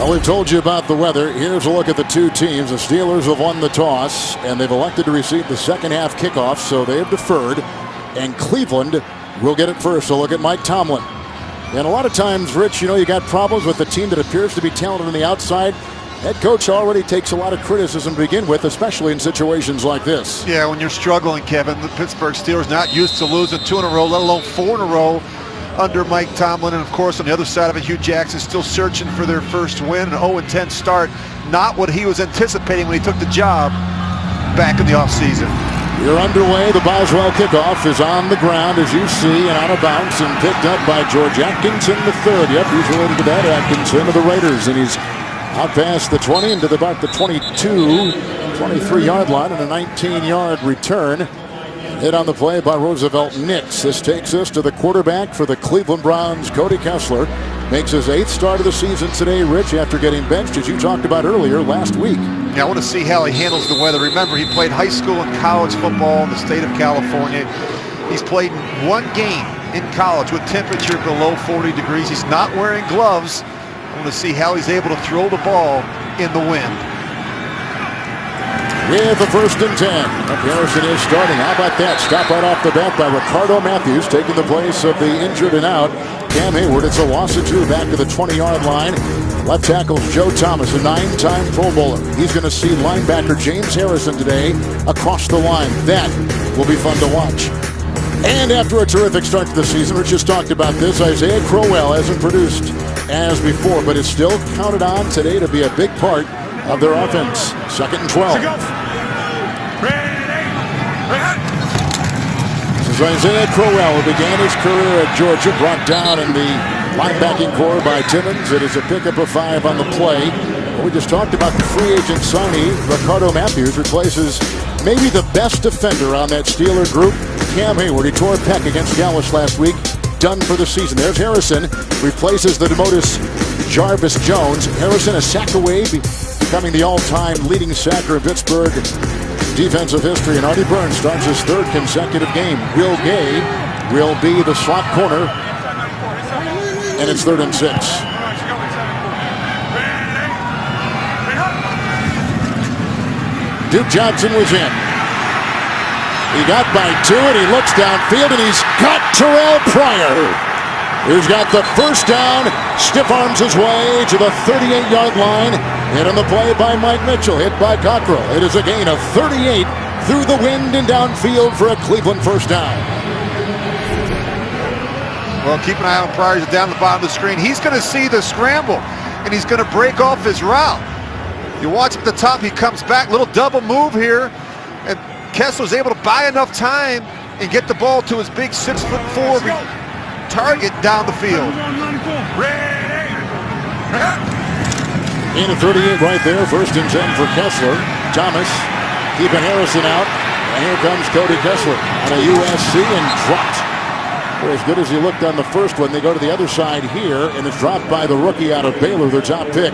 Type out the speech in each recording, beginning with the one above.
Well, we've told you about the weather. Here's a look at the two teams. The Steelers have won the toss, and they've elected to receive the second half kickoff, so they have deferred. And Cleveland will get it first. So look at Mike Tomlin. And a lot of times, Rich, you got problems with a team that appears to be talented on the outside. Head coach already takes a lot of criticism to begin with, especially in situations like this. Yeah, when you're struggling, Kevin, the Pittsburgh Steelers not used to losing 2 in a row, let alone 4 in a row under Mike Tomlin. And of course, on the other side of it, Hugh Jackson still searching for their first win, an 0-10 start. Not what he was anticipating when he took the job back in the offseason. You're underway. The Boswell kickoff is on the ground, as you see, and out of bounds, and picked up by George Atkinson III. Yep, he's related to that Atkinson of the Raiders, and he's out past the 20 into about the 22, 23-yard line, and a 19-yard return. Hit on the play by Roosevelt Nix. This takes us to the quarterback for the Cleveland Browns, Cody Kessler. Makes his 8th start of the season today, Rich, after getting benched, as you talked about earlier, last week. Yeah, I want to see how he handles the weather. Remember, he played high school and college football in the state of California. He's played one game in college with temperature below 40 degrees. He's not wearing gloves. I want to see how he's able to throw the ball in the wind. With the 1st and 10. Harrison is starting. How about that? Stop right off the bat by Ricardo Matthews, taking the place of the injured and out Cam Hayward. It's a loss of 2 back to the 20-yard line. Left tackle Joe Thomas, a 9-time Pro Bowler. He's going to see linebacker James Harrison today across the line. That will be fun to watch. And after a terrific start to the season, we just talked about this, Isaiah Crowell hasn't produced as before, but is still counted on today to be a big part of their offense. 2nd and 12. This is Isaiah Crowell, who began his career at Georgia, brought down in the linebacking core by Timmons. It is a pickup of 5 on the play. We just talked about the free agent signee. Ricardo Matthews replaces maybe the best defender on that Steeler group, Cam Hayward. He tore a pec against Dallas last week. Done for the season. There's Harrison, replaces the Demotis Jarvis Jones. Harrison a sack away, becoming the all-time leading sacker in Pittsburgh defensive history. And Artie Burns starts his 3rd consecutive game. Will Gay will be the slot corner. And it's 3rd and 6. Duke Johnson was in. He got by 2, and he looks downfield, and he's got Terrell Pryor, who's got the 1st down, stiff arms his way to the 38-yard line. Hit on the play by Mike Mitchell, hit by Cockrell. It is a gain of 38 through the wind and downfield for a Cleveland 1st down. Well, keep an eye on Pryor down the bottom of the screen. He's going to see the scramble, and he's going to break off his route. You watch at the top, he comes back, little double move here, and Kessler's able to buy enough time and get the ball to his big 6'4" target down the field. In a 38 right there, 1st and 10 for Kessler. Thomas keeping Harrison out, and here comes Cody Kessler on a USC and dropped. For as good as he looked on the first one, they go to the other side here, and it's dropped by the rookie out of Baylor, their top pick,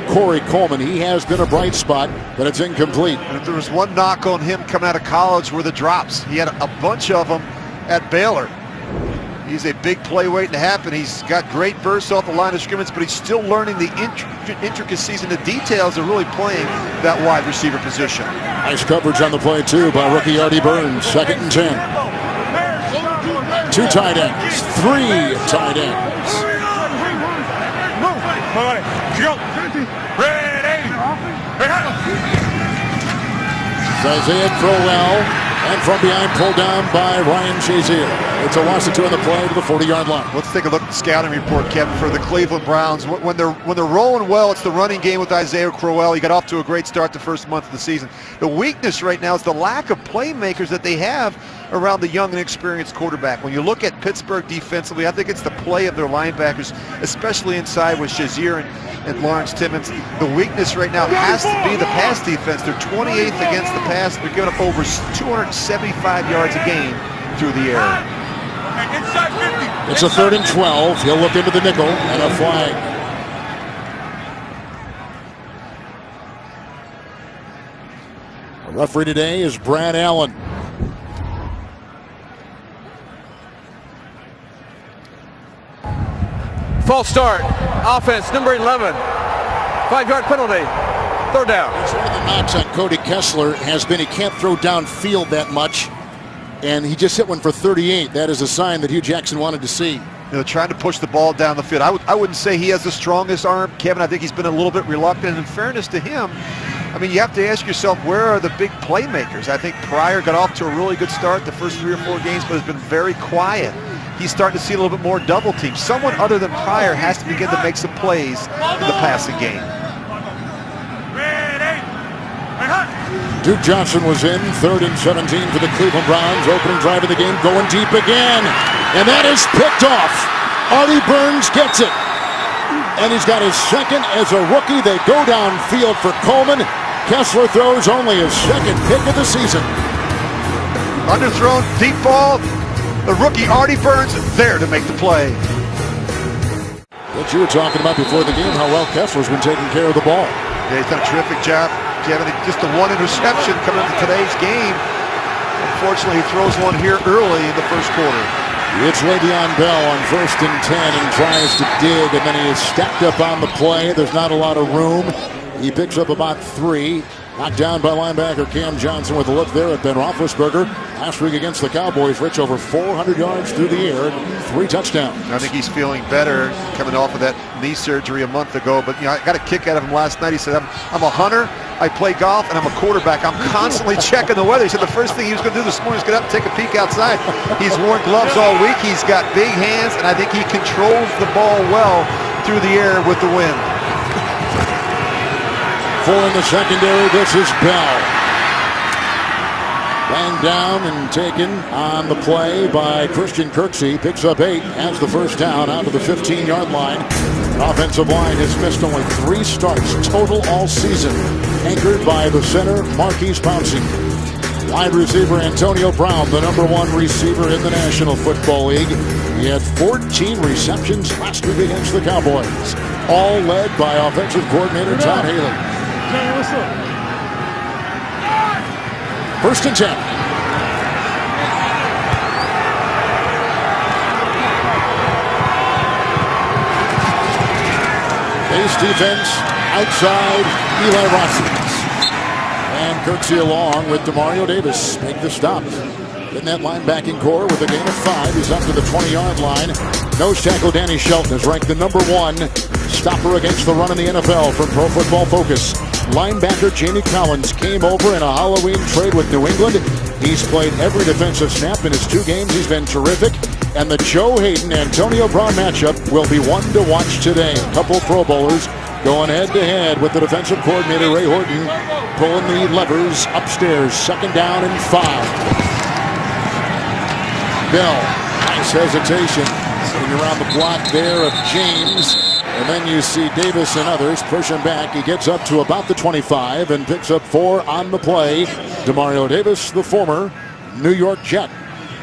Corey Coleman. He has been a bright spot, but it's incomplete. And if there was one knock on him coming out of college, were the drops. He had a bunch of them at Baylor. He's a big play waiting to happen. He's got great bursts off the line of scrimmage, but he's still learning the intricacies and the details of really playing that wide receiver position. Nice coverage on the play, too, by rookie Artie Burns. 2nd and 10. 2 tight ends, 3 tight ends. Isaiah Crowell, and from behind, pulled down by Ryan Shazier. It's a loss of 2 on the play to the 40-yard line. Let's take a look at the scouting report, Kevin, for the Cleveland Browns. When they're rolling well, it's the running game with Isaiah Crowell. He got off to a great start the first month of the season. The weakness right now is the lack of playmakers that they have around the young and experienced quarterback. When you look at Pittsburgh defensively, I think it's the play of their linebackers, especially inside with Shazier and Lawrence Timmons. The weakness right now has to be the pass defense. They're 28th against the pass. They're giving up over 275 yards a game through the air. It's a 3rd and 12. He'll look into the nickel and a flag. The referee today is Brad Allen. False start. Offense, number 11. 5-yard penalty. Third down. One of the knocks on Cody Kessler has been he can't throw downfield that much, and he just hit one for 38. That is a sign that Hugh Jackson wanted to see. Trying to push the ball down the field. I wouldn't say he has the strongest arm, Kevin. I think he's been a little bit reluctant. And in fairness to him, I mean, you have to ask yourself, where are the big playmakers? I think Pryor got off to a really good start the first 3 or 4 games, but has been very quiet. He's starting to see a little bit more double team. Someone other than Pryor has to begin to make some plays in the passing game. Duke Johnson was in, 3rd and 17 for the Cleveland Browns. Opening drive of the game, going deep again. And that is picked off. Artie Burns gets it. And he's got his second as a rookie. They go downfield for Coleman. Kessler throws only his second pick of the season. Underthrown, deep ball. The rookie Artie Burns there to make the play. What you were talking about before the game, how well Kessler's been taking care of the ball. Yeah, he's done a terrific job, Kevin. Just the one interception coming into today's game. Unfortunately, he throws one here early in the first quarter. It's Le'Veon Bell on 1st and 10 and tries to dig, and then he is stacked up on the play. There's not a lot of room. He picks up about 3. Knocked down by linebacker Cam Johnson with a look there at Ben Roethlisberger. Last week against the Cowboys, Rich, over 400 yards through the air and 3 touchdowns. I think he's feeling better coming off of that knee surgery a month ago. But, I got a kick out of him last night. He said, I'm a hunter, I play golf, and I'm a quarterback. I'm constantly checking the weather. He said the first thing he was going to do this morning is get up and take a peek outside. He's worn gloves all week. He's got big hands, and I think he controls the ball well through the air with the wind. 4 in the secondary. This is Bell. Banged down and taken on the play by Christian Kirksey. Picks up 8, has the first down out to the 15-yard line. Offensive line has missed only 3 starts total all season. Anchored by the center, Marquise Pouncey. Wide receiver Antonio Brown, the #1 receiver in the National Football League. He had 14 receptions last week against the Cowboys. All led by offensive coordinator Todd Haley. First and 10. Base defense outside Eli Rossi. And Kirksey along with Demario Davis make the stop. In that linebacking core with a gain of 5. He's up to the 20-yard line. Nose tackle Danny Shelton is ranked the #1 stopper against the run in the NFL from Pro Football Focus. Linebacker Jamie Collins came over in a Halloween trade with New England. He's played every defensive snap in his 2 games. He's been terrific. And the Joe Hayden-Antonio Brown matchup will be one to watch today. A couple Pro Bowlers going head-to-head with the defensive coordinator Ray Horton pulling the levers upstairs. 2nd down and 5. Bell, nice hesitation. Sitting around the block there of James. And then you see Davis and others push him back. He gets up to about the 25 and picks up 4 on the play. Demario Davis, the former New York Jet.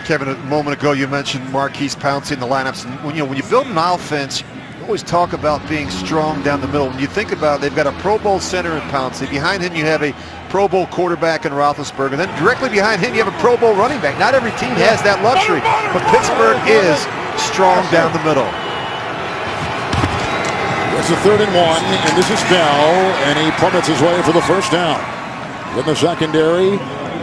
Kevin, a moment ago you mentioned Marquise Pouncey in the lineups. And when you build an offense, you always talk about being strong down the middle. When you think about it, they've got a Pro Bowl center in Pouncey. Behind him you have a Pro Bowl quarterback in Roethlisberger. Then directly behind him you have a Pro Bowl running back. Not every team has that luxury, but Pittsburgh is strong down the middle. It's a 3rd and 1, and this is Bell, and he plummets his way for the first down. In the secondary,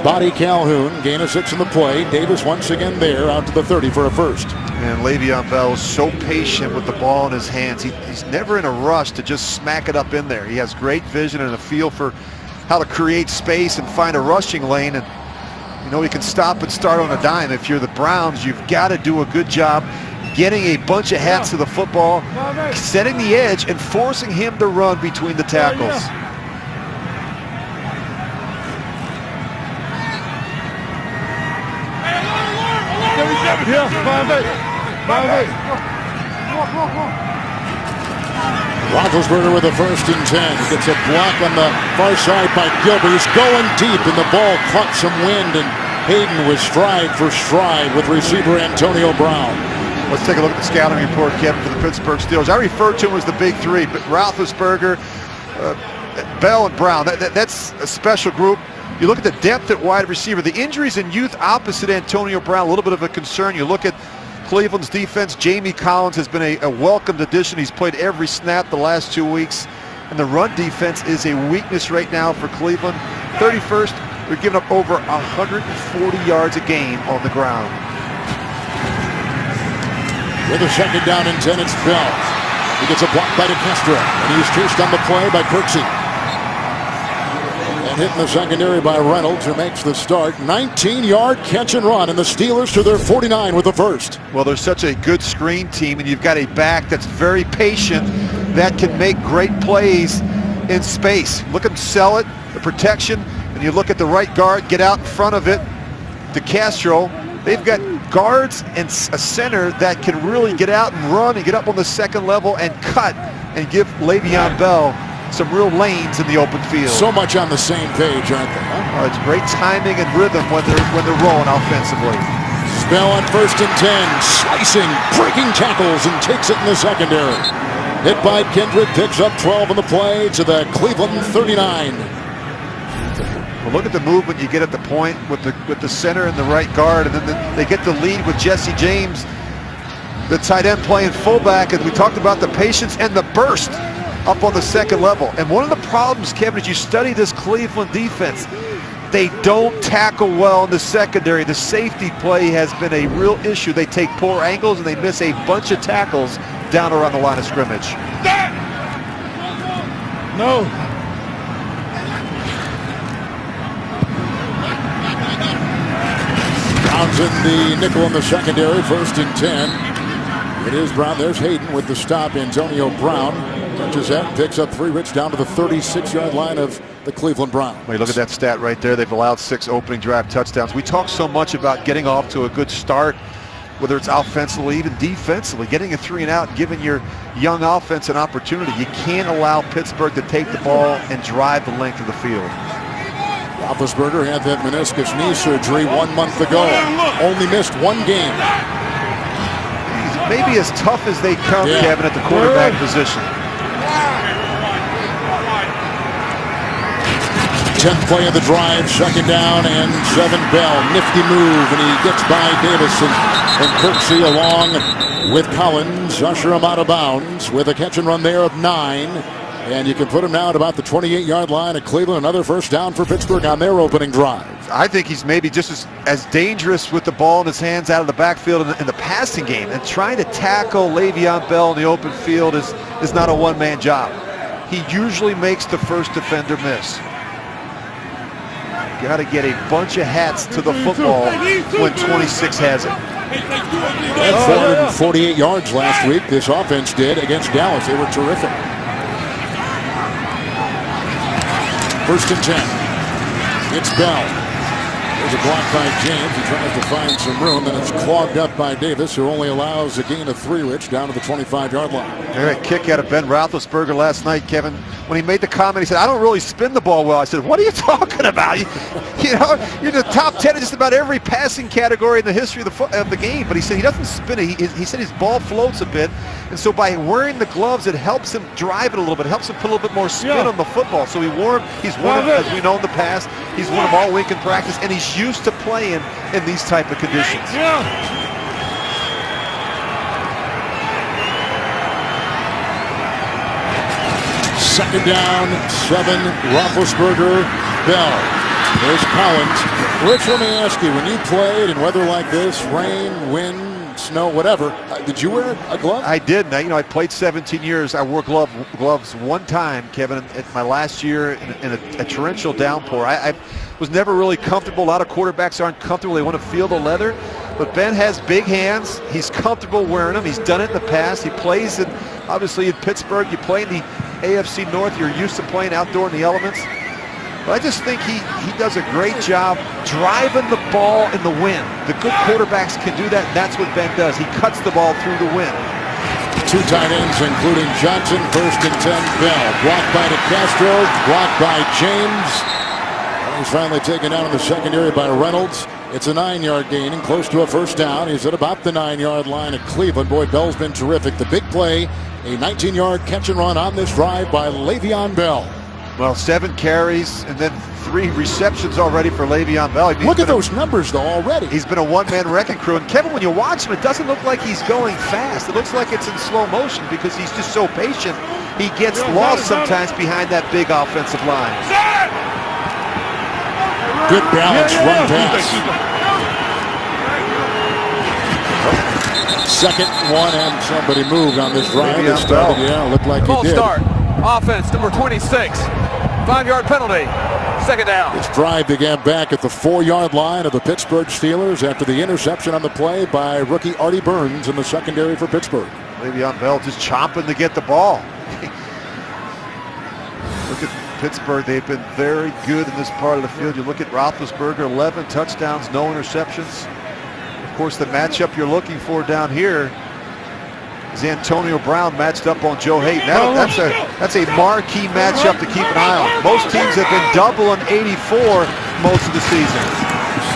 Body Calhoun, gain of 6 in the play. Davis once again there, out to the 30 for a first. And Le'Veon Bell is so patient with the ball in his hands. He's never in a rush to just smack it up in there. He has great vision and a feel for how to create space and find a rushing lane. And he can stop and start on a dime. If you're the Browns, you've got to do a good job getting a bunch of hats to the football, setting the edge, and forcing him to run between the tackles. Roethlisberger with a 1st and 10. He gets a block on the far side by Gilbert. He's going deep, and the ball caught some wind, and Hayden was stride for stride with receiver Antonio Brown. Let's take a look at the scouting report, Kevin, for the Pittsburgh Steelers. I refer to them as the Big Three, but Roethlisberger, Bell, and Brown. That's a special group. You look at the depth at wide receiver. The injuries in youth opposite Antonio Brown, a little bit of a concern. You look at Cleveland's defense. Jamie Collins has been a welcomed addition. He's played every snap the last 2 weeks. And the run defense is a weakness right now for Cleveland. 31st, they're giving up over 140 yards a game on the ground. With a second down and 10, it's Bell. He gets a block by DeCastro, and he's chased on the play by Kirksey. And hit in the secondary by Reynolds, who makes the start. 19-yard catch and run, and the Steelers to their 49 with the first. Well, they're such a good screen team, and you've got a back that's very patient that can make great plays in space. Look at him sell it, the protection, and you look at the right guard, get out in front of it. DeCastro, they've got guards and a center that can really get out and run and get up on the second level and cut and give Le'Veon Bell some real lanes in the open field. So much on the same page, aren't they? Huh? It's great timing and rhythm when they're rolling offensively. Bell on 1st and 10, slicing, breaking tackles, and takes it in the secondary. Hit by Kendrick, picks up 12 on the play to the Cleveland 39. Well, look at the movement you get at the point with the center and the right guard, and then they get the lead with Jesse James, the tight end, playing fullback, and we talked about the patience and the burst up on the second level. And one of the problems, Kevin, as you study this Cleveland defense, they don't tackle well in the secondary. The safety play has been a real issue. They take poor angles and they miss a bunch of tackles down around the line of scrimmage. No. Brown's in the nickel in the secondary, 1st and 10. It is Brown. There's Hayden with the stop. Antonio Brown touches that, picks up 3. Rich down to the 36-yard line of the Cleveland Browns. Well, you look at that stat right there. They've allowed 6 opening drive touchdowns. We talk so much about getting off to a good start, whether it's offensively, even defensively, getting a 3 and out, giving your young offense an opportunity. You can't allow Pittsburgh to take the ball and drive the length of the field. Roethlisberger had that meniscus knee surgery 1 month ago. Only missed 1 game. He's maybe as tough as they come, Kevin, at the quarterback position. 10th play of the drive, 2nd down and 7. Bell, nifty move, and he gets by Davis and Kirksey along with Collins. Usher him out of bounds with a catch and run there of 9. And you can put him now at about the 28-yard line at Cleveland. Another first down for Pittsburgh on their opening drive. I think he's maybe just as dangerous with the ball in his hands out of the backfield in the passing game. And trying to tackle Le'Veon Bell in the open field is not a one-man job. He usually makes the first defender miss. Got to get a bunch of hats to the football when 26 has it. They had 448 yards last week. This offense did against Dallas. They were terrific. 1st and 10. It's Bell. There's a block by James. He tries to find some room, and it's clogged up by Davis, who only allows a gain of 3, Rich, down to the 25-yard line. They had a kick out of Ben Roethlisberger last night, Kevin. When he made the comment, he said, "I don't really spin the ball well." I said, "What are you talking about? You know, you're the top 10 in just about every passing category in the history of the game." But he said he doesn't spin it. He said his ball floats a bit. And so by wearing the gloves, it helps him drive it a little bit. It helps him put a little bit more spin on the football. So he's won it, as we know in the past. He's won them all week in practice, and he's used to playing in these type of conditions. Second down, 7. Roethlisberger, Bell. There's Collins. Rich, let me ask you, when you played in weather like this, rain, wind, snow, whatever, did you wear a glove? I did. Now, I played 17 years. I wore gloves one time, Kevin, at my last year in a torrential downpour. I was never really comfortable. A lot of quarterbacks aren't comfortable. They want to feel the leather. But Ben has big hands. He's comfortable wearing them. He's done it in the past. He plays obviously in Pittsburgh. You play in the AFC North. You're used to playing outdoor in the elements. But I just think he does a great job driving the ball in the wind. The good quarterbacks can do that, and that's what Ben does. He cuts the ball through the wind. 2 tight ends, including Johnson. 1st and 10, Bell. Blocked by DeCastro, blocked by James. And he's finally taken down in the secondary by Reynolds. It's a 9-yard gain and close to a first down. He's at about the 9-yard line at Cleveland. Boy, Bell's been terrific. The big play, a 19-yard catch and run on this drive by Le'Veon Bell. Well, 7 carries and then 3 receptions already for Le'Veon Bell. Look at those numbers, though, already. He's been a one-man wrecking crew. And Kevin, when you watch him, it doesn't look like he's going fast. It looks like it's in slow motion because he's just so patient. He gets lost sometimes behind that big offensive line. Good balance, run pass. Second one, and somebody moved on this drive. It started, yeah, looked like he did. Start. Offense, number 26. 5-yard penalty. Second down. This drive began back at the 4-yard line of the Pittsburgh Steelers after the interception on the play by rookie Artie Burns in the secondary for Pittsburgh. Le'Veon Bell just chomping to get the ball. Look at Pittsburgh. They've been very good in this part of the field. You look at Roethlisberger, 11 touchdowns, no interceptions. Of course, the matchup you're looking for down here is Antonio Brown matched up on Joe Hayden. That's a marquee matchup to keep an eye on. Most teams have been doubling 84 most of the season.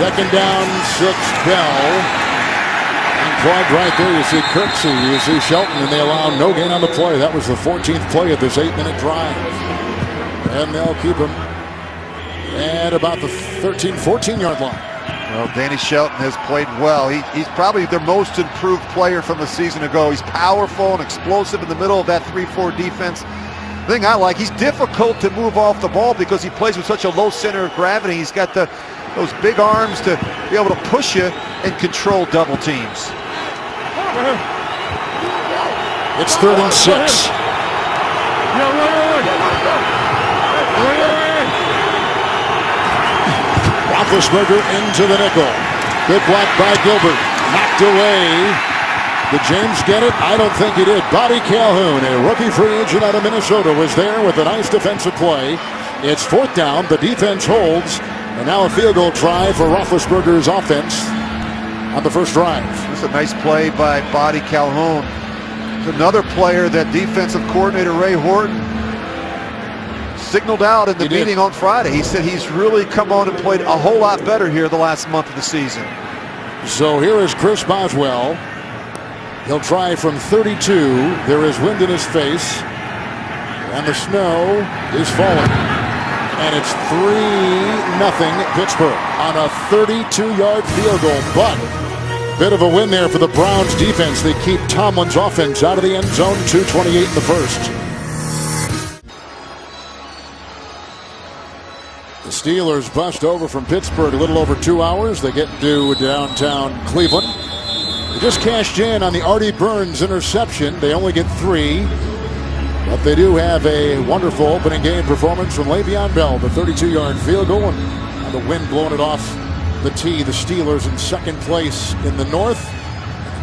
Second down, 6, Bell. And Claude right there, you see Kirksey, you see Shelton, and they allow no gain on the play. That was the 14th play of this 8-minute drive. And they'll keep him at about the 13, 14-yard line. Well, Danny Shelton has played well. He's probably their most improved player from a season ago. He's powerful and explosive in the middle of that 3-4 defense. The thing I like, he's difficult to move off the ball because he plays with such a low center of gravity. He's got those big arms to be able to push you and control double teams. It's 3rd and 6. Roethlisberger into the nickel. Good block by Gilbert. Knocked away. Did James get it? I don't think he did. Bobby Calhoun, a rookie free agent out of Minnesota, was there with a nice defensive play. It's 4th down. The defense holds. And now a field goal try for Roethlisberger's offense on the first drive. This is a nice play by Bobby Calhoun. It's another player that defensive coordinator Ray Horton signaled out in the meeting on Friday. He said he's really come on and played a whole lot better here the last month of the season. So here is Chris Boswell. He'll try from 32. There is wind in his face. And the snow is falling. And it's 3-0 Pittsburgh on a 32-yard field goal. But bit of a win there for the Browns defense. They keep Tomlin's offense out of the end zone. 2:28 in the first. The Steelers bust over from Pittsburgh a little over 2 hours. They get to downtown Cleveland. They just cashed in on the Artie Burns interception. They only get 3. But they do have a wonderful opening game performance from Le'Veon Bell. The 32-yard field goal, and the wind blowing it off the tee. The Steelers in 2nd place in the North.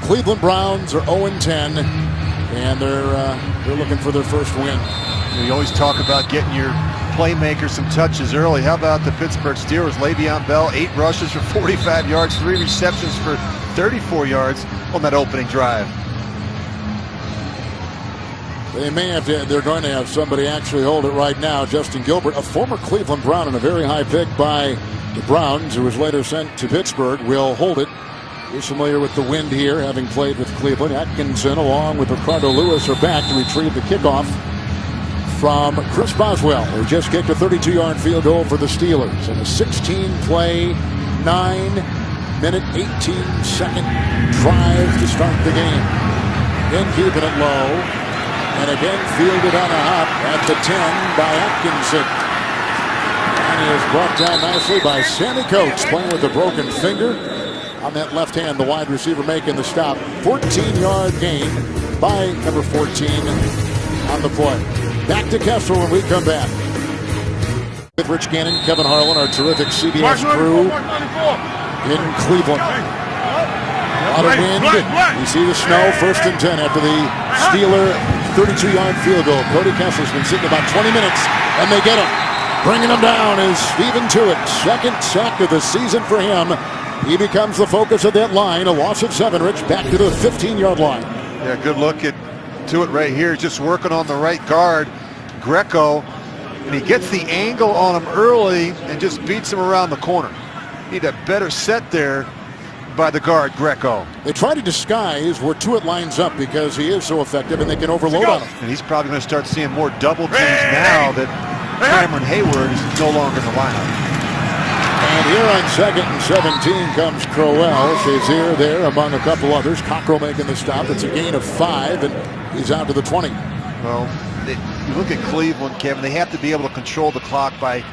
The Cleveland Browns are 0-10. And they're looking for their first win. You always talk about getting your playmakers some touches early. How about the Pittsburgh Steelers? Le'Veon Bell, 8 rushes for 45 yards, 3 receptions for 34 yards on that opening drive. They may have to, they're going to have somebody actually hold it right now. Justin Gilbert, a former Cleveland Brown and a very high pick by the Browns, who was later sent to Pittsburgh, will hold it. He's familiar with the wind here, having played with Cleveland. Atkinson, along with Ricardo Lewis, are back to retrieve the kickoff from Chris Boswell, who just kicked a 32-yard field goal for the Steelers in a 16-play, 9-minute, 18-second drive to start the game. Again, keeping it low, and again fielded on a hop at the 10 by Atkinson. And he is brought down nicely by Sammy Coates, playing with a broken finger. On that left hand, the wide receiver making the stop. 14-yard gain by number 14 on the play. Back to Kessler when we come back. With Rich Gannon, Kevin Harlan, our terrific CBS crew in Cleveland. A lot of wind. You see the snow. 1st and 10 after the Steeler 32-yard field goal. Cody Kessler's been sitting about 20 minutes, and they get him. Bringing him down is Steven Tuitt. 2nd sack of the season for him. He becomes the focus of that line. A loss of 7, Rich, back to the 15-yard line. Yeah, good look at Tuitt right here, just working on the right guard, Greco, and he gets the angle on him early and just beats him around the corner. Need a better set there by the guard, Greco. They try to disguise where Tuitt lines up because he is so effective and they can overload on him. And he's probably going to start seeing more double teams now that Cameron Hayward is no longer in the lineup. And here on 2nd and 17 comes Crowell. Shazier there among a couple others. Cockrell making the stop. It's a gain of 5, and he's out to the 20. Well, you look at Cleveland, Kevin, they have to be able to control the clock by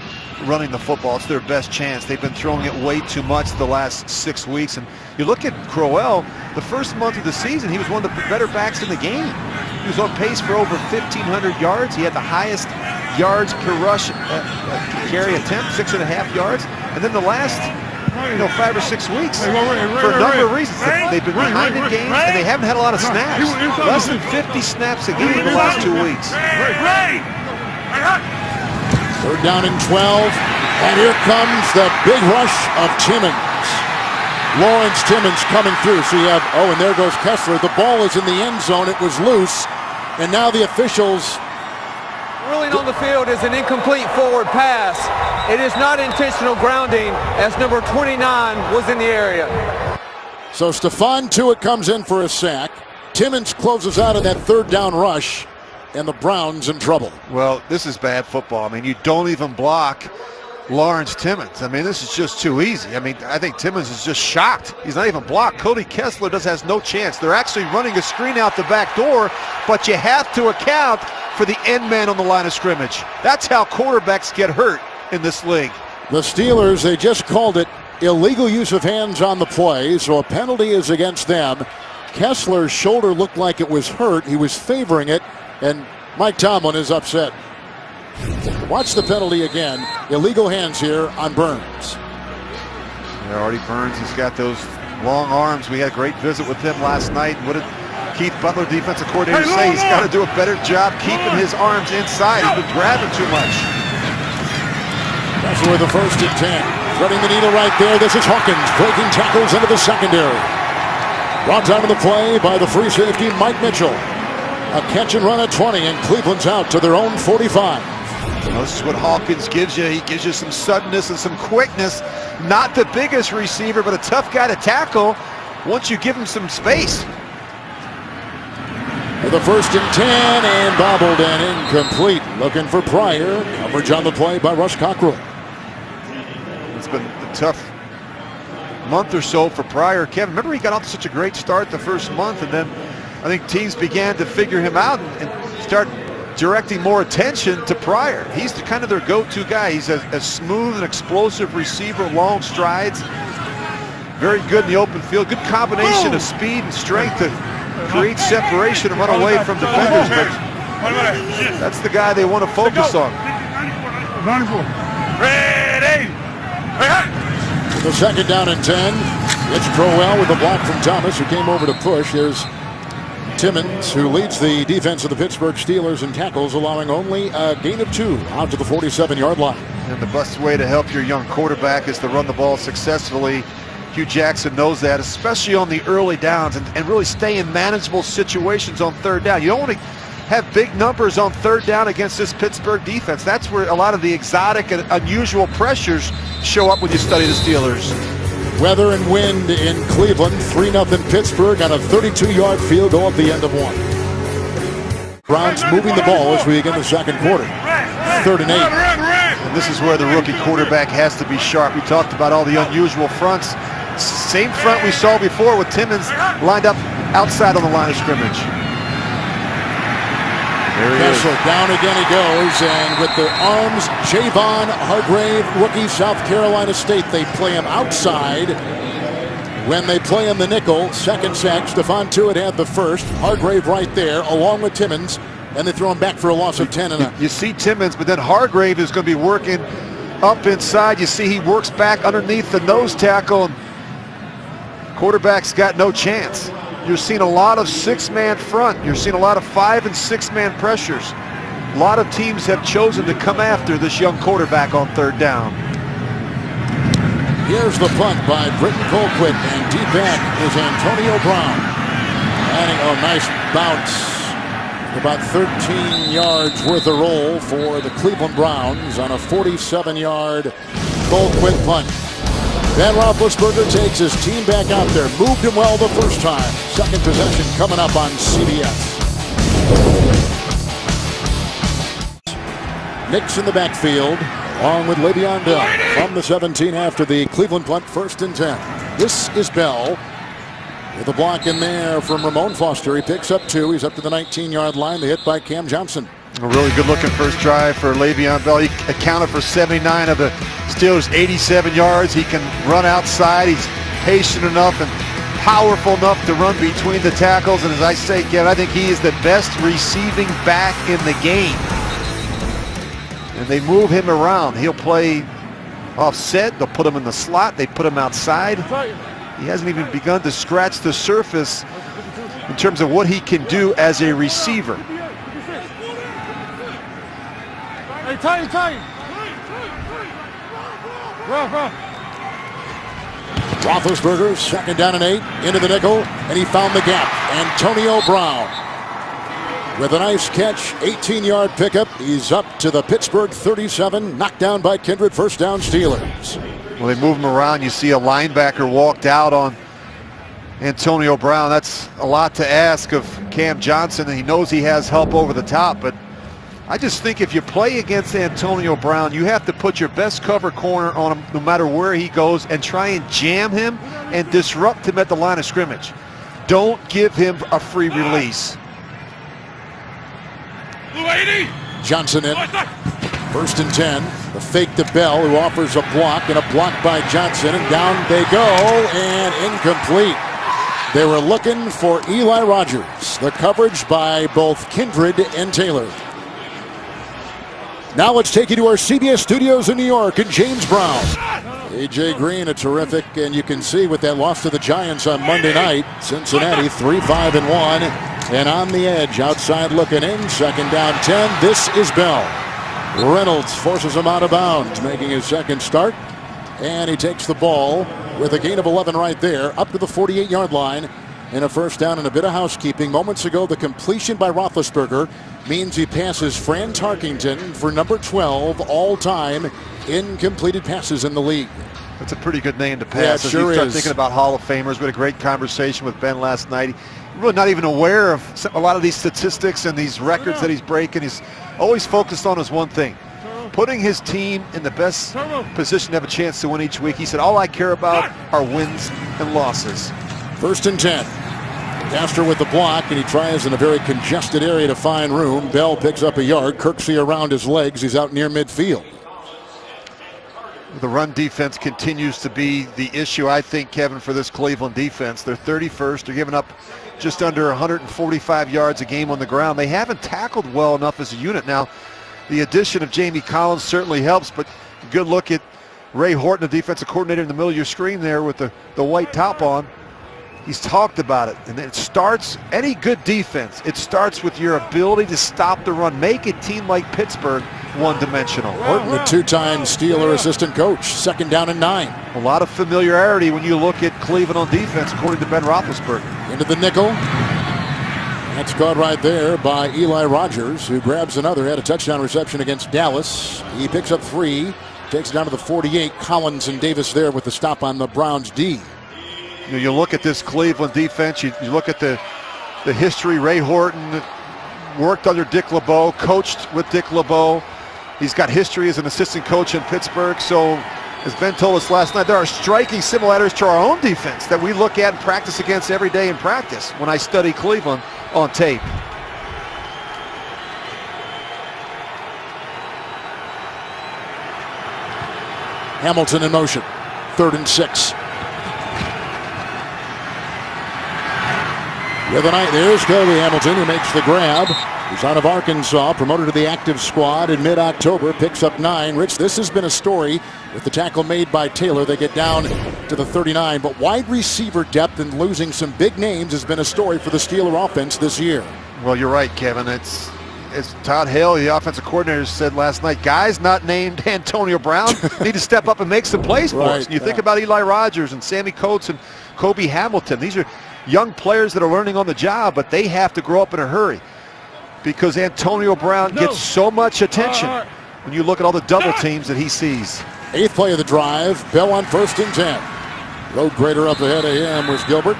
running the football. It's their best chance. They've been throwing it way too much the last 6 weeks. And you look at Crowell, the first month of the season, he was one of the better backs in the game. He was on pace for over 1,500 yards. He had the highest yards per rush carry attempt, 6.5 yards. And then the last 5 or 6 weeks, for a number of reasons, they've been behind in games and they haven't had a lot of snaps. Less than 50 snaps a game in the last 2 weeks. 3rd down and 12, and here comes the big rush of Timmons. Lawrence Timmons coming through. So you have, and there goes Kessler. The ball is in the end zone. It was loose, and now the officials. Ruling on the field is an incomplete forward pass. It is not intentional grounding, as number 29 was in the area. So Stephon Tuitt comes in for a sack. Timmons closes out on that 3rd down rush, and the Browns in trouble. Well, this is bad football. I mean, you don't even block Lawrence Timmons. I mean, this is just too easy. I mean, I think Timmons is just shocked. He's not even blocked. Cody Kessler has no chance. They're actually running a screen out the back door, but you have to account for the end man on the line of scrimmage. That's how quarterbacks get hurt in this league. The Steelers, they just called it illegal use of hands on the play, so a penalty is against them. Kessler's shoulder looked like it was hurt. He was favoring it, and Mike Tomlin is upset. Watch the penalty again. Illegal hands here on Burns. Yeah, Artie Burns has got those long arms. We had a great visit with him last night. What did Keith Butler, defensive coordinator, say? He's got to do a better job keeping his arms inside. He's been grabbing too much. That's with the 1st and 10. Threading the needle right there. This is Hawkins breaking tackles into the secondary. Brought down to the play by the free safety, Mike Mitchell. A catch and run at 20, and Cleveland's out to their own 45. Well, this is what Hawkins gives you. He gives you some suddenness and some quickness. Not the biggest receiver, but a tough guy to tackle once you give him some space. For the 1st and 10, and bobbled and incomplete. Looking for Pryor. Coverage on the play by Russ Cockrell. It's been a tough month or so for Pryor. Kevin, remember he got off to such a great start the first month, and then I think teams began to figure him out and start directing more attention to Pryor. He's kind of their go-to guy. He's a smooth and explosive receiver, long strides, very good in the open field, good combination of speed and strength to create separation and run away from defenders. But that's the guy they want to focus on. Ready. The 2nd down and 10. It's Crowell with the block from Thomas, who came over to push. There's Timmons, who leads the defense of the Pittsburgh Steelers in tackles, allowing only a gain of 2 out to the 47-yard line. And the best way to help your young quarterback is to run the ball successfully. Hugh Jackson knows that, especially on the early downs, and really stay in manageable situations on 3rd down. You don't want to have big numbers on 3rd down against this Pittsburgh defense. That's where a lot of the exotic and unusual pressures show up when you study the Steelers. Weather and wind in Cleveland. 3-0 Pittsburgh on a 32-yard field goal at the end of 1. Browns moving the ball as we begin the 2nd quarter. 3rd and 8. And this is where the rookie quarterback has to be sharp. We talked about all the unusual fronts. Same front we saw before with Timmons lined up outside on the line of scrimmage. Kessler down again he goes, and with the arms, Javon Hargrave, rookie, South Carolina State. They play him outside when they play him the nickel. 2nd sack. Stephon Tuitt had the 1st. Hargrave right there, along with Timmons, and they throw him back for a loss of 10. You see Timmons, but then Hargrave is going to be working up inside. You see he works back underneath the nose tackle, and quarterback's got no chance. You're seeing a lot of 6-man front. You're seeing a lot of 5- and 6-man pressures. A lot of teams have chosen to come after this young quarterback on 3rd down. Here's the punt by Britton Colquitt, and deep back is Antonio Brown. Adding a nice bounce. About 13 yards worth of roll for the Cleveland Browns on a 47-yard Colquitt punt. Ben Roethlisberger takes his team back out there. Moved him well the first time. 2nd possession coming up on CBS. Knicks in the backfield, along with Le'Veon Bell from the 17 after the Cleveland punt, 1st and 10. This is Bell with a block in there from Ramon Foster. He picks up 2. He's up to the 19-yard line. The hit by Cam Johnson. A really good-looking first drive for Le'Veon Bell. He accounted for 79 of the Steelers' 87 yards. He can run outside. He's patient enough and powerful enough to run between the tackles. And as I say, Kevin, I think he is the best receiving back in the game. And they move him around. He'll play offset. They'll put him in the slot. They put him outside. He hasn't even begun to scratch the surface in terms of what he can do as a receiver. Hey, time. Roethlisberger, 2nd down and 8, into the nickel, and he found the gap. Antonio Brown with a nice catch, 18-yard pickup. He's up to the Pittsburgh 37, knocked down by Kindred, 1st down Steelers. Well, they move him around. You see a linebacker walked out on Antonio Brown. That's a lot to ask of Cam Johnson, and he knows he has help over the top, but I just think if you play against Antonio Brown, you have to put your best cover corner on him no matter where he goes and try and jam him and disrupt him at the line of scrimmage. Don't give him a free release. Johnson in, 1st and 10. The fake to Bell, who offers a block, and a block by Johnson, and down they go, and incomplete. They were looking for Eli Rogers. The coverage by both Kindred and Taylor. Now let's take you to our CBS studios in New York and James Brown. A.J. Green, a terrific, and you can see with that loss to the Giants on Monday night, Cincinnati 3-5-1, and on the edge, outside looking in, 2nd down 10. This is Bell. Reynolds forces him out of bounds, making his 2nd start, and he takes the ball with a gain of 11 right there, up to the 48-yard line, and a 1st down and a bit of housekeeping. Moments ago, the completion by Roethlisberger means he passes Fran Tarkington for number 12 all-time in completed passes in the league. That's a pretty good name to pass. Yeah, as sure you start is. thinking about Hall of Famers. We had a great conversation with Ben last night. Really not even aware of a lot of these statistics and these records that he's breaking. He's always focused on is one thing: putting his team in the best position to have a chance to win each week. He said, all I care about are wins and losses. 1st and 10. Castor with the block, and he tries in a very congested area to find room. Bell picks up a yard. Kirksey around his legs. He's out near midfield. The run defense continues to be the issue, I think, Kevin, for this Cleveland defense. They're 31st. They're giving up just under 145 yards a game on the ground. They haven't tackled well enough as a unit. Now, the addition of Jamie Collins certainly helps, but good look at Ray Horton, the defensive coordinator, in the middle of your screen there with the white top on. He's talked about it, and it starts, any good defense, it starts with your ability to stop the run. Make a team like Pittsburgh one-dimensional. Horton, the 2-time Steeler assistant coach, 2nd down and 9. A lot of familiarity when you look at Cleveland on defense, according to Ben Roethlisberger. Into the nickel. That's caught right there by Eli Rogers, who grabs another, had a touchdown reception against Dallas. He picks up 3, takes it down to the 48. Collins and Davis there with the stop on the Browns D. You look at this Cleveland defense, you look at the history. Ray Horton worked under Dick LeBeau, coached with Dick LeBeau. He's got history as an assistant coach in Pittsburgh. So, as Ben told us last night, there are striking similarities to our own defense that we look at and practice against every day in practice when I study Cleveland on tape. Hamilton in motion, 3rd and 6. With a night, there's Kobe Hamilton, who makes the grab. He's out of Arkansas, promoted to the active squad in mid-October, picks up 9. Rich, this has been a story with the tackle made by Taylor. They get down to the 39, but wide receiver depth and losing some big names has been a story for the Steeler offense this year. Well, you're right, Kevin. It's Todd Haley, the offensive coordinator, said last night, guys not named Antonio Brown need to step up and make some plays for us. And you think about Eli Rogers and Sammy Coates and Kobe Hamilton. These are young players that are learning on the job, but they have to grow up in a hurry because Antonio Brown gets so much attention when you look at all the double teams that he sees. 8th play of the drive, Bell on 1st and 10. Road grader up ahead of him was Gilbert.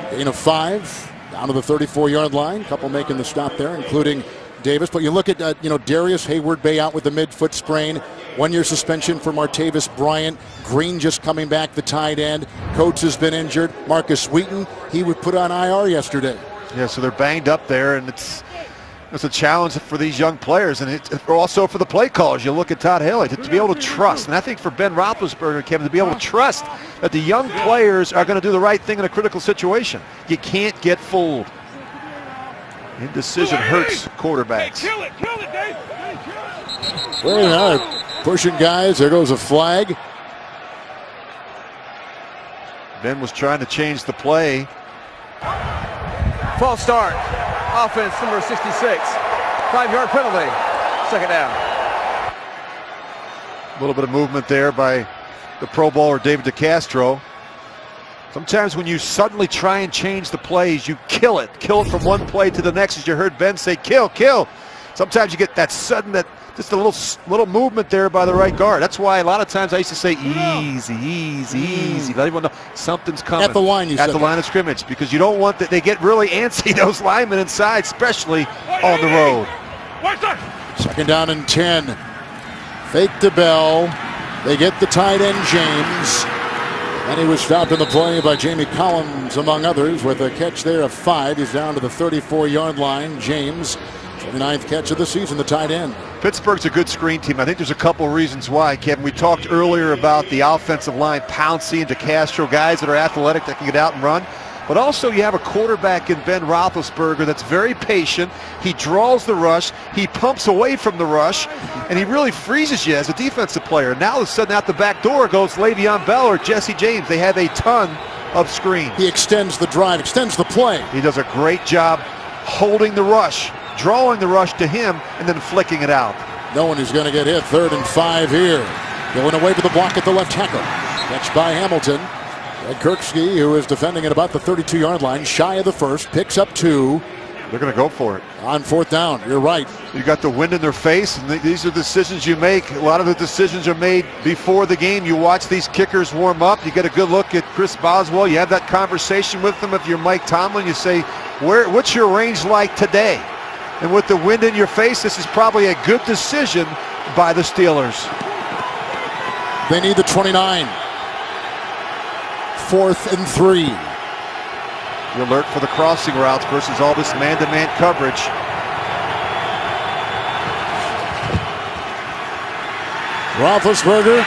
Gain of 5, down to the 34-yard line. Couple making the stop there, including Davis. But you look at Darius Hayward-Bay out with the midfoot sprain. 1-year suspension for Martavis Bryant. Green just coming back, the tight end. Coates has been injured. Marcus Wheaton, he was put on IR yesterday. Yeah, so they're banged up there, and it's a challenge for these young players, and it's also for the play callers. You look at Todd Haley to be able to trust, and I think for Ben Roethlisberger, Kevin, to be able to trust that the young players are going to do the right thing in a critical situation. You can't get fooled. Indecision hurts quarterbacks. Kill it, Dave. Well, now pushing guys. There goes a flag. Ben was trying to change the play. False start. Offense number 66. 5-yard penalty. Second down. A little bit of movement there by the Pro Bowler David DeCastro. Sometimes when you suddenly try and change the plays, you kill it. Kill it from one play to the next, as you heard Ben say, kill, kill. Sometimes you get that sudden, just a little movement there by the right guard. That's why a lot of times I used to say easy, easy, easy. Let everyone know something's coming. At the line, At the line of scrimmage, because you don't want that. They get really antsy, those linemen inside, especially on the road. Second down and 10. Fake to Bell. They get the tight end, James. And he was stopped in the play by Jamie Collins, among others, with a catch there of 5. He's down to the 34-yard line. James, 29th catch of the season, the tight end. Pittsburgh's a good screen team. I think there's a couple reasons why, Kevin. We talked earlier about the offensive line, Pouncey and DeCastro, guys that are athletic that can get out and run. But also you have a quarterback in Ben Roethlisberger that's very patient. He draws the rush. He pumps away from the rush. And he really freezes you as a defensive player. Now all of a sudden out the back door goes Le'Veon Bell or Jesse James. They have a ton of screens. He extends the drive, extends the play. He does a great job holding the rush, drawing the rush to him, and then flicking it out. No one is going to get hit. 3rd and 5 here. Going away with the block at the left tackle. Catch by Hamilton. And Kirksey, who is defending at about the 32-yard line, shy of the first, picks up 2. They're going to go for it. On 4th down, you're right. You got the wind in their face, and these are decisions you make. A lot of the decisions are made before the game. You watch these kickers warm up. You get a good look at Chris Boswell. You have that conversation with them. If you're Mike Tomlin, you say, what's your range like today? And with the wind in your face, this is probably a good decision by the Steelers. They need the 29. 4th and 3. The alert for the crossing routes versus all this man-to-man coverage. Roethlisberger,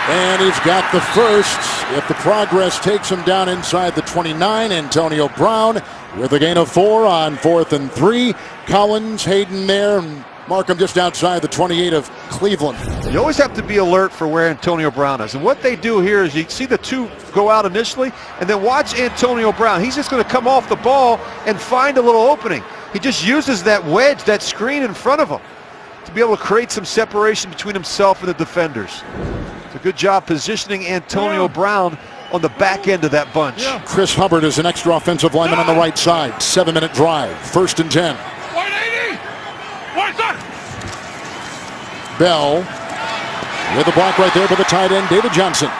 and he's got the first. If the progress takes him down inside the 29, Antonio Brown with a gain of 4 on 4th and 3. Collins, Hayden there, and Markham just outside the 28 of Cleveland. You always have to be alert for where Antonio Brown is. And what they do here is you see the 2 go out initially, and then watch Antonio Brown. He's just going to come off the ball and find a little opening. He just uses that wedge, that screen in front of him, to be able to create some separation between himself and the defenders. It's a good job positioning Antonio Brown on the back end of that bunch. Chris Hubbard is an extra offensive lineman on the right side. 7-minute drive. 1st and 10. 180. Bell with the block right there by the tight end, David Johnson.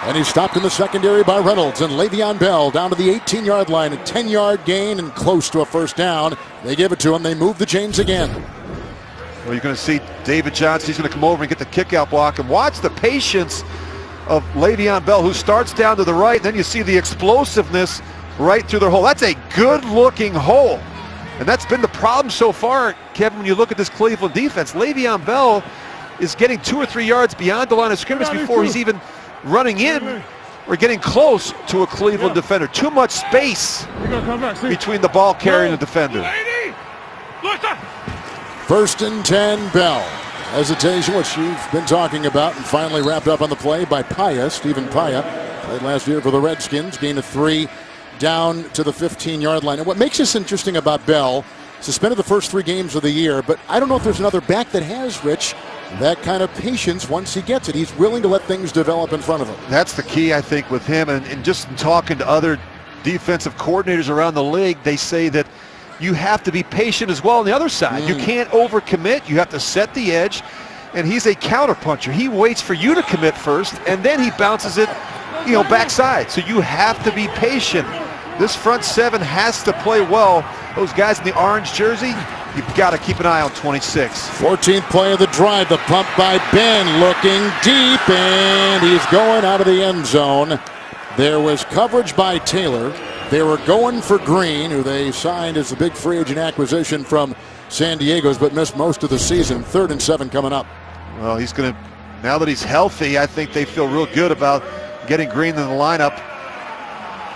And he's stopped in the secondary by Reynolds, and Le'Veon Bell down to the 18-yard line. A 10-yard gain and close to a 1st down. They give it to him. They move the chains again. Well, you're going to see David Johnson. He's going to come over and get the kickout block. And watch the patience of Le'Veon Bell, who starts down to the right. Then you see the explosiveness right through their hole. That's a good-looking hole. And that's been the problem so far, Kevin, when you look at this Cleveland defense. Le'Veon Bell is getting 2 or 3 yards beyond the line of scrimmage before he's even running in or getting close to a Cleveland defender. Too much space between the ball carrier and the defender. 1st and 10, Bell. Hesitation, which you've been talking about, and finally wrapped up on the play by Paya, Stephen Paya. Played last year for the Redskins, gain of 3 down to the 15-yard line. And what makes this interesting about Bell, suspended the first 3 games of the year, but I don't know if there's another back that has, Rich, that kind of patience once he gets it. He's willing to let things develop in front of him. That's the key, I think, with him. And just in talking to other defensive coordinators around the league, they say that you have to be patient as well on the other side. You can't overcommit. You have to set the edge. And he's a counterpuncher. He waits for you to commit first, and then he bounces it, backside. So you have to be patient This front seven has to play well. Those guys in the orange jersey, you've got to keep an eye on 26. 14th play of the drive. The pump by Ben, looking deep, and he's going out of the end zone. There was coverage by Taylor. They were going for Green, who they signed as the big free agent acquisition from San Diego's, but missed most of the season. 3rd and 7 coming up. Well, he's going to, now that he's healthy, I think they feel real good about getting Green in the lineup.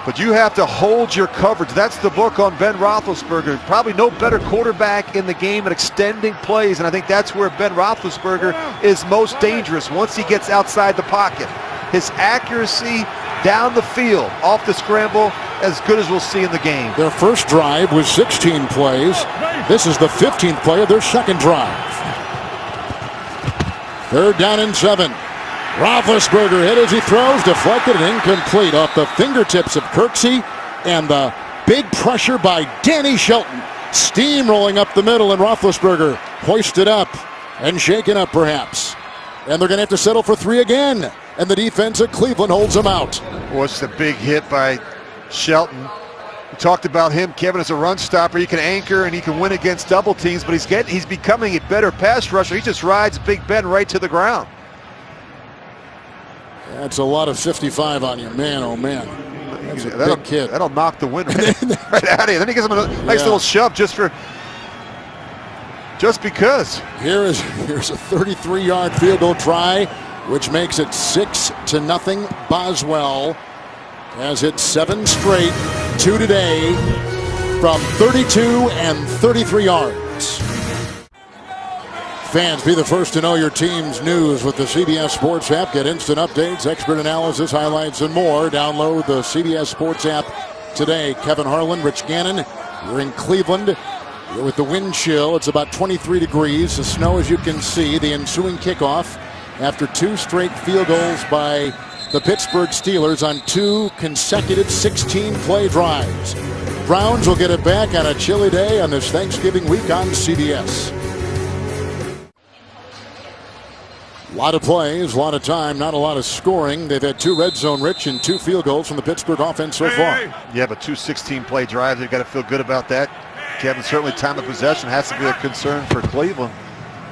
But you have to hold your coverage. That's the book on Ben Roethlisberger. Probably no better quarterback in the game at extending plays, and I think that's where Ben Roethlisberger is most dangerous once he gets outside the pocket. His accuracy down the field, off the scramble, as good as we'll see in the game. Their first drive was 16 plays. This is the 15th play of their second drive. 3rd down and 7. Roethlisberger hit as he throws, deflected and incomplete off the fingertips of Kirksey, and the big pressure by Danny Shelton. Steamrolling up the middle, and Roethlisberger hoisted up and shaken up perhaps. And they're going to have to settle for 3 again. And the defense of Cleveland holds them out. Well, it's a big hit by Shelton. We talked about him, Kevin, as a run stopper. He can anchor and he can win against double teams, but he's becoming a better pass rusher. He just rides Big Ben right to the ground. That's a lot of 55 on you, man. Oh man, that's a big kid. That'll knock the wind right out of you. Then he gives him a nice little shove just because. Here's a 33-yard field goal try, which makes it 6-0. Boswell has hit 7 straight, 2 today from 32 and 33 yards. Fans, be the first to know your team's news with the CBS Sports app. Get instant updates, expert analysis, highlights, and more. Download the CBS Sports app today. Kevin Harlan, Rich Gannon, you're in Cleveland. You're with the wind chill. It's about 23 degrees. The snow, as you can see. The ensuing kickoff after 2 straight field goals by the Pittsburgh Steelers on 2 consecutive 16-play drives. Browns will get it back on a chilly day on this Thanksgiving week on CBS. A lot of plays, a lot of time, not a lot of scoring. They've had 2 red zone, Rich, and 2 field goals from the Pittsburgh offense so far. Yeah, but 2 16-play drives, they've got to feel good about that. Kevin, certainly time of possession has to be a concern for Cleveland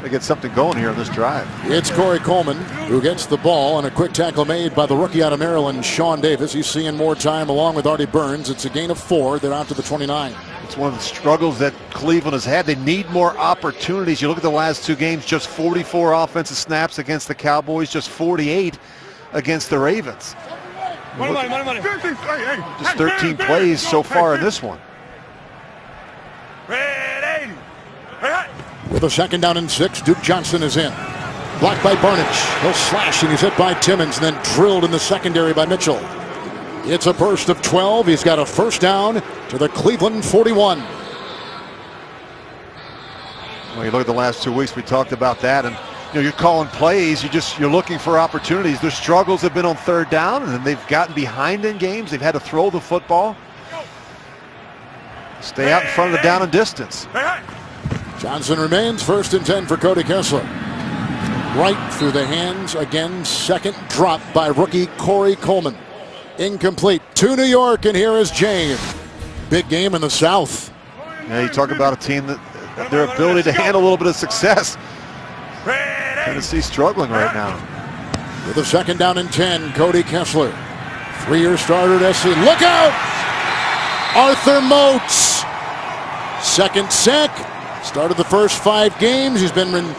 to get something going here on this drive. It's Corey Coleman who gets the ball on a quick tackle made by the rookie out of Maryland, Sean Davis. He's seeing more time along with Artie Burns. It's a gain of 4. They're out to the 29. It's one of the struggles that Cleveland has had. They need more opportunities. You look at the last 2 games, just 44 offensive snaps against the Cowboys, just 48 against the Ravens. Just 13 plays so far in this one. With a 2nd down and 6, Duke Johnson is in. Blocked by Barnidge. He'll slash, and he's hit by Timmons, and then drilled in the secondary by Mitchell. It's a burst of 12. He's got a 1st down to the Cleveland 41. Well, you look at the last 2 weeks, we talked about that, and you're calling plays. You're looking for opportunities. Their struggles have been on 3rd down, and they've gotten behind in games. They've had to throw the football. Stay out in front of the down and distance. Johnson remains 1st and 10 for Cody Kessler. Right through the hands again. 2nd drop by rookie Corey Coleman. Incomplete to New York, and here is James. Big game in the South. Yeah, you talk about a team that their ability to handle a little bit of success. Tennessee struggling right now. With a 2nd down and 10, Cody Kessler. 3-year starter at SC. Look out! Arthur Moats. 2nd sack. Started the first 5 games. He's been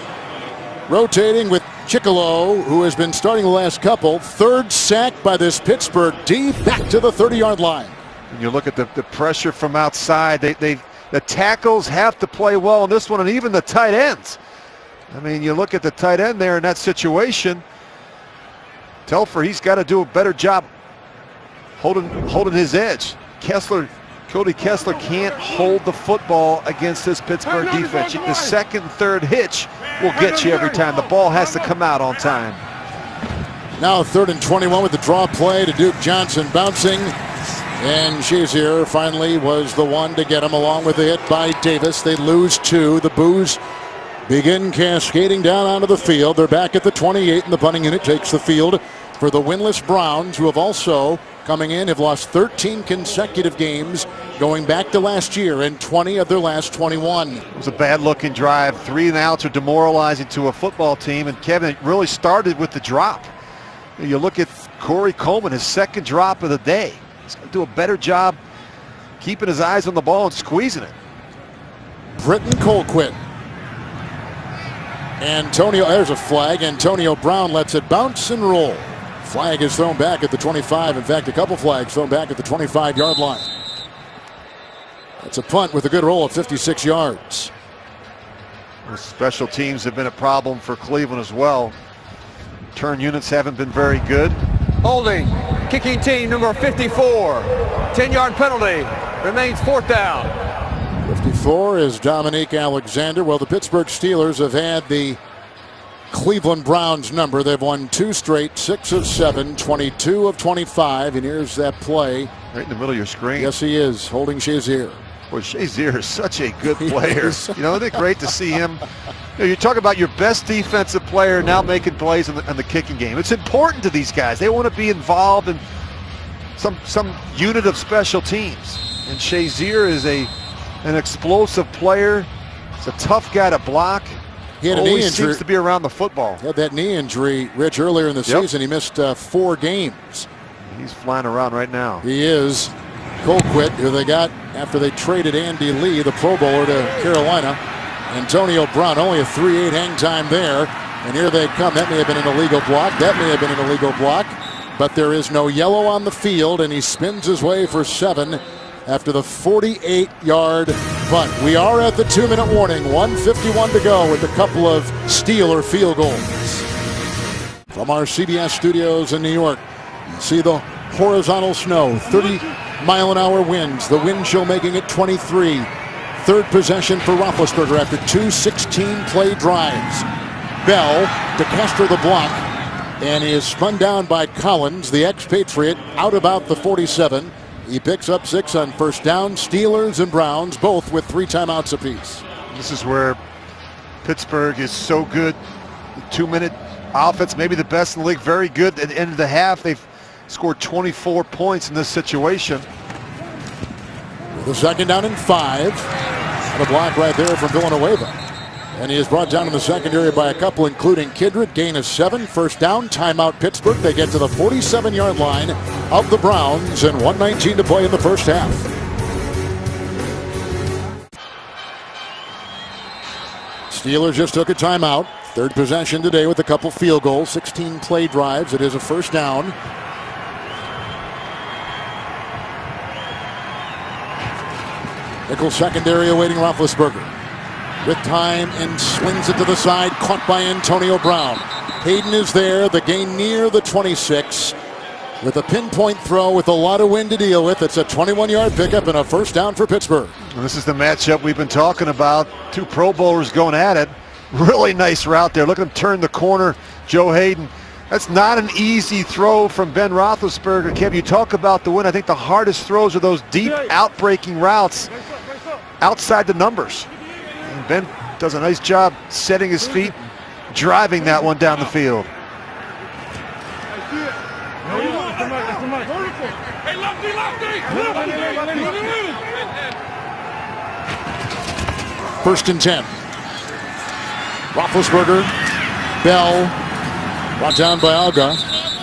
rotating with Chicolo, who has been starting the last couple. 3rd sack by this Pittsburgh D, back to the 30-yard line. And you look at the pressure from outside. The tackles have to play well in this one, and even the tight ends. I mean, you look at the tight end there in that situation. Telfer, he's got to do a better job holding his edge. Cody Kessler can't hold the football against this Pittsburgh defense. The 2nd and 3rd hitch will get you every time. The ball has to come out on time. Now 3rd and 21 with the draw play to Duke Johnson bouncing. And Shazier finally was the one to get him, along with the hit by Davis. They lose 2. The boos begin cascading down onto the field. They're back at the 28, and the punting unit takes the field for the winless Browns, who have also coming in have lost 13 consecutive games going back to last year and 20 of their last 21. It was a bad-looking drive. 3 and outs are demoralizing to a football team, and Kevin, it really started with the drop. You look at Corey Coleman, his second drop of the day. He's going to do a better job keeping his eyes on the ball and squeezing it. Britton Colquitt. There's a flag. Antonio Brown lets it bounce and roll. Flag is thrown back at the 25. In fact, a couple flags thrown back at the 25-yard line. That's a punt with a good roll of 56 yards. The special teams have been a problem for Cleveland as well. Return units haven't been very good. Holding, kicking team number 54. 10-yard penalty. Remains 4th down. 54 is Dominique Alexander. Well, the Pittsburgh Steelers have had the Cleveland Browns number. They've won 2 straight, 6 of 7, 22 of 25. And here's that play. Right in the middle of your screen. Yes, he is, holding Shazier. Boy, Shazier is such a good player. You know, isn't it great to see him? You know, you talk about your best defensive player now making plays in the kicking game. It's important to these guys. They want to be involved in some unit of special teams. And Shazier is an explosive player. He's a tough guy to block. He had a knee injury. Seems to be around the football. He had that knee injury, Rich, earlier in the season. He missed 4 games. He's flying around right now. He is. Colquitt, who they got after they traded Andy Lee, the Pro Bowler, to Carolina. Antonio Brown, only a 3-8 hang time there. And here they come. That may have been an illegal block. That may have been an illegal block. But there is no yellow on the field, and he spins his way for 7 after the 48-yard punt. We are at the 2-minute warning. 1:51 to go with a couple of Steeler field goals. From our CBS studios in New York, you see the horizontal snow, 30-mile-an-hour winds. The wind chill making it 23. 3rd possession for Roethlisberger after 2 16-play drives. Bell to Castro the block, and he is spun down by Collins, the expatriate, out about the 47. He picks up 6 on 1st down. Steelers and Browns both with 3 timeouts apiece. This is where Pittsburgh is so good. The 2-minute offense, maybe the best in the league. Very good at the end of the half. They've scored 24 points in this situation. The 2nd down and 5. And a block right there from Villanueva. And he is brought down in the secondary by a couple, including Kidred. Gain of 7. 1st down. Timeout Pittsburgh. They get to the 47-yard line of the Browns and 1:19 to play in the first half. Steelers just took a timeout. 3rd possession today with a couple field goals. 16 play drives. It is a 1st down. Nickel secondary awaiting Roethlisberger. With time and slings it to the side, caught by Antonio Brown. Hayden is there, the gain near the 26. With a pinpoint throw with a lot of wind to deal with. It's a 21-yard pickup and a 1st down for Pittsburgh. And this is the matchup we've been talking about. 2 Pro Bowlers going at it. Really nice route there. Look at him turn the corner, Joe Hayden. That's not an easy throw from Ben Roethlisberger. Kev, you talk about the win. I think the hardest throws are those deep out-breaking routes outside the numbers. And Ben does a nice job setting his feet, driving that one down the field. First and 10. Roethlisberger, Bell, brought down by Alga,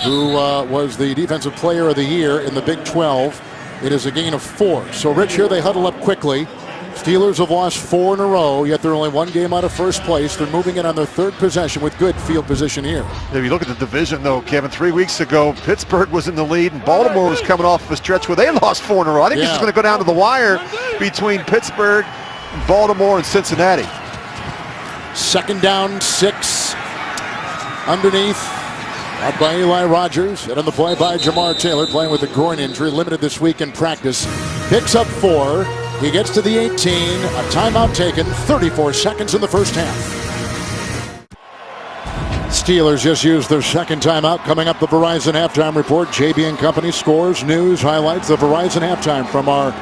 who was the defensive player of the year in the Big 12. It is a gain of 4. So, Rich, here they huddle up quickly. Steelers have lost 4 in a row, yet they're only 1 game out of 1st place. They're moving it on their 3rd possession with good field position here. If you look at the division, though, Kevin, 3 weeks ago, Pittsburgh was in the lead, and Baltimore was coming off of a stretch where they lost 4 in a row. I think this is going to go down to the wire between Pittsburgh, Baltimore, and Cincinnati. 2nd down, 6. Underneath. Out by Eli Rogers. And on the play by Jamar Taylor, playing with a groin injury, limited this week in practice. Picks up 4. He gets to the 18. A timeout taken. 34 seconds in the first half. Steelers just used their 2nd timeout. Coming up, the Verizon Halftime Report. JB and Company scores, news, highlights. The Verizon Halftime from our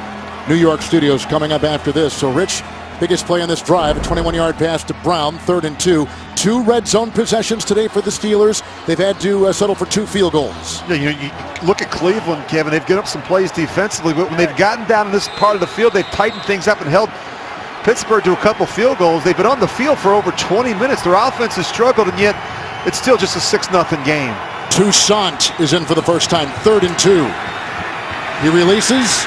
New York studios coming up after this. So, Rich, Biggest play on this drive, a 21-yard pass to Brown, 3rd and 2. 2 red zone possessions today for the Steelers. They've had to settle for 2 field goals. Yeah, you look at Cleveland, Kevin. They've given up some plays defensively, but when they've gotten down in this part of the field, they've tightened things up and held Pittsburgh to a couple field goals. They've been on the field for over 20 minutes. Their offense has struggled, and yet it's still just a 6-0 game. Toussaint is in for the first time, 3rd and 2. He releases.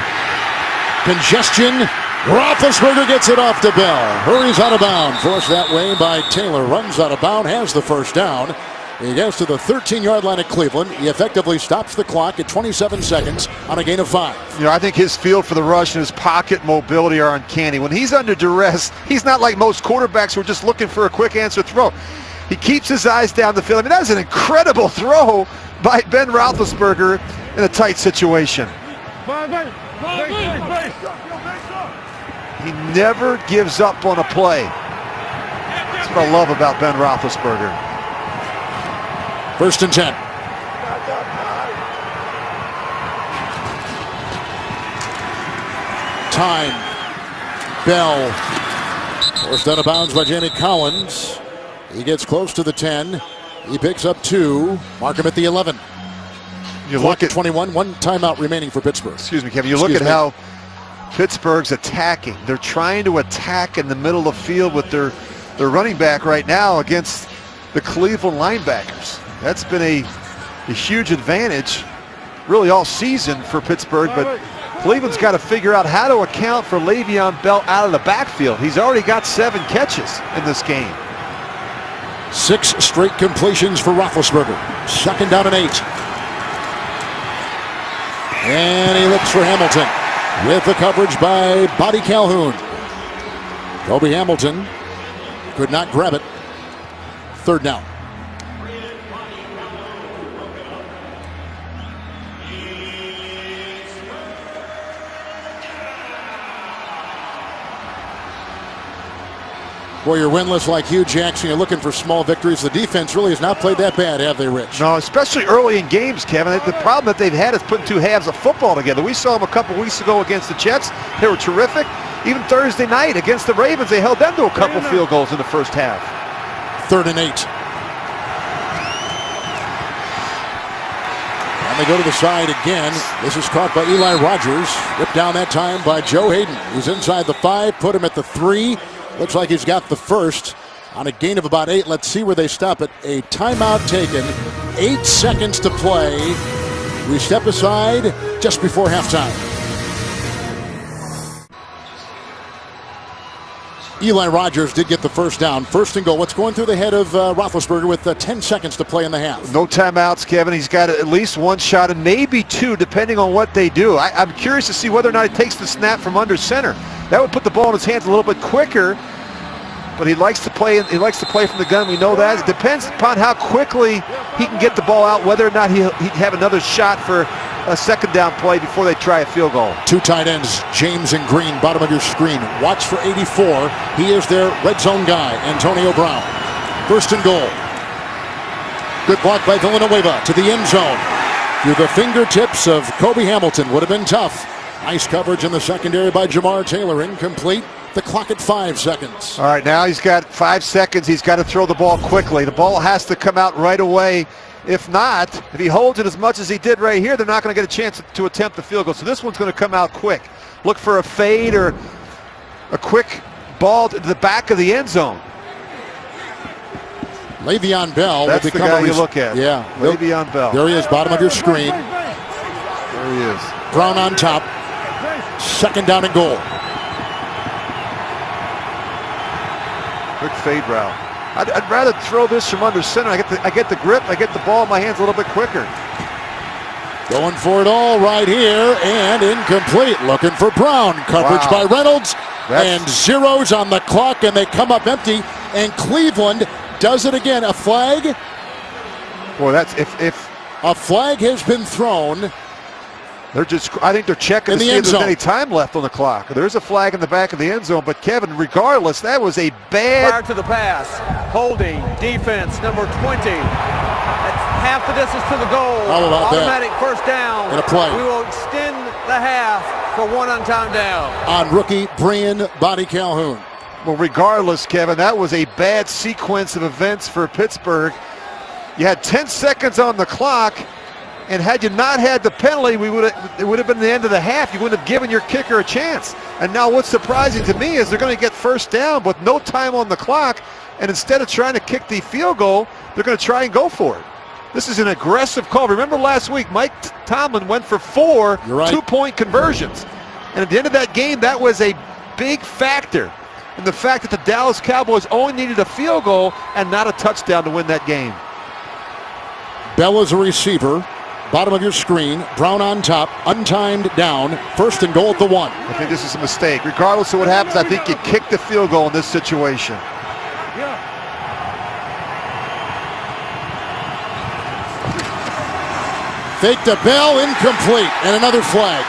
Congestion. Roethlisberger gets it off to Bell. Hurries out of bounds. Forced that way by Taylor. Runs out of bounds. Has the first down. He gets to the 13-yard line at Cleveland. He effectively stops the clock at 27 seconds on a gain of 5. You know, I think his field for the rush and his pocket mobility are uncanny. When he's under duress, he's not like most quarterbacks who are just looking for a quick answer throw. He keeps his eyes down the field. I mean, that was an incredible throw by Ben Roethlisberger in a tight situation. He never gives up on a play. That's what I love about Ben Roethlisberger. 1st and 10. Time. Bell. Forced out of bounds by Jamie Collins. He gets close to the 10. He picks up 2. Mark him at the 11. You Clock look at 21. 1 timeout remaining for Pittsburgh. Excuse me, Kevin. You look at how Pittsburgh's attacking. They're trying to attack in the middle of the field with their running back right now against the Cleveland linebackers. That's been a huge advantage really all season for Pittsburgh, but Cleveland's got to figure out how to account for Le'Veon Bell out of the backfield. He's already got 7 catches in this game. 6 straight completions for Roethlisberger. 2nd down and 8. And he looks for Hamilton with the coverage by Buddy Calhoun. Kobe Hamilton could not grab it. 3rd down. Boy, you're winless like Hugh Jackson. You're looking for small victories. The defense really has not played that bad, have they, Rich? No, especially early in games, Kevin. The problem that they've had is putting 2 halves of football together. We saw them a couple weeks ago against the Jets. They were terrific. Even Thursday night against the Ravens, they held them to a couple field goals in the first half. 3rd and 8. And they go to the side again. This is caught by Eli Rogers. Ripped down that time by Joe Hayden. He's inside the 5, put him at the 3. Looks like he's got the first on a gain of about 8. Let's see where they stop it. A timeout taken. 8 seconds to play. We step aside just before halftime. Eli Rogers did get the first down. 1st and goal. What's going through the head of Roethlisberger with 10 seconds to play in the half? No timeouts, Kevin. He's got at least 1 shot and maybe 2, depending on what they do. I'm curious to see whether or not he takes the snap from under center. That would put the ball in his hands a little bit quicker. But he likes to play. He likes to play from the gun. We know that. It depends upon how quickly he can get the ball out, whether or not he'd have another shot for a 2nd down play before they try a field goal. 2 tight ends, James and Green, bottom of your screen. Watch for 84. He is their red zone guy, Antonio Brown. 1st and goal. Good block by Villanueva to the end zone. Through the fingertips of Kobe Hamilton. Would have been tough. Nice coverage in the secondary by Jamar Taylor. Incomplete. The clock at 5 seconds. All right, now he's got 5 seconds. He's got to throw the ball quickly. The ball has to come out right away. If not, if he holds it as much as he did right here, they're not going to get a chance to attempt the field goal. So this one's going to come out quick. Look for a fade or a quick ball to the back of the end zone. Le'Veon Bell. That's the guy you look at. Yeah. Le'Veon Bell. There he is, bottom of your screen. There he is. Brown on top. 2nd down and goal. Quick fade route. I'd rather throw this from under center. I get the grip. I get the ball in my hands a little bit quicker. Going for it all right here and incomplete. Looking for Brown. Coverage by Reynolds. And zeros on the clock, and they come up empty. And Cleveland does it again. A flag. Boy, that's if a flag has been thrown. I think they're checking to see if there's any time left on the clock. There's a flag in the back of the end zone, but Kevin, regardless, that was a bad. Prior to the pass, holding, defense, number 20. That's half the distance to the goal. How about Automatic first down. In a play. We will extend the half for 1 on time down. On rookie Brian Buddy Calhoun. Well, regardless, Kevin, that was a bad sequence of events for Pittsburgh. You had 10 seconds on the clock, and had you not had the penalty, it would have been the end of the half. You wouldn't have given your kicker a chance. And now what's surprising to me is they're going to get first down with no time on the clock, and instead of trying to kick the field goal, they're going to try and go for it. This is an aggressive call. Remember last week, Mike Tomlin went for 4 two-point conversions. And at the end of that game, that was a big factor in the fact that the Dallas Cowboys only needed a field goal and not a touchdown to win that game. Bell is a receiver. Bottom of your screen. Brown on top. Untimed down. First and goal at the 1. I think this is a mistake. Regardless of what happens, I think you kick the field goal in this situation. Fake to Bell, incomplete, and another flag.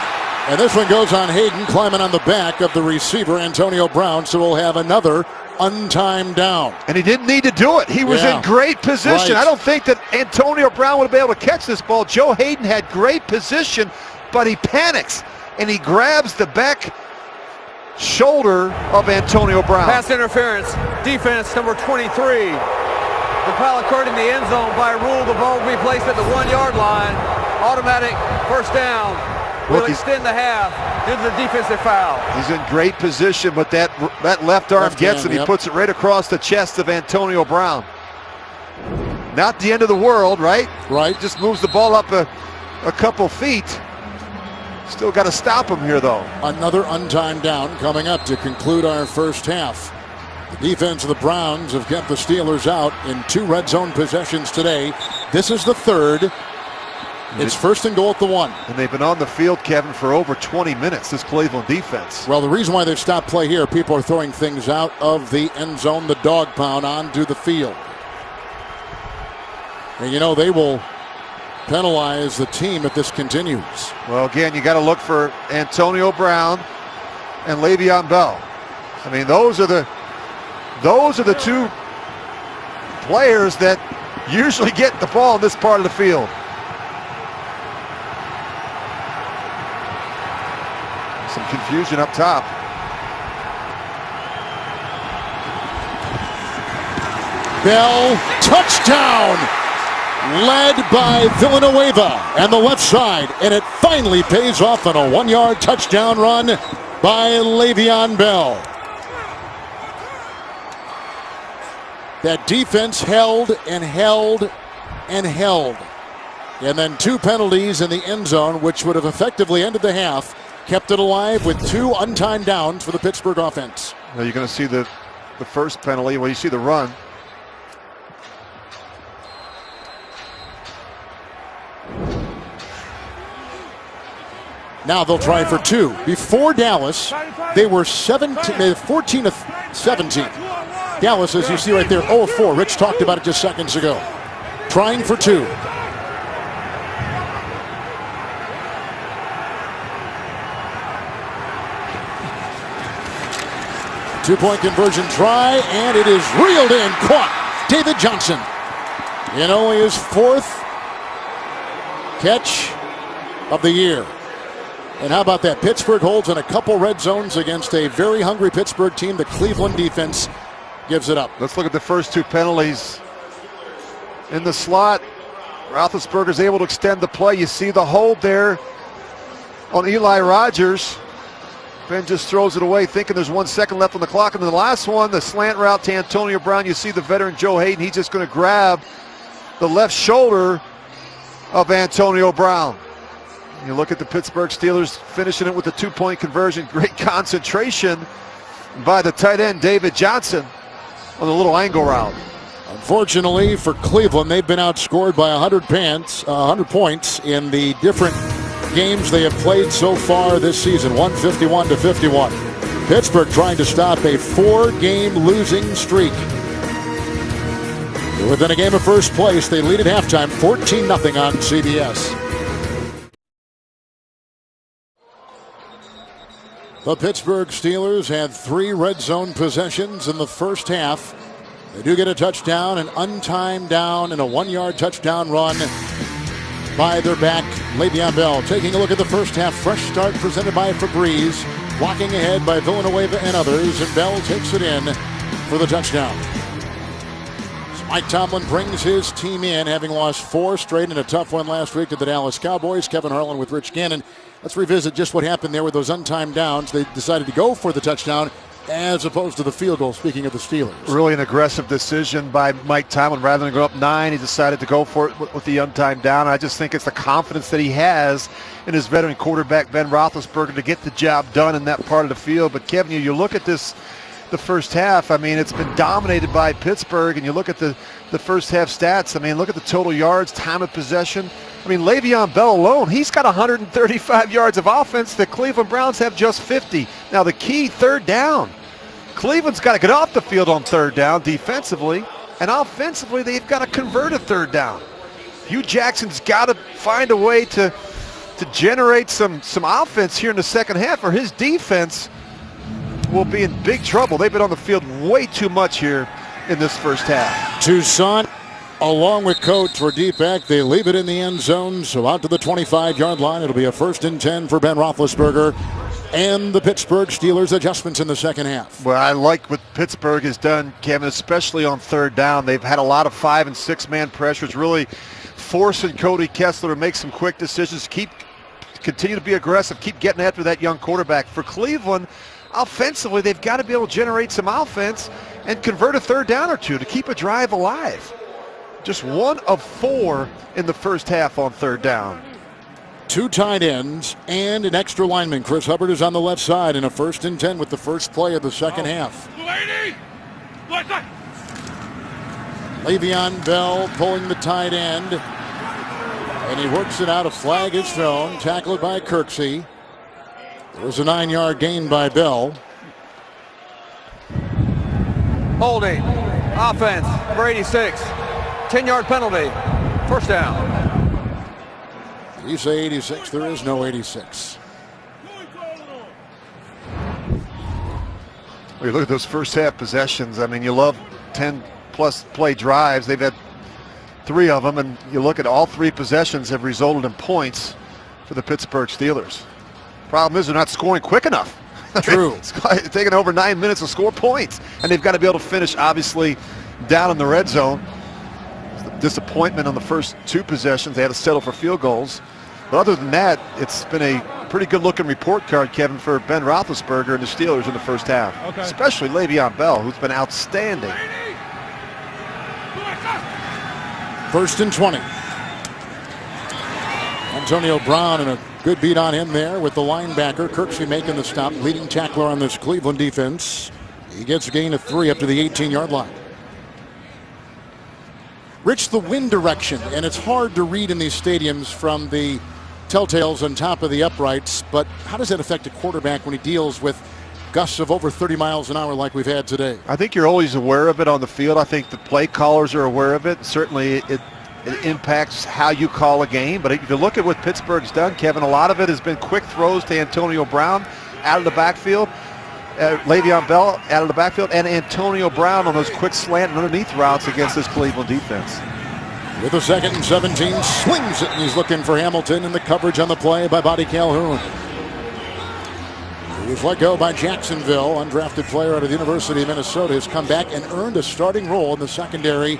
And this one goes on Hayden, climbing on the back of the receiver, Antonio Brown, so we'll have another untimed down. And he didn't need to do it. He was in great position. Right. I don't think that Antonio Brown would have been able to catch this ball. Joe Hayden had great position, but he panics, and he grabs the back shoulder of Antonio Brown. Pass interference, defense number 23. The foul occurred in the end zone. By rule, the ball will be placed at the 1-yard line. Automatic first down. Will extend the half due to the defensive foul. He's in great position, but that left arm gets him. He puts it right across the chest of Antonio Brown. Not the end of the world, right? Right. Just moves the ball up a couple feet. Still got to stop him here, though. Another untimed down coming up to conclude our first half. The defense of the Browns have kept the Steelers out in 2 red zone possessions today. This is the 3rd. It's first and goal at the 1. And they've been on the field, Kevin, for over 20 minutes, this Cleveland defense. Well, the reason why they've stopped play here, people are throwing things out of the end zone, the dog pound, onto the field. And, you know, they will penalize the team if this continues. Well, again, you got to look for Antonio Brown and Le'Veon Bell. I mean, those are the 2 players that usually get the ball in this part of the field. Some confusion up top. Bell, touchdown! Led by Villanueva and the left side, and it finally pays off on a 1-yard touchdown run by Le'Veon Bell. That defense held and held and held. And then 2 penalties in the end zone, which would have effectively ended the half, kept it alive with 2 untimed downs for the Pittsburgh offense. Now you're going to see the first penalty. Well, you see the run. Now they'll try for 2. Before Dallas, they were 14 of 17. Dallas, as you see right there, 0 of 4. Rich talked about it just seconds ago. Trying for 2. Two-point conversion try, and it is reeled in, caught. David Johnson in only his 4th catch of the year. And how about that? Pittsburgh holds in a couple red zones against a very hungry Pittsburgh team. The Cleveland defense gives it up. Let's look at the first 2 penalties. In the slot, Roethlisberger's able to extend the play. You see the hold there on Eli Rogers. Ben just throws it away thinking there's 1 second left on the clock. And then the last one, the slant route to Antonio Brown. You see the veteran Joe Hayden. He's just going to grab the left shoulder of Antonio Brown. You look at the Pittsburgh Steelers finishing it with a 2-point conversion. Great concentration by the tight end, David Johnson, on the little angle route. Unfortunately for Cleveland, they've been outscored by 100 points in the different games they have played so far this season, 151-51. Pittsburgh trying to stop a 4-game losing streak. They're within a game of first place. They lead at halftime, 14-0 on CBS. The Pittsburgh Steelers had 3 red zone possessions in the first half. They do get a touchdown, an untimed down, and a 1-yard touchdown run by their back, Le'Veon Bell. Taking a look at the first half, fresh start presented by Febreze. Walking ahead by Villanueva and others, and Bell takes it in for the touchdown. So Mike Tomlin brings his team in, having lost 4 straight in a tough one last week to the Dallas Cowboys. Kevin Harlan with Rich Gannon. Let's revisit just what happened there with those untimed downs. They decided to go for the touchdown as opposed to the field goal, speaking of the Steelers. Really an aggressive decision by Mike Tomlin. Rather than go up 9, he decided to go for it with the untimed down. I just think it's the confidence that he has in his veteran quarterback, Ben Roethlisberger, to get the job done in that part of the field. But Kevin, you look at this, the first half, I mean, it's been dominated by Pittsburgh, and you look at the first half stats. I mean, look at the total yards, time of possession. I mean, Le'Veon Bell alone, he's got 135 yards of offense. The Cleveland Browns have just 50. Now, the key, third down. Cleveland's got to get off the field on third down defensively, and offensively, they've got to convert a third down. Hugh Jackson's got to find a way to generate some offense here in the second half, or his defense will be in big trouble. They've been on the field way too much here in this first half. Toussaint, along with Coates, for deep back. They leave it in the end zone, so out to the 25-yard line. It'll be a 1st and 10 for Ben Roethlisberger and the Pittsburgh Steelers. Adjustments in the second half. Well, I like what Pittsburgh has done, Kevin, especially on third down. They've had a lot of 5- and 6-man pressures, really forcing Cody Kessler to make some quick decisions, continue to be aggressive, keep getting after that young quarterback. For Cleveland, offensively, they've got to be able to generate some offense and convert a third down or two to keep a drive alive. Just 1 of 4 in the first half on third down. 2 tight ends and an extra lineman. Chris Hubbard is on the left side in a 1st and 10 with the first play of the second half. Le'Veon Bell pulling the tight end, and he works it out. A flag is thrown, tackled by Kirksey. There was a 9-yard gain by Bell. Holding. Offense, number 86. 10-yard penalty. First down. You say 86, there is no 86. Well, you look at those first half possessions. I mean, you love 10-plus play drives. They've had 3 of them, and you look at all 3 possessions have resulted in points for the Pittsburgh Steelers. Problem is they're not scoring quick enough. True. It's taking over 9 minutes to score points, and they've got to be able to finish, obviously, down in the red zone. Disappointment on the first 2 possessions. They had to settle for field goals. But other than that, it's been a pretty good-looking report card, Kevin, for Ben Roethlisberger and the Steelers in the first half. Okay. Especially Le'Veon Bell, who's been outstanding. 1st and 20. Antonio Brown, and a good beat on him there with the linebacker. Kirksey making the stop, leading tackler on this Cleveland defense. He gets a gain of 3 up to the 18-yard line. Rich, the wind direction, and it's hard to read in these stadiums from the telltales on top of the uprights, but how does that affect a quarterback when he deals with gusts of over 30 miles an hour like we've had today? I think you're always aware of it on the field. I think the play callers are aware of it. Certainly it impacts how you call a game, but if you look at what Pittsburgh's done, Kevin, a lot of it has been quick throws to Antonio Brown out of the backfield. Le'Veon Bell out of the backfield, and Antonio Brown on those quick slant and underneath routes against this Cleveland defense. With a 2nd and 17, swings it, and he's looking for Hamilton, and the coverage on the play by Buddy Calhoun. He was let go by Jacksonville. Undrafted player out of the University of Minnesota has come back and earned a starting role in the secondary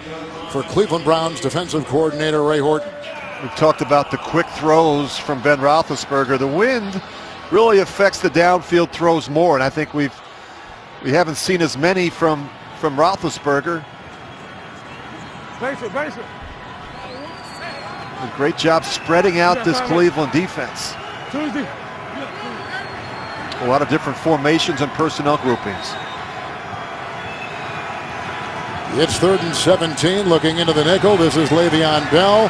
for Cleveland Browns defensive coordinator Ray Horton. We've talked about the quick throws from Ben Roethlisberger. The wind really affects the downfield throws more, and I think we haven't seen as many from Roethlisberger. A great job spreading out this Cleveland defense. A lot of different formations and personnel groupings. It's 3rd and 17, looking into the nickel. This is Le'Veon Bell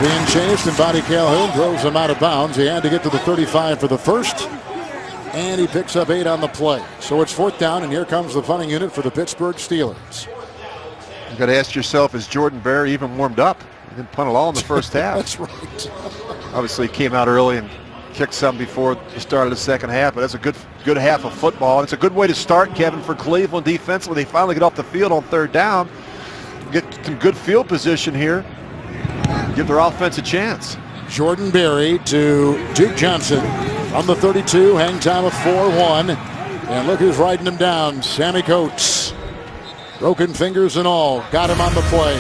being chased, and Buddy Calhoun throws him out of bounds. He had to get to the 35 for the first, and he picks up 8 on the play. So it's 4th down, and here comes the punting unit for the Pittsburgh Steelers. You've got to ask yourself, is Jordan Berry even warmed up? He didn't punt at all in the first half. That's right. Obviously, he came out early and kicked some before the start of the second half, but that's a good half of football. And it's a good way to start, Kevin, for Cleveland defensively. They finally get off the field on third down, get some good field position here, give their offense a chance. Jordan Berry to Duke Johnson. From the 32, hang time of 4-1. And look who's riding him down, Sammy Coates. Broken fingers and all, got him on the play.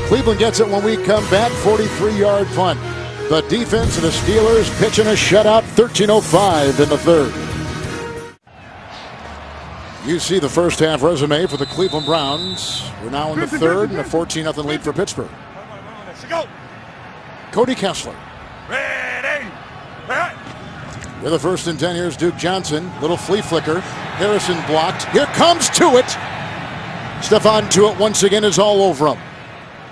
Cleveland gets it when we come back, 43-yard punt. The defense of the Steelers pitching a shutout, 13:05 in the third. You see the first half resume for the Cleveland Browns. We're now in the third and a 14-0 lead for Pittsburgh. Cody Kessler. With the first and 10, here's Duke Johnson. Little flea flicker. Harrison blocked. Here comes Tuitt. Stephon Tuitt once again is all over him.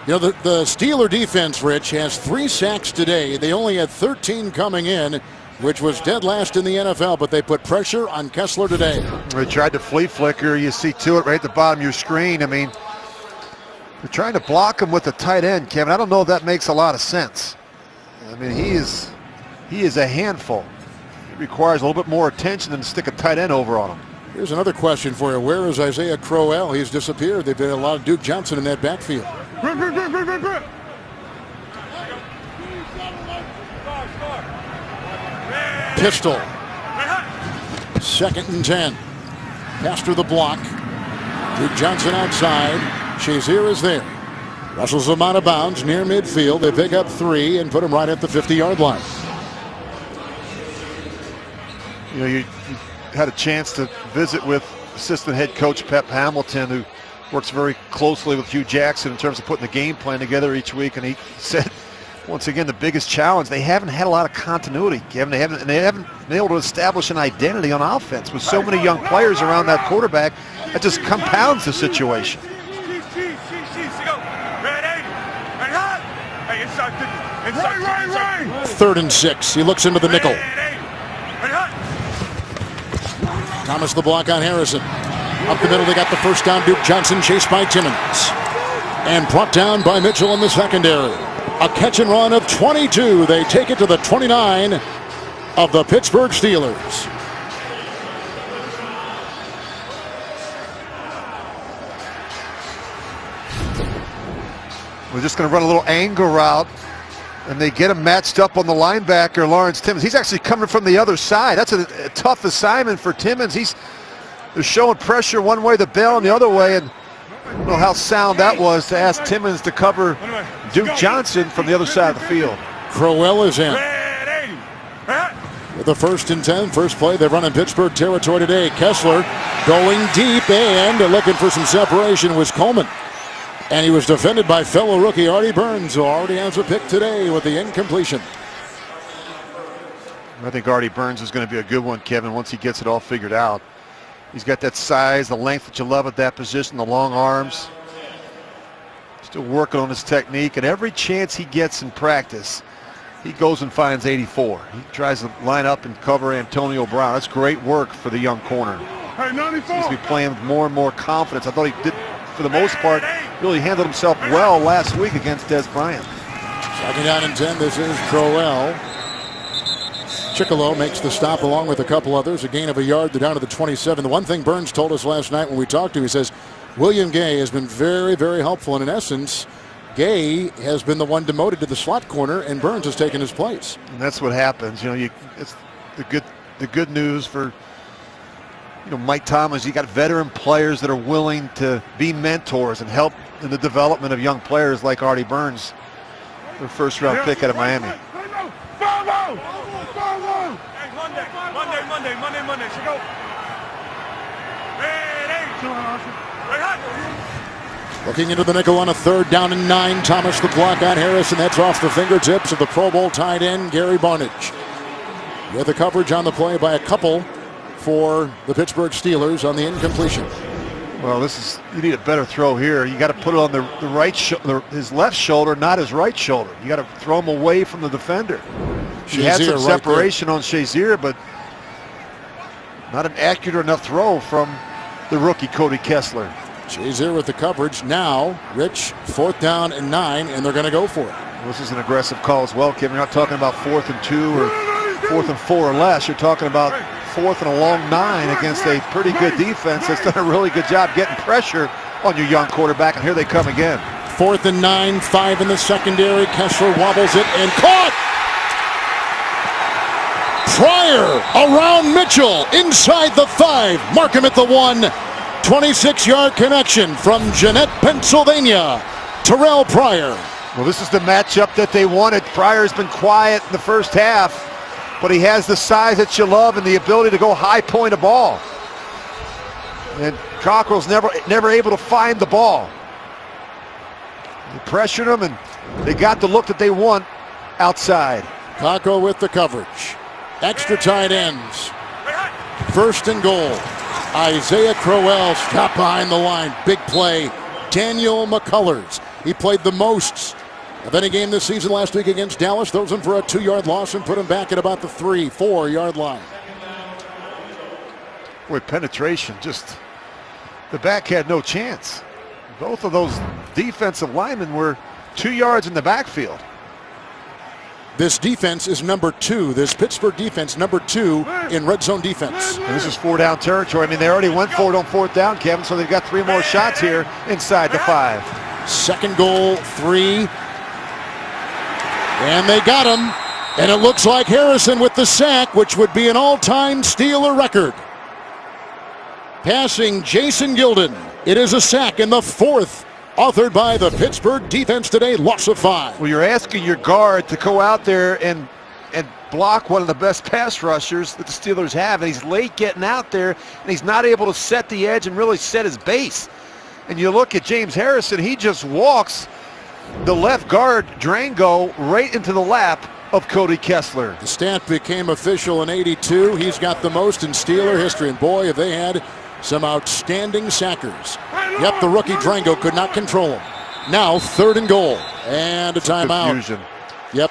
You know, the Steeler defense, Rich, has 3 sacks today. They only had 13 coming in, which was dead last in the NFL, but they put pressure on Kessler today. They tried to flea flicker. You see Tuitt right at the bottom of your screen. I mean, they're trying to block him with the tight end, Kevin. I don't know if that makes a lot of sense. I mean, he is a handful. It requires a little bit more attention than to stick a tight end over on him. Here's another question for you. Where is Isaiah Crowell? He's disappeared. They've had a lot of Duke Johnson in that backfield. Pistol. 2nd and 10. Pass through the block. Duke Johnson outside. Shazier is there. Rushes them out of bounds near midfield. They pick up 3 and put him right at the 50-yard line. You know, you had a chance to visit with assistant head coach Pep Hamilton, who works very closely with Hugh Jackson in terms of putting the game plan together each week. And he said, once again, the biggest challenge, they haven't had a lot of continuity, Kevin. They haven't been able to establish an identity on offense with so many young players around that quarterback. That just compounds the situation. Third and 6. He looks into the nickel. Thomas the block on Harrison. Up the middle, they got the first down. Duke Johnson chased by Timmons. And brought down by Mitchell in the secondary. A catch and run of 22. They take it to the 29 of the Pittsburgh Steelers. We're just going to run a little angle route, and they get him matched up on the linebacker, Lawrence Timmons. He's actually coming from the other side. That's a tough assignment for Timmons. They're showing pressure one way, the bail the other way, and I don't know how sound that was to ask Timmons to cover Duke Johnson from the other side of the field. Crowell is in. With the 1st and 10, first play, they've run in Pittsburgh territory today. Kessler going deep, and looking for some separation was Coleman. And he was defended by fellow rookie Artie Burns, who already has a pick today with the incompletion. I think Artie Burns is going to be a good one, Kevin, once he gets it all figured out. He's got that size, the length that you love at that position, the long arms. Still working on his technique, and every chance he gets in practice, he goes and finds 84. He tries to line up and cover Antonio Brown. That's great work for the young corner. Hey, 94. Seems to be playing with more and more confidence. I thought he did, for the most part, really handled himself well last week against Des Bryant. 2nd down and 10. This is Crowell. Chicolo makes the stop along with a couple others. A gain of a yard. They're down to the 27. The one thing Burns told us last night when we talked to him, he says, William Gay has been very, very helpful. And in essence, Gay has been the one demoted to the slot corner, and Burns has taken his place. And that's what happens. You know, it's the good news for Mike Thomas. You got veteran players that are willing to be mentors and help in the development of young players like Artie Burns, their 1st-round pick out of Miami. Monday. Should go. Looking into the nickel on a 3rd down and 9. Thomas the block on Harrison. That's off the fingertips of the Pro Bowl tight end, Gary Barnidge. With the coverage on the play by a couple for the Pittsburgh Steelers on the incompletion. Well, you need a better throw here. You got to put it on the right shoulder, his left shoulder, not his right shoulder. You got to throw him away from the defender. He had some separation on Shazier, but not an accurate enough throw from the rookie Cody Kessler. Shazier with the coverage now. Rich, 4th down and 9, and they're going to go for it. Well, this is an aggressive call as well, Kevin. You're not talking about 4th and 2 or 4th and 4 or less. You're talking about 4th and a long 9 against a pretty good defense that's done a really good job getting pressure on your young quarterback, and here they come again. 4th and 9, 5 in the secondary. Kessler wobbles it and caught! Try Pryor around Mitchell inside the 5. Mark him at the 1. 26-yard connection from Jeanette, Pennsylvania. Terrell Pryor. Well, this is the matchup that they wanted. Pryor's been quiet in the first half, but he has the size that you love and the ability to go high point a ball. And Cockrell's never able to find the ball. They pressured him, and they got the look that they want outside. Cockrell with the coverage. Extra tight ends. First and goal. Isaiah Crowell stopped behind the line. Big play. Daniel McCullers. He played the most of any game this season last week against Dallas. Throws him for a 2-yard loss and put him back at about the 3-4 line. Boy, penetration, just the back had no chance. Both of those defensive linemen were 2 yards in the backfield. This defense is number 2. This Pittsburgh defense, number 2 in red zone defense. And this is 4-down territory. I mean, they already went for it on 4th down, Kevin, so they've got 3 more shots here inside the 5. Second goal, 3. And they got him. And it looks like Harrison with the sack, which would be an all-time Steeler record. Passing Jason Gilden. It is a sack in the 4th. Authored by the Pittsburgh defense today, loss of 5. Well, you're asking your guard to go out there and block one of the best pass rushers that the Steelers have, and he's late getting out there, and he's not able to set the edge and really set his base. And you look at James Harrison, he just walks the left guard, Drango, right into the lap of Cody Kessler. The stat became official in '82. He's got the most in Steeler history, and boy, have they had some outstanding sackers. Yep, the rookie Drango could not control him. Now 3rd and goal and a timeout. Confusion. Yep.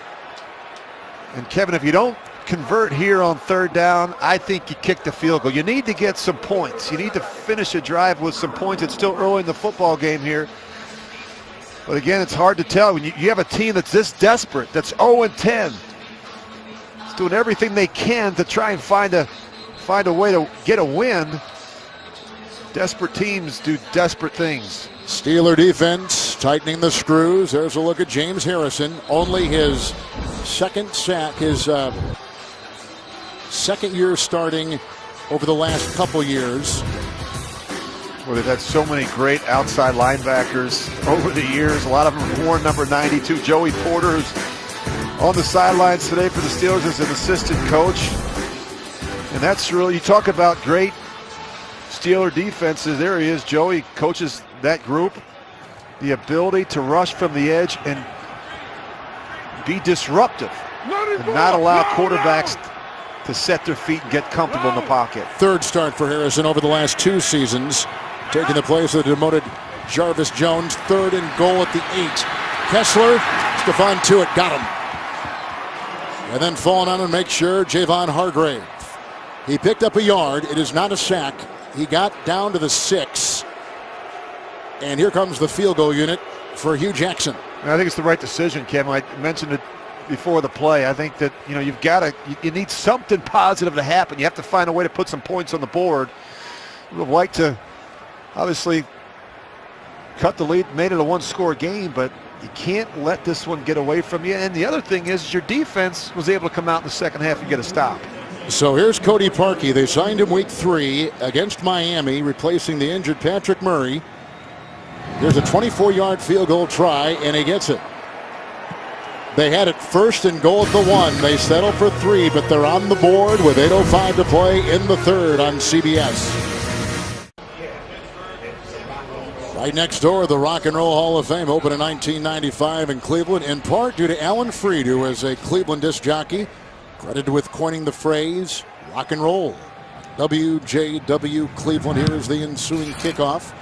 And Kevin, if you don't convert here on 3rd down, I think you kick the field goal. You need to get some points. You need to finish a drive with some points. It's still early in the football game here. But again, it's hard to tell. When you have a team that's this desperate, that's 0-10, it's doing everything they can to try and find a way to get a win. Desperate teams do desperate things. Steeler defense tightening the screws. There's a look at James Harrison. Only his 2nd sack, his 2nd year starting over the last couple years. Well, they've had so many great outside linebackers over the years. A lot of them have worn number 92. Joey Porter, who's on the sidelines today for the Steelers as an assistant coach. And that's really, you talk about great Steeler defenses. There he is. Joey coaches that group. The ability to rush from the edge and be disruptive and not allow quarterbacks to set their feet and get comfortable in the pocket. 3rd start for Harrison over the last 2 seasons. Taking the place of the demoted Jarvis Jones. 3rd and goal at the 8. Kessler, Stephon Tuitt got him. And then falling on and make sure, Javon Hargrave. He picked up a yard. It is not a sack. He got down to the 6. And here comes the field goal unit for Hugh Jackson. And I think it's the right decision, Kevin. I mentioned it before the play. I think that, you've got to, you need something positive to happen. You have to find a way to put some points on the board. We would like to obviously cut the lead, made it a 1-score game, but you can't let this one get away from you. And the other thing is your defense was able to come out in the second half and get a stop. So here's Cody Parkey. They signed him week 3 against Miami, replacing the injured Patrick Murray. Here's a 24-yard field goal try, and he gets it. They had it 1st and goal at the 1. They settled for 3, but they're on the board with 8:05 to play in the 3rd on CBS. Right next door, the Rock and Roll Hall of Fame opened in 1995 in Cleveland, in part due to Alan Freed, who was a Cleveland disc jockey, credited with coining the phrase rock and roll. WJW Cleveland. Here is the ensuing kickoff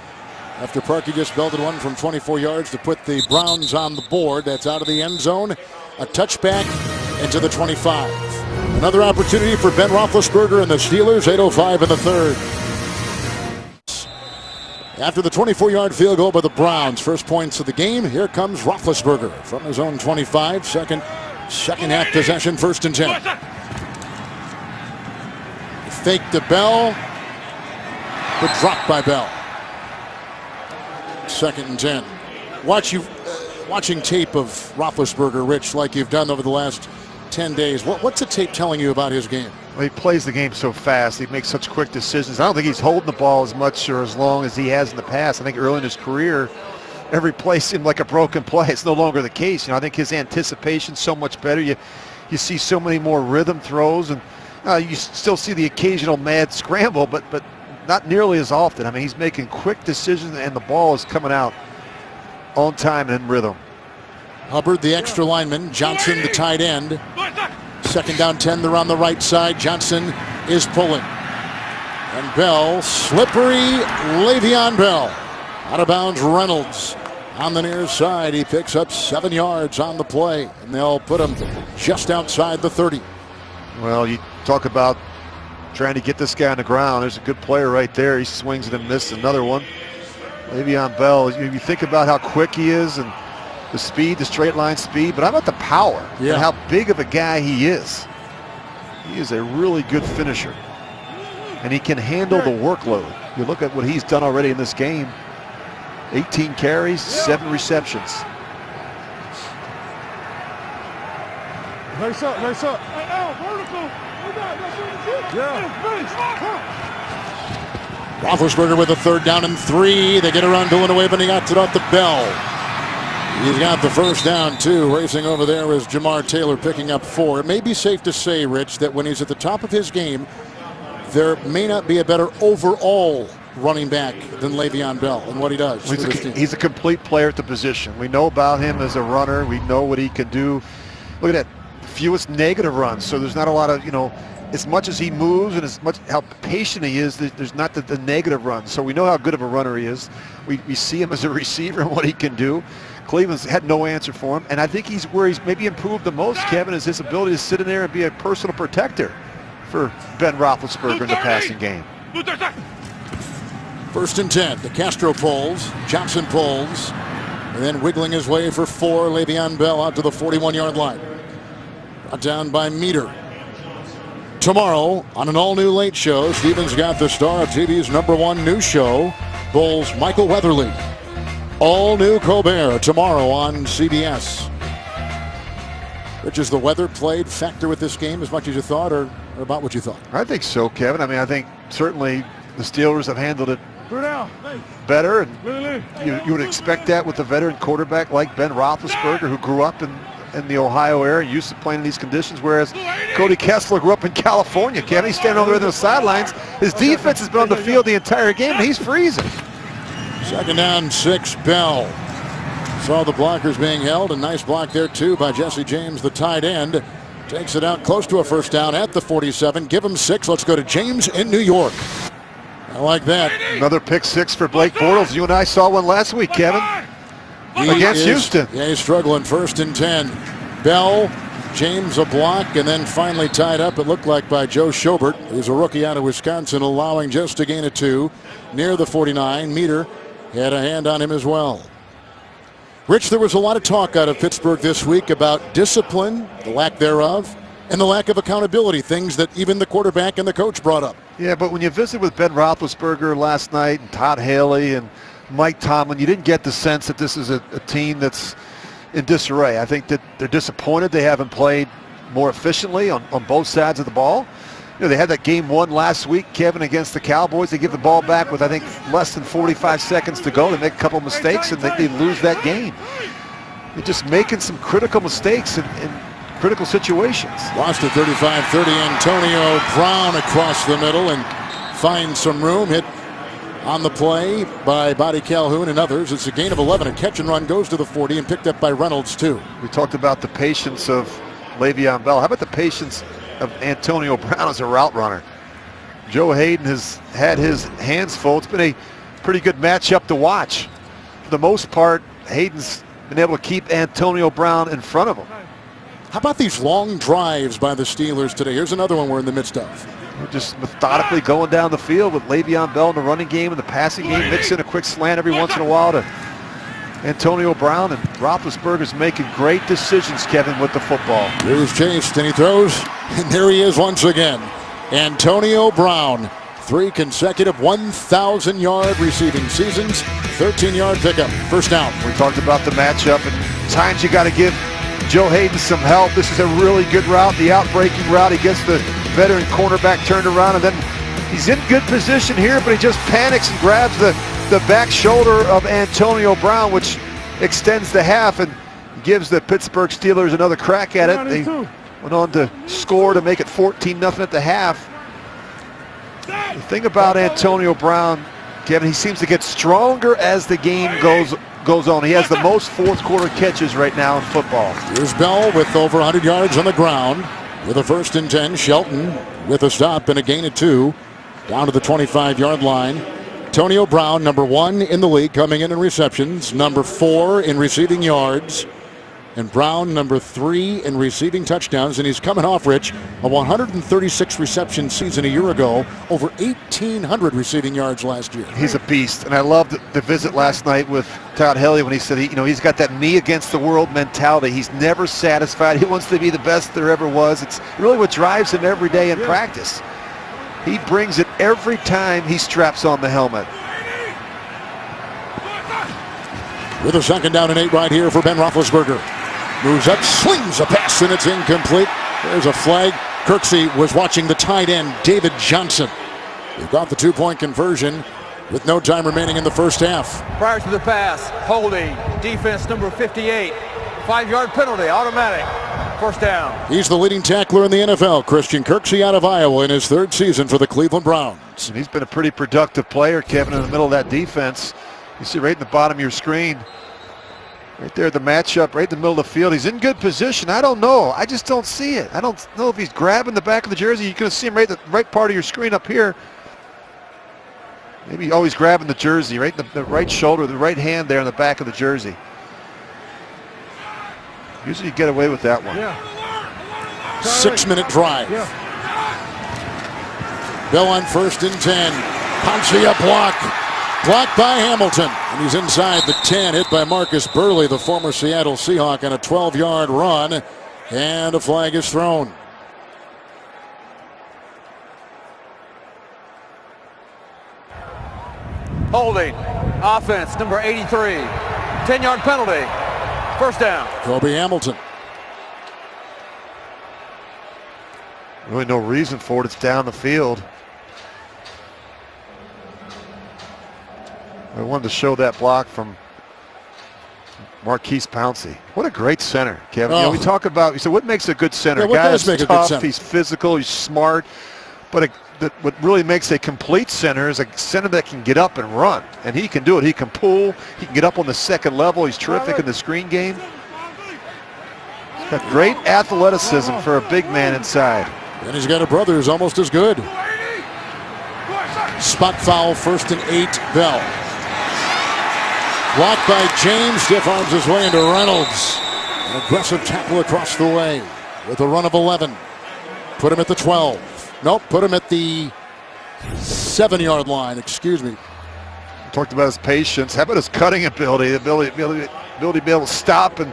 after Parkey just belted one from 24 yards to put the Browns on the board. That's out of the end zone. A touchback into the 25. Another opportunity for Ben Roethlisberger and the Steelers. 8:05 in the 3rd. After the 24-yard field goal by the Browns, first points of the game, here comes Roethlisberger from his own 25. Second half possession, 1st and 10. Fake to Bell. Good drop by Bell. 2nd and 10. Watching tape of Roethlisberger, Rich, like you've done over the last 10 days. What's the tape telling you about his game? Well, he plays the game so fast. He makes such quick decisions. I don't think he's holding the ball as much or as long as he has in the past. I think early in his career, every play seemed like a broken play. It's no longer the case. I think his anticipation's so much better. You see so many more rhythm throws, and you still see the occasional mad scramble, but not nearly as often. I mean, he's making quick decisions, and the ball is coming out on time and in rhythm. Hubbard, the extra lineman. Johnson, the tight end. Second down 10, they're on the right side. Johnson is pulling. And Bell, slippery Le'Veon Bell. Out of bounds, Reynolds on the near side. He picks up 7 yards on the play, and they'll put him just outside the 30. Well, you talk about trying to get this guy on the ground. There's a good player right there. He swings it and misses another one. Le'Veon Bell, you think about how quick he is and the speed, the straight line speed, but how about the power and how big of a guy he is? He is a really good finisher, and he can handle the workload. You look at what he's done already in this game. 18 carries, 7 receptions. Nice up, nice up. Vertical. Roethlisberger with a 3rd down and 3. They get around Villanueva, and he got it off the Bell. He's got the first down, too. Racing over there is Jamar Taylor picking up 4. It may be safe to say, Rich, that when he's at the top of his game, there may not be a better overall running back than Le'Veon Bell and what he does. He's a complete player at the position. We know about him as a runner. We know what he can do. Look at that. Fewest negative runs, so there's not a lot of, as much as he moves and as much how patient he is, there's not the negative runs. So we know how good of a runner he is. We see him as a receiver and what he can do. Cleveland's had no answer for him, and I think where he's maybe improved the most, Kevin, is his ability to sit in there and be a personal protector for Ben Roethlisberger in the passing game. 1st and 10. The Castro pulls, Johnson pulls, and then wiggling his way for 4. Le'Veon Bell out to the 41-yard line. Brought down by Meter. Tomorrow on an all-new late show, Stevens got the star of TV's #1 news show, Bulls' Michael Weatherly. All new Colbert tomorrow on CBS. Rich, has the weather played factor with this game as much as you thought, or about what you thought? I think so, Kevin. I mean, I think certainly the Steelers have handled it better, and you would expect that with a veteran quarterback like Ben Roethlisberger, who grew up in the Ohio area, used to playing in these conditions, whereas Cody Kessler grew up in California. Kevin, he's standing over there on the sidelines. His defense has been on the field the entire game, and he's freezing. 2nd down, 6, Bell. Saw the blockers being held, and nice block there too by Jesse James, the tight end. Takes it out close to a 1st down at the 47. Give him 6. Let's go to James in New York. I like that. Another pick 6 for Blake Bortles. You and I saw one last week, Kevin, against Houston. Yeah, he's struggling. 1st and 10. Bell, James a block, and then finally tied up, it looked like, by Joe Schobert. He's a rookie out of Wisconsin, allowing just to gain a 2 near the 49. Meter had a hand on him as well. Rich, there was a lot of talk out of Pittsburgh this week about discipline, the lack thereof, and the lack of accountability, things that even the quarterback and the coach brought up. Yeah, but when you visit with Ben Roethlisberger last night and Todd Haley and Mike Tomlin, you didn't get the sense that this is a team that's in disarray. I think that they're disappointed they haven't played more efficiently on both sides of the ball. They had that game 1 last week, Kevin, against the Cowboys. They give the ball back with, I think, less than 45 seconds to go. They make a couple mistakes, and they lose that game. They're just making some critical mistakes in critical situations. Lost at 35-30. Antonio Brown across the middle and finds some room. Hit on the play by Buddy Calhoun and others. It's a gain of 11. A catch and run goes to the 40 and picked up by Reynolds, too. We talked about the patience of Le'Veon Bell. How about the patience of Antonio Brown as a route runner? Joe Hayden has had his hands full. It's been a pretty good matchup to watch. For the most part, Hayden's been able to keep Antonio Brown in front of him. How about these long drives by the Steelers today? Here's another one we're in the midst of. We're just methodically going down the field with Le'Veon Bell in the running game and the passing game. Mix in a quick slant every once in a while to Antonio Brown, and Roethlisberger's making great decisions, Kevin, with the football. Here's chased, and he throws, and there he is once again. Antonio Brown, 3 consecutive 1,000-yard receiving seasons, 13-yard pickup, 1st down. We talked about the matchup, and times you got to give Joe Hayden some help. This is a really good route, the out-breaking route. He gets the veteran cornerback turned around, and then he's in good position here, but he just panics and grabs the back shoulder of Antonio Brown, which extends the half and gives the Pittsburgh Steelers another crack at it. They went on to score to make it 14-0 at the half. The thing about Antonio Brown, Kevin, he seems to get stronger as the game goes on. He has the most fourth quarter catches right now in football. Here's Bell with over 100 yards on the ground with a 1st and 10. Shelton with a stop and a gain of 2 down to the 25-yard line. Antonio Brown, number 1 in the league, coming in receptions, number 4 in receiving yards, and Brown number 3 in receiving touchdowns. And he's coming off, Rich, a 136 reception season a year ago, over 1,800 receiving yards last year. He's a beast, and I loved the visit last night with Todd Helly when he said he's got that me against the world mentality. He's never satisfied. He wants to be the best there ever was. It's really what drives him every day in practice. He brings it every time he straps on the helmet. With a 2nd down and 8 right here for Ben Roethlisberger. Moves up, slings a pass, and it's incomplete. There's a flag. Kirksey was watching the tight end, David Johnson. He got the 2-point conversion with no time remaining in the first half. Prior to the pass, holding, defense number 58. 5-yard penalty, automatic. 1st down. He's the leading tackler in the NFL, Christian Kirksey out of Iowa in his 3rd season for the Cleveland Browns. And he's been a pretty productive player, Kevin, in the middle of that defense. You see right in the bottom of your screen, right there, the matchup, right in the middle of the field. He's in good position. I don't know. I just don't see it. I don't know if he's grabbing the back of the jersey. You're going to see him right the right part of your screen up here. Maybe always grabbing the jersey, right in the right shoulder, the right hand there in the back of the jersey. Usually you get away with that one. 6-minute drive. Bell on 1st and 10. Pouncey block. Blocked by Hamilton. And he's inside the 10. Hit by Marcus Burley, the former Seattle Seahawk, on a 12-yard run. And a flag is thrown. Holding, offense number 83. 10-yard penalty. 1st down. Kobe Hamilton. Really no reason for it. It's down the field. I wanted to show that block from Marquise Pouncey. What a great center, Kevin. We talk about, you said, what makes a good center? Yeah, what guy does that's make a good tough, center? he's physical, he's smart. But what really makes a complete center is a center that can get up and run. And he can do it. He can pull. He can get up on the 2nd level. He's terrific in the screen game. He's got great athleticism for a big man inside. And he's got a brother who's almost as good. Spot foul, 1st and 8, Bell. Blocked by James, stiff arms his way into Reynolds. An aggressive tackle across the way with a run of 11. Put him at the 12. Nope, put him at the 7-yard line, excuse me. Talked about his patience. How about his cutting ability? The ability to be able to stop and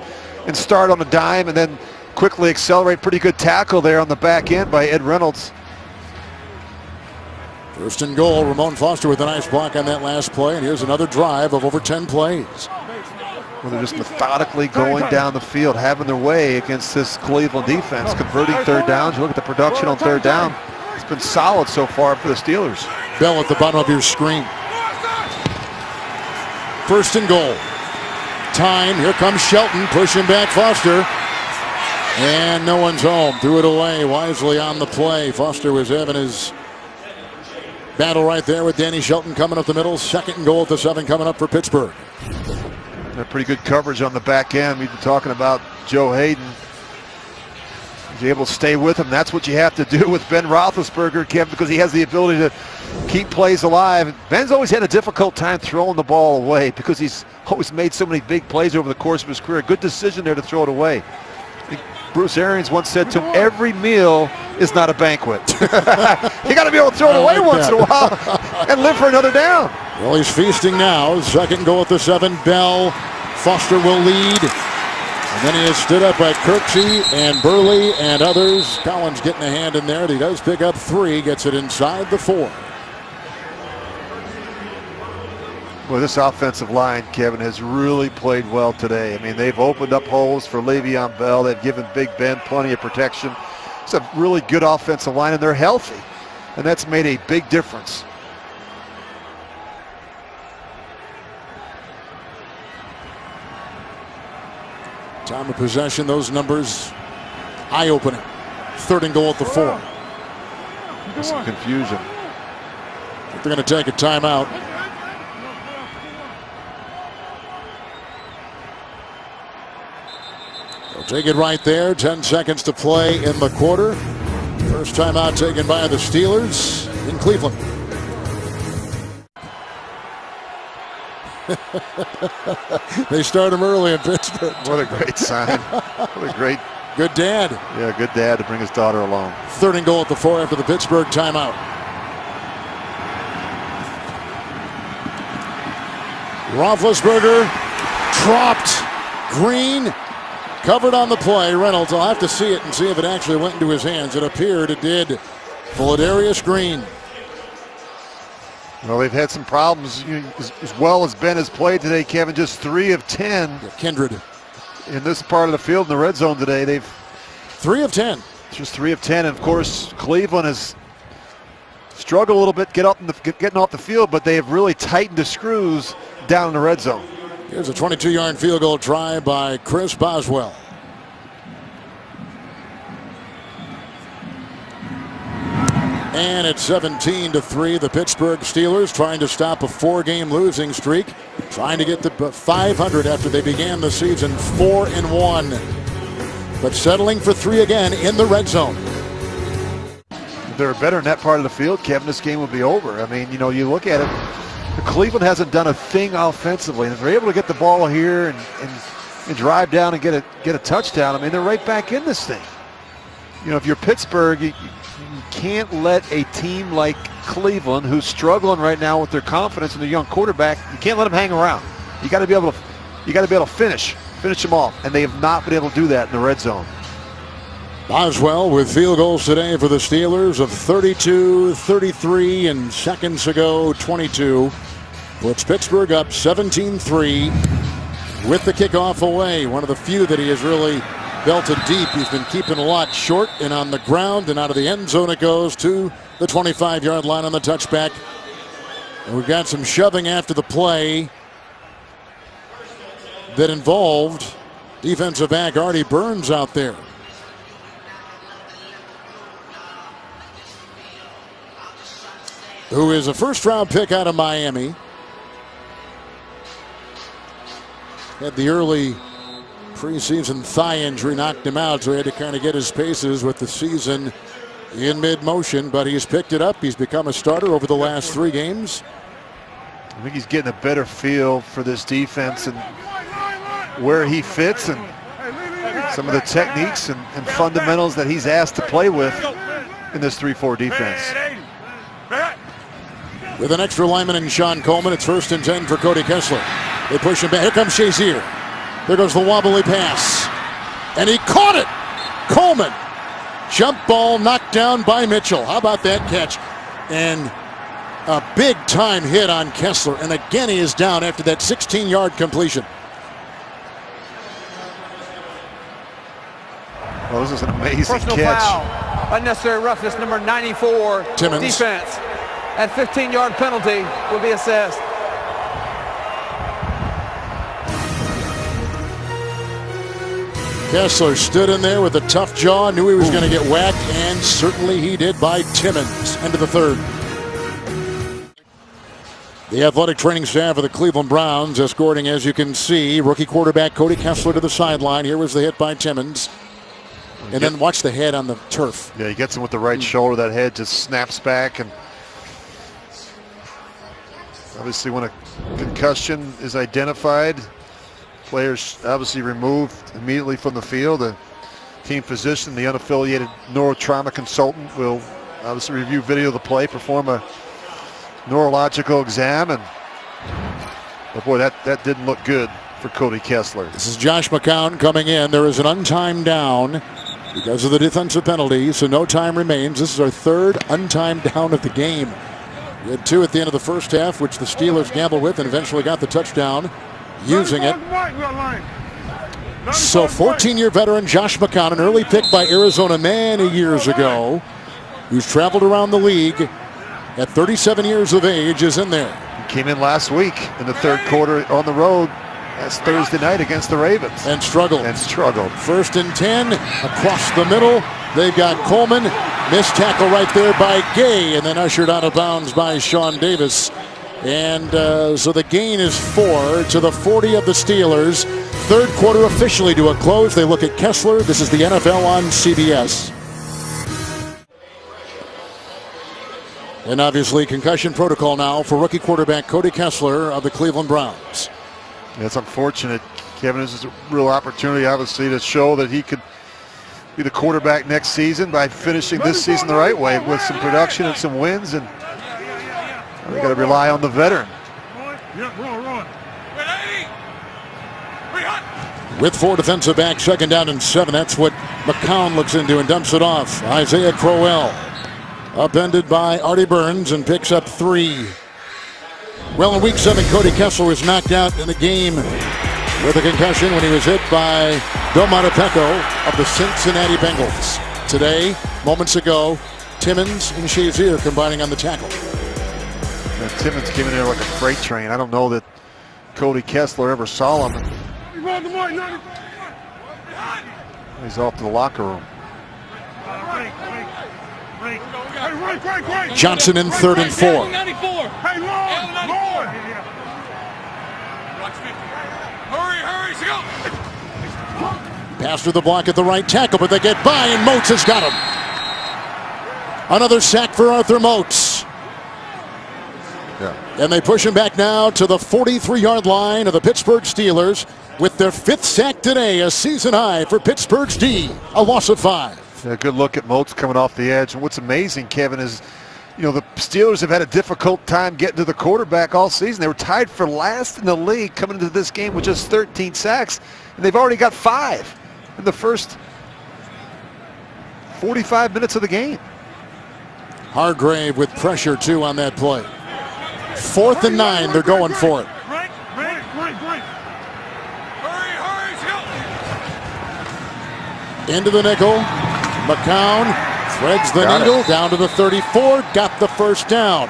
start on a dime and then quickly accelerate. Pretty good tackle there on the back end by Ed Reynolds. 1st and goal. Ramon Foster with a nice block on that last play. And here's another drive of over 10 plays. Well, they're just methodically going down the field, having their way against this Cleveland defense, converting 3rd downs. You look at the production on 3rd down. It's been solid so far for the Steelers. Bell at the bottom of your screen. 1st and goal. Time. Here comes Shelton pushing back Foster. And no one's home. Threw it away wisely on the play. Foster was having his battle right there with Danny Shelton coming up the middle. 2nd and goal at the 7 coming up for Pittsburgh. Pretty good coverage on the back end. We've been talking about Joe Hayden. He's able to stay with him. That's what you have to do with Ben Roethlisberger, Kevin, because he has the ability to keep plays alive. Ben's always had a difficult time throwing the ball away because he's always made so many big plays over the course of his career. Good decision there to throw it away. I think Bruce Arians once said to him, every meal is not a banquet. You got to be able to throw it away once in a while and live for another down. Well, he's feasting now. 2nd goal at the 7. Bell. Foster will lead. And then he is stood up by Kirksey and Burley and others. Collins getting a hand in there. He does pick up 3. Gets it inside the 4. Well, this offensive line, Kevin, has really played well today. I mean, they've opened up holes for Le'Veon Bell. They've given Big Ben plenty of protection. It's a really good offensive line, and they're healthy. And that's made a big difference. Time of possession, those numbers eye-opening. 3rd and goal at the 4. There's some confusion. They're going to take a timeout. They'll take it right there. 10 seconds to play in the quarter. First timeout taken by the Steelers in Cleveland. They start him early in Pittsburgh. What a great sign. What a great. Good dad. Yeah, good dad to bring his daughter along. 3rd and goal at the 4 after the Pittsburgh timeout. Roethlisberger dropped. Green covered on the play. Reynolds, I'll have to see it and see if it actually went into his hands. It appeared it did. Philadarius Green. Well, they've had some problems as well as Ben has played today, Kevin. Just 3 of 10. Yeah, Kindred. In this part of the field in the red zone today. They've 3 of 10. Just 3 of 10. And of course, Cleveland has struggled a little bit getting off the field, but they have really tightened the screws down in the red zone. Here's a 22-yard field goal try by Chris Boswell. And it's 17-3. The Pittsburgh Steelers trying to stop a 4-game losing streak, trying to get to 500 after they began the season 4-1, but settling for 3 again in the red zone. If they were better in that part of the field, Kevin, this game would be over. I mean, you look at it, Cleveland hasn't done a thing offensively, and if they're able to get the ball here and drive down and get a touchdown, I mean, they're right back in this thing. If you're Pittsburgh, you can't let a team like Cleveland, who's struggling right now with their confidence in their young quarterback, you can't let them hang around. You got to be able to finish them off, and they have not been able to do that in the red zone. Boswell with field goals today for the Steelers of 32, 33, and seconds ago 22. Puts Pittsburgh up 17-3 with the kickoff away. One of the few that he has really belted deep. He's been keeping a lot short and on the ground, and out of the end zone it goes to the 25-yard line on the touchback. And we've got some shoving after the play that involved defensive back Artie Burns out there. Who is a first-round pick out of Miami. Had the early preseason thigh injury knocked him out, so he had to kind of get his paces with the season in mid-motion, but he's picked it up. He's become a starter over the last 3 games. I think he's getting a better feel for this defense and where he fits and some of the techniques and fundamentals that he's asked to play with in this 3-4 defense. With an extra lineman in Sean Coleman, it's 1st and 10 for Cody Kessler. They push him back. Here comes Shazier. There goes the wobbly pass. And he caught it. Coleman. Jump ball knocked down by Mitchell. How about that catch? And a big time hit on Kessler. And again he is down after that 16-yard completion. Well, this is an amazing Personal catch. Foul. Unnecessary roughness, number 94. Timmons. Defense. That 15-yard penalty will be assessed. Kessler stood in there with a tough jaw, knew he was going to get whacked, and certainly he did by Timmons. End of the 3rd. The athletic training staff of the Cleveland Browns escorting, as you can see, rookie quarterback Cody Kessler to the sideline. Here was the hit by Timmons. And then watch the head on the turf. Yeah, he gets him with the right shoulder. That head just snaps back. And obviously when a concussion is identified, players obviously removed immediately from the field. The team physician, the unaffiliated neurotrauma consultant, will obviously review video of the play, perform a neurological exam, and boy, that didn't look good for Cody Kessler. This is Josh McCown coming in. There is an untimed down because of the defensive penalty, so no time remains. This is our 3rd untimed down of the game. He had 2 at the end of the first half, which the Steelers gambled with and eventually got the touchdown using it. So 14-year veteran Josh McCown, an early pick by Arizona many years ago, who's traveled around the league at 37 years of age, is in there. He came in last week in the third quarter on the road. That's Thursday night against the Ravens. And struggled. First and 10 across the middle. They've got Coleman. Missed tackle right there by Gay, and then ushered out of bounds by Sean Davis. And so the gain is 4 to the 40 of the Steelers. Third quarter officially to a close. They look at Kessler. This is the NFL on CBS. And obviously concussion protocol now for rookie quarterback Cody Kessler of the Cleveland Browns. That's unfortunate. Kevin, this is a real opportunity, obviously, to show that he could be the quarterback next season by finishing this season the right way with some production and some wins. And we got to rely on the veteran. With 4 defensive backs, second down and 7. That's what McCown looks into and dumps it off. Isaiah Crowell upended by Artie Burns and picks up 3. Well, in week 7, Cody Kessler was knocked out in the game with a concussion when he was hit by Bill Montepecco of the Cincinnati Bengals. Today, moments ago, Timmons and Shazier combining on the tackle. And Timmons came in there like a freight train. I don't know that Cody Kessler ever saw him. He's off to the locker room. Johnson in 3rd and 4. Pass through the block at the right tackle, but they get by, and Moats has got him. Another sack for Arthur Moats. And they push him back now to the 43-yard line of the Pittsburgh Steelers with their 5th sack today, a season high for Pittsburgh's D, a loss of 5. Yeah, good look at Moats coming off the edge. And what's amazing, Kevin, is the Steelers have had a difficult time getting to the quarterback all season. They were tied for last in the league coming into this game with just 13 sacks, and they've already got 5 in the first 45 minutes of the game. Hargrave with pressure, too, on that play. 4th and 9, they're going for it. Into the nickel. McCown threads the needle down to the 34, got the first down.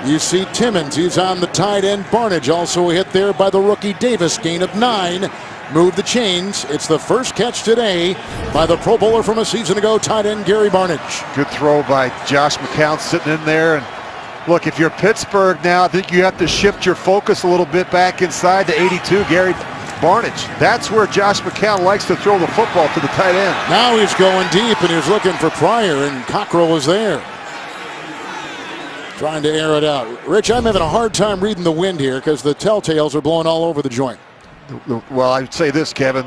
You see Timmons, he's on the tight end. Barnage also hit there by the rookie Davis, gain of 9. Move the chains. It's the first catch today by the Pro Bowler from a season ago, tight end Gary Barnage. Good throw by Josh McCown sitting in there. And look, if you're Pittsburgh now, I think you have to shift your focus a little bit back inside to 82, Gary Barnage. That's where Josh McCown likes to throw the football, to the tight end. Now he's going deep, and he's looking for Pryor, and Cockrell is there, trying to air it out. Rich, I'm having a hard time reading the wind here because the telltales are blowing all over the joint. Well, I'd say this, Kevin.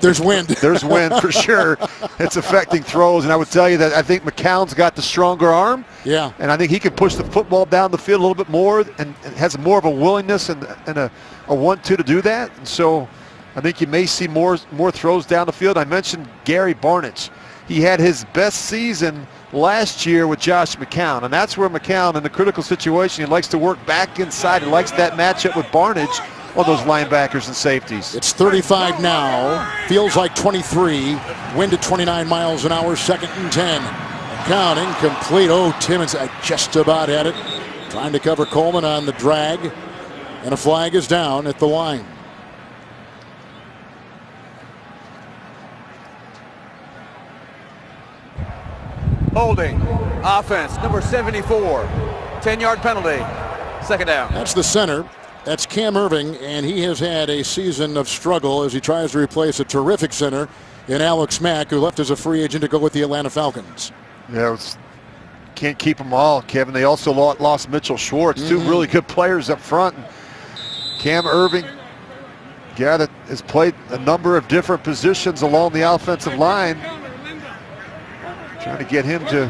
There's wind. There's wind for sure. It's affecting throws, and I would tell you that I think McCown's got the stronger arm. Yeah. And I think he can push the football down the field a little bit more, and has more of a willingness and a 1-2 to do that. And so I think you may see more throws down the field. I mentioned Gary Barnage. He had his best season last year with Josh McCown, and that's where McCown, in the critical situation, he likes to work back inside. He likes that matchup with Barnage on those linebackers and safeties. It's 35 now. Feels like 23. Wind at 29 miles an hour. 2nd and 10. McCown incomplete. Oh, Timmons just about had it. Trying to cover Coleman on the drag. And a flag is down at the line. Holding. Offense, number 74. 10-yard penalty. 2nd down. That's the center. That's Cam Irving, and he has had a season of struggle as he tries to replace a terrific center in Alex Mack, who left as a free agent to go with the Atlanta Falcons. Yeah, can't keep them all, Kevin. They also lost Mitchell Schwartz, 2 really good players up front. Cam Irving, guy that has played a number of different positions along the offensive line. Trying to get him to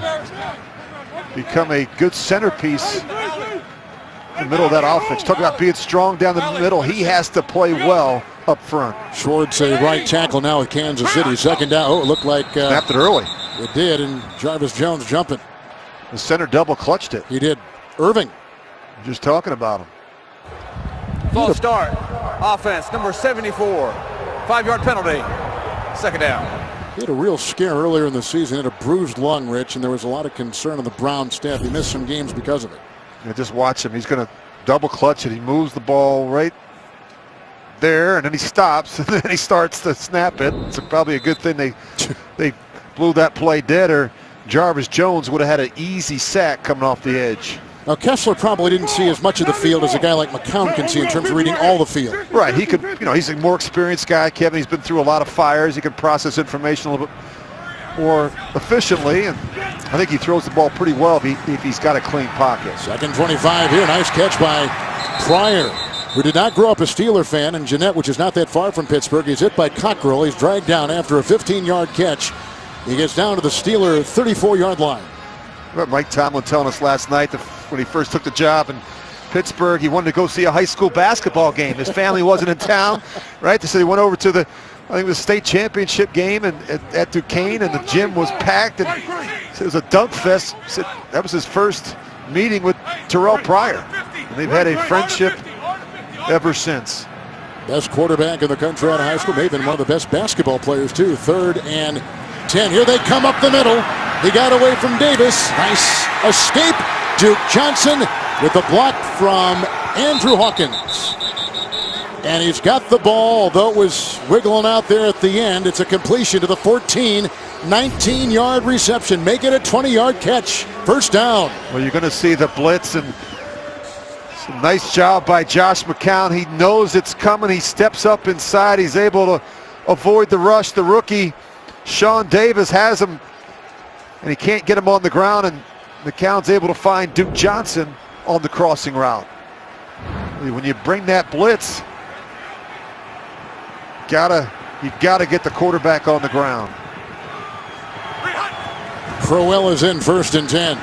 become a good centerpiece in the middle of that offense. Talk about being strong down the middle. He has to play well up front. Schwartz, a right tackle now at Kansas City. 2nd down. Oh, it looked like snapped it early. It did, and Jarvis Jones jumping. The center double clutched it. He did. Irving Just talking about him. False start. Offense, number 74. 5-yard penalty. Second down. He had a real scare earlier in the season. He had a bruised lung, Rich, and there was a lot of concern on the Brown staff. He missed some games because of it. Yeah, just watch him. He's going to double clutch it. He moves the ball right there, and then he stops, and then he starts to snap it. It's probably a good thing they blew that play dead, or Jarvis Jones would have had an easy sack coming off the edge. Now, Kessler probably didn't see as much of the field as a guy like McCown can see in terms of reading all the field. Right, he could, he's a more experienced guy, Kevin. He's been through a lot of fires. He can process information a little bit more efficiently, and I think he throws the ball pretty well if he's got a clean pocket. Second 25 here. Nice catch by Pryor, who did not grow up a Steeler fan, and Jeanette, which is not that far from Pittsburgh. He's hit by Cockrell. He's dragged down after a 15-yard catch. He gets down to the Steeler 34-yard line. Mike Tomlin telling us last night that when he first took the job in Pittsburgh, he wanted to go see a high school basketball game. His family wasn't in town, right? So he went over to the state championship game at Duquesne, and the gym was packed, and it was a dunk fest. Said that was his first meeting with Terrell Pryor, and they've had a friendship ever since. Best quarterback in the country out of high school, maybe been one of the best basketball players too. 3rd and 10. Here they come up the middle. He got away from Davis. Nice escape. Duke Johnson with the block from Andrew Hawkins. And he's got the ball, although it was wiggling out there at the end. It's a completion to the 14, 19-yard reception. Make it a 20-yard catch. First down. Well, you're going to see the blitz, and some nice job by Josh McCown. He knows it's coming. He steps up inside. He's able to avoid the rush. The rookie, Sean Davis, has him, and he can't get him on the ground, and McCown's able to find Duke Johnson on the crossing route. When you bring that blitz, you've got to get the quarterback on the ground. Crowell is in 1st and 10.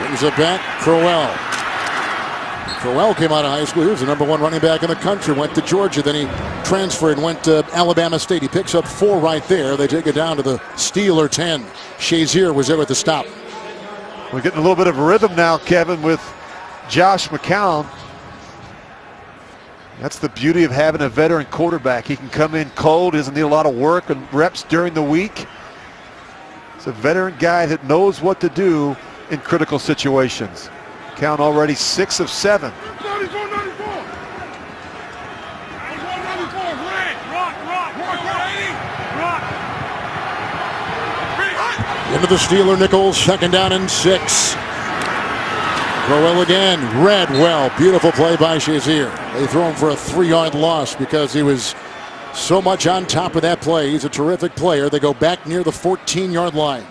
Brings it back, Crowell. Crowell came out of high school. He was the #1 running back in the country. Went to Georgia, then he transferred and went to Alabama State. He picks up 4 right there. They take it down to the Steeler 10. Shazier was there at the stop. We're getting a little bit of a rhythm now, Kevin, with Josh McCown. That's the beauty of having a veteran quarterback. He can come in cold, doesn't need a lot of work and reps during the week. It's a veteran guy that knows what to do in critical situations. McCown already 6 of 7. 94, 94. 94, red. Rock. Into the Steeler nickel, 2nd down and 6. Crowell again, read well. Beautiful play by Shazier. They throw him for a 3-yard loss because he was so much on top of that play. He's a terrific player. They go back near the 14-yard line.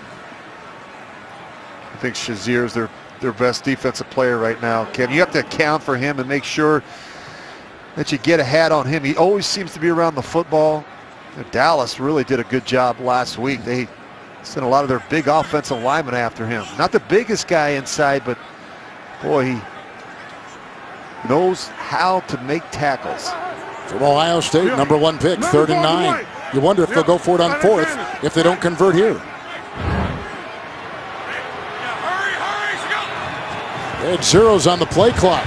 I think Shazier's their best defensive player right now, Kevin. You have to account for him and make sure that you get a hat on him. He always seems to be around the football. Dallas really did a good job last week. They sent a lot of their big offensive linemen after him. Not the biggest guy inside, but boy, he knows how to make tackles. From Ohio State, #1 pick, 3rd and 9. You wonder if they'll go for it on 4th if they don't convert here. They had zeros on the play clock,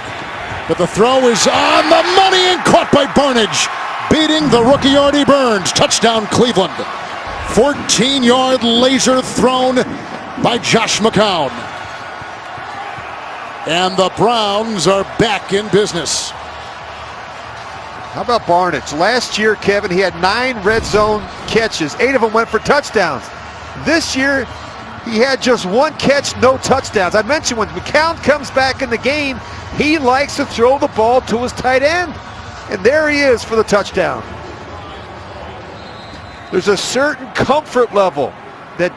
but the throw is on the money and caught by Barnage, beating the rookie Artie Burns. Touchdown, Cleveland. 14-yard laser thrown by Josh McCown. And the Browns are back in business. How about Barnage? Last year, Kevin, he had 9 red zone catches. 8 of them went for touchdowns. This year, he had just 1 catch, no touchdowns. I mentioned when McCown comes back in the game, he likes to throw the ball to his tight end. And there he is for the touchdown. There's a certain comfort level that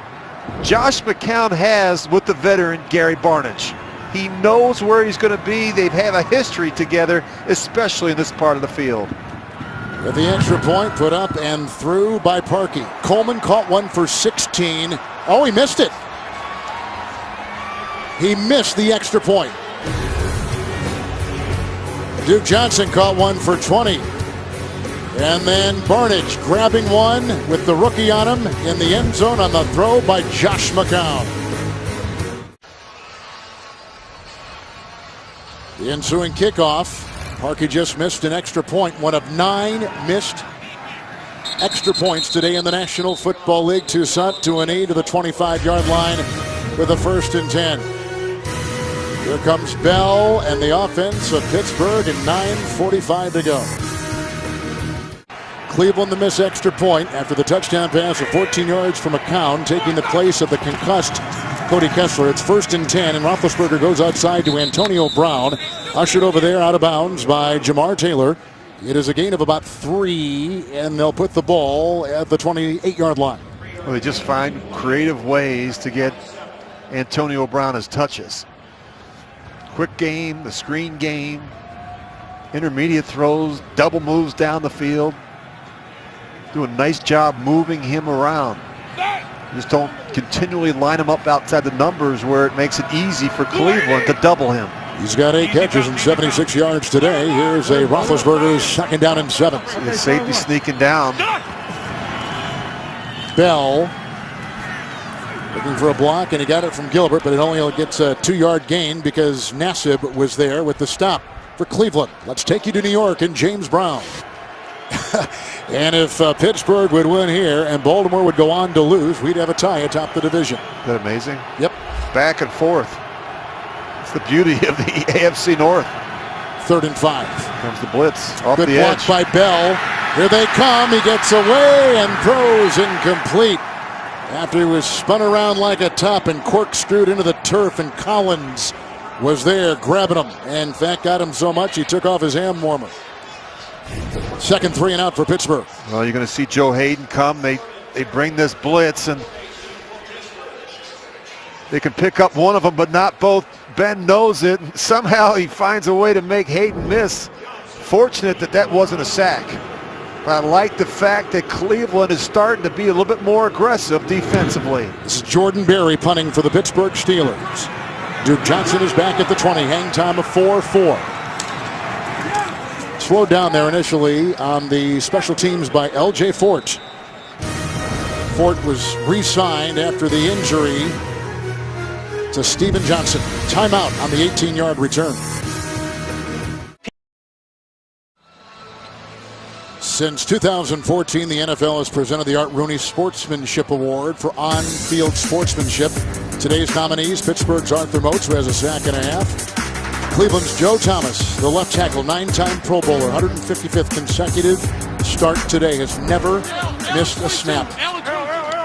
Josh McCown has with the veteran Gary Barnage. He knows where he's going to be. They have a history together, especially in this part of the field. With the extra point put up and through by Parkey. Coleman caught one for 16. Oh, he missed it. He missed the extra point. Duke Johnson caught one for 20. And then Barnage grabbing one with the rookie on him in the end zone on the throw by Josh McCown. The ensuing kickoff. Parkey just missed an extra point. One of 9 missed extra points today in the National Football League. Toussaint to an knee to the 25-yard line with a 1st and 10. Here comes Bell and the offense of Pittsburgh and 9:45 to go. Cleveland the miss extra point after the touchdown pass of 14 yards from McCown, taking the place of the concussed Cody Kessler. It's 1st and 10, and Roethlisberger goes outside to Antonio Brown, ushered over there out of bounds by Jamar Taylor. It is a gain of about 3, and they'll put the ball at the 28-yard line. Well, they just find creative ways to get Antonio Brown his touches. Quick game, the screen game, intermediate throws, double moves down the field. Do a nice job moving him around. Just don't continually line him up outside the numbers where it makes it easy for Cleveland to double him. He's got 8 catches and 76 yards today. Here's a Roethlisberger 2nd down and 7. The safety sneaking down. Bell looking for a block, and he got it from Gilbert, but it only gets a 2-yard gain because Nassib was there with the stop for Cleveland. Let's take you to New York and James Brown. And if Pittsburgh would win here and Baltimore would go on to lose, we'd have a tie atop the division. Isn't that amazing? Yep. Back and forth. It's the beauty of the AFC North. 3rd and 5. Comes the blitz off Good the block edge. by Bell. Here they come. He gets away and throws incomplete. After he was spun around like a top and corkscrewed into the turf, and Collins was there grabbing him. And in fact, got him so much he took off his hand warmer. 2nd 3 and out for Pittsburgh. Well, you're going to see Joe Hayden come. They bring this blitz, and they can pick up one of them, but not both. Ben knows it. Somehow he finds a way to make Hayden miss. Fortunate that wasn't a sack. But I like the fact that Cleveland is starting to be a little bit more aggressive defensively. This is Jordan Berry punting for the Pittsburgh Steelers. Duke Johnson is back at the 20. Hang time of 4-4. Slowed down there initially on the special teams by L.J. Fort. Fort was re-signed after the injury to Steven Johnson. Timeout on the 18-yard return. Since 2014, the NFL has presented the Art Rooney Sportsmanship Award for on-field sportsmanship. Today's nominees: Pittsburgh's Arthur Moats, who has a sack and a half. Cleveland's Joe Thomas, the left tackle, 9-time Pro Bowler, 155th consecutive start today, has never missed a snap.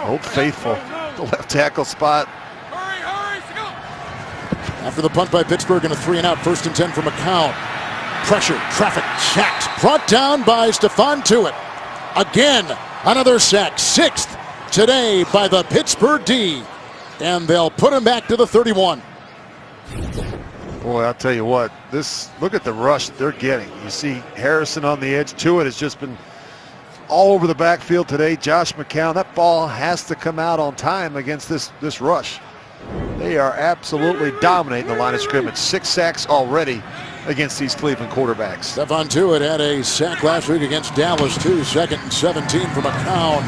Old Faithful, the left tackle spot. After the punt by Pittsburgh and a 3 and out, 1st and 10 for McCown. Pressure, traffic, sacked, brought down by Stephon Tuitt. Again, another sack, 6th today by the Pittsburgh D. And they'll put him back to the 31. Boy, I'll tell you what, look at the rush they're getting. You see Harrison on the edge. Tuitt has just been all over the backfield today. Josh McCown, that ball has to come out on time against this rush. They are absolutely dominating the line of scrimmage. 6 sacks already against these Cleveland quarterbacks. Stephon Tuitt had a sack last week against Dallas, too. 2nd and 17 for McCown.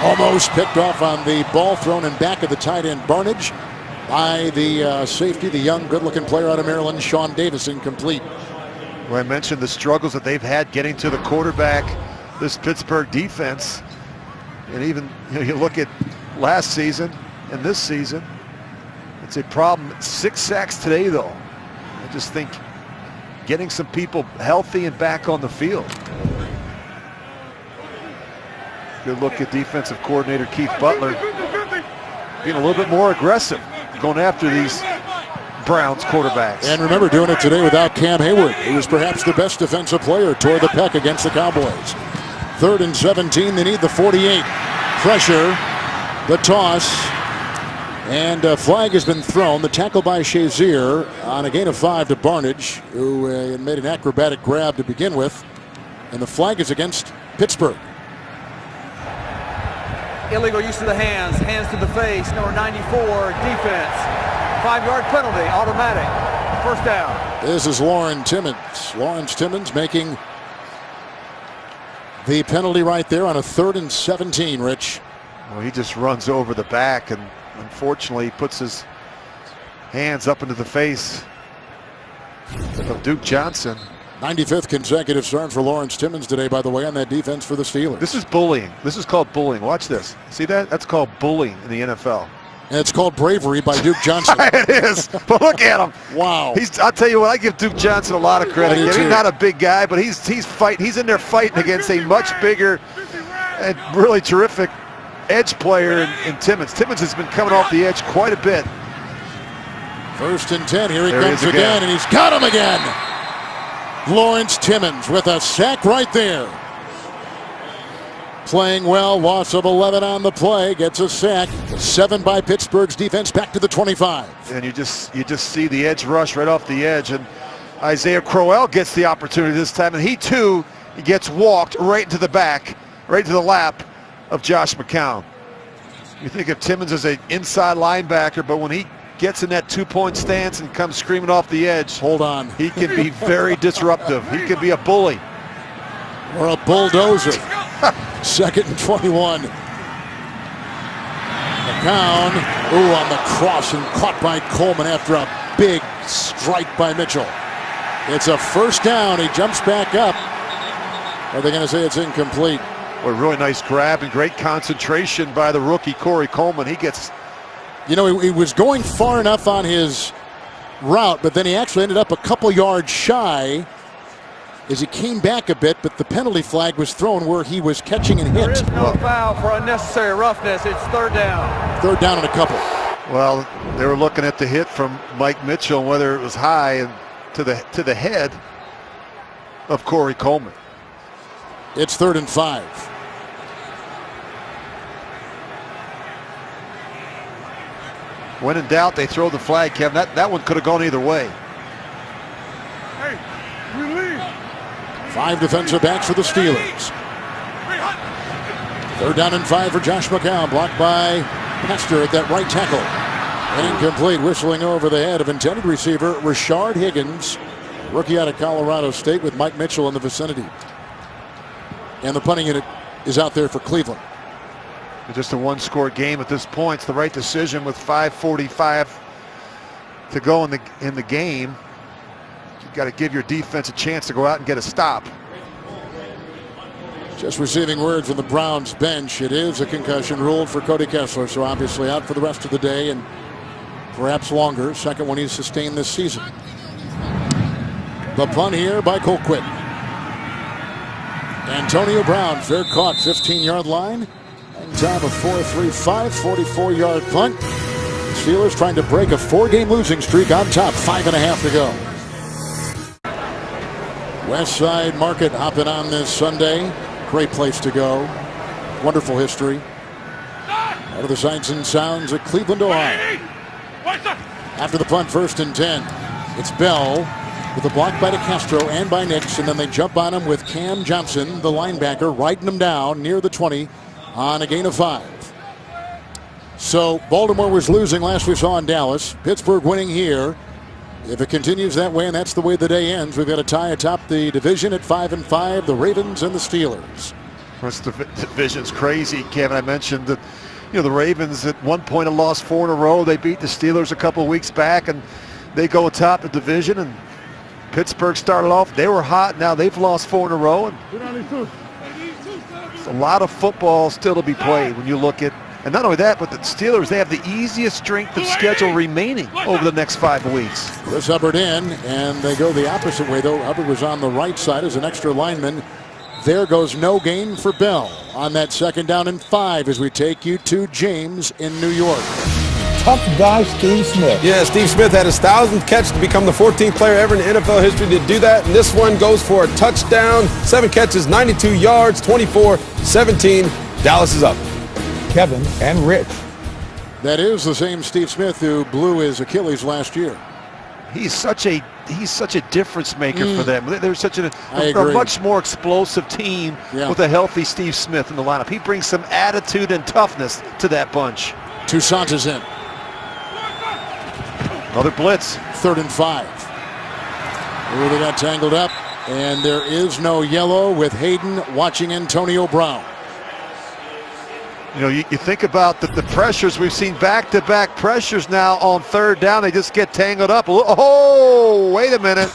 Almost picked off on the ball thrown in back of the tight end Barnage by the safety, the young, good-looking player out of Maryland, Sean Davis, incomplete. Well, I mentioned the struggles that they've had getting to the quarterback, this Pittsburgh defense. And even you look at last season and this season, it's a problem. 6 sacks today, though. I just think getting some people healthy and back on the field. Good look at defensive coordinator Keith Butler being a little bit more aggressive, going after these Browns quarterbacks. And remember, doing it today without Cam Hayward, who was perhaps the best defensive player, tore the pec against the Cowboys. 3rd and 17, they need the 48. Pressure, the toss, and a flag has been thrown. The tackle by Shazier on a gain of 5 to Barnage, who made an acrobatic grab to begin with. And the flag is against Pittsburgh. Illegal use of the hands, hands to the face, number 94, defense. 5-yard penalty, automatic. 1st down. This is Lauren Timmons. Lawrence Timmons making the penalty right there on a 3rd and 17, Rich. Well, he just runs over the back, and unfortunately he puts his hands up into the face of Duke Johnson. 95th consecutive start for Lawrence Timmons today, by the way, on that defense for the Steelers. This is bullying. This is called bullying. Watch this. See that? That's called bullying in the NFL. And it's called bravery by Duke Johnson. It is. But look at him. Wow. I'll tell you what, I give Duke Johnson a lot of credit. I do He's too. not a big guy, but he's fighting. He's in there fighting against a much bigger and really terrific edge player in Timmons. Timmons has been coming off the edge quite a bit. 1st and 10. Here he There he comes is again, and he's got him again. Lawrence Timmons with a sack right there. Playing well, loss of 11 on the play, gets a sack. 7 by Pittsburgh's defense, back to the 25. And you just see the edge rush right off the edge, and Isaiah Crowell gets the opportunity this time, and he too gets walked right into the back, right to the lap of Josh McCown. You think of Timmons as an inside linebacker, but when he gets in that 2-point stance and comes screaming off the edge, Hold on. he can be very disruptive. He can be a bully. Or a bulldozer. 2nd and 21. McCown, on the cross and caught by Coleman after a big strike by Mitchell. It's a 1st down. He jumps back up. Are they going to say it's incomplete? A really nice grab and great concentration by the rookie Corey Coleman. He gets... You know, he was going far enough on his route, but then he actually ended up a couple yards shy as he came back a bit, but the penalty flag was thrown where he was catching and There hit. is no foul for unnecessary roughness. It's 3rd down. 3rd down and a couple. Well, they were looking at the hit from Mike Mitchell, whether it was high and to the head of Corey Coleman. It's 3rd and 5. When in doubt, they throw the flag, Kevin. That one could have gone either way. Hey, we leave. 5 defensive backs for the Steelers. 3rd down and 5 for Josh McCown, blocked by Hester at that right tackle. And incomplete, whistling over the head of intended receiver Rashard Higgins, rookie out of Colorado State, with Mike Mitchell in the vicinity. And the punting unit is out there for Cleveland. Just a 1-score game at this point. It's the right decision with 5:45 to go in the game. You've got to give your defense a chance to go out and get a stop. Just receiving word from the Browns bench. It is a concussion ruled for Cody Kessler, so obviously out for the rest of the day and perhaps longer. 2nd one he's sustained this season. The punt here by Colquitt. Antonio Brown, fair caught, 15-yard line. And time of 4.35, 44-yard punt. Steelers trying to break a 4-game losing streak on top, 5.5 to go. West Side Market hopping on this Sunday. Great place to go. Wonderful history. Out of the sights and sounds of Cleveland, Ohio. After the punt, 1st and 10. It's Bell with a block by DeCastro and by Nix, and then they jump on him with Cam Johnson, the linebacker, riding him down near the 20 on a gain of 5. So Baltimore was losing last we saw in Dallas. Pittsburgh winning here. If it continues that way, and that's the way the day ends, we've got a tie atop the division at 5-5, the Ravens and the Steelers. This division's crazy, Kevin. I mentioned that the Ravens at one point had lost 4 in a row. They beat the Steelers a couple of weeks back, and they go atop the division. And Pittsburgh started off, they were hot. Now they've lost 4 in a row. And it's a lot of football still to be played when you look at, and not only that, but the Steelers, they have the easiest strength of schedule remaining over the next 5 weeks. Chris Hubbard in, and they go the opposite way, though. Hubbard was on the right side as an extra lineman. There goes no gain for Bell on that 2nd down and 5 as we take you to James in New York. Tough guy, Steve Smith. Yeah, Steve Smith had his 1,000th catch to become the 14th player ever in NFL history to do that. And this one goes for a touchdown. 7 catches, 92 yards, 24-17. Dallas is up. Kevin and Rich. That is the same Steve Smith who blew his Achilles last year. He's such a difference maker for them. They're such a much more explosive team with a healthy Steve Smith in the lineup. He brings some attitude and toughness to that bunch. Toussaint is in. Another blitz. 3rd and 5. They got tangled up, and there is no yellow with Hayden watching Antonio Brown. You know, you think about the pressures. We've seen back-to-back pressures now on third down. They just get tangled up. Oh, wait a minute.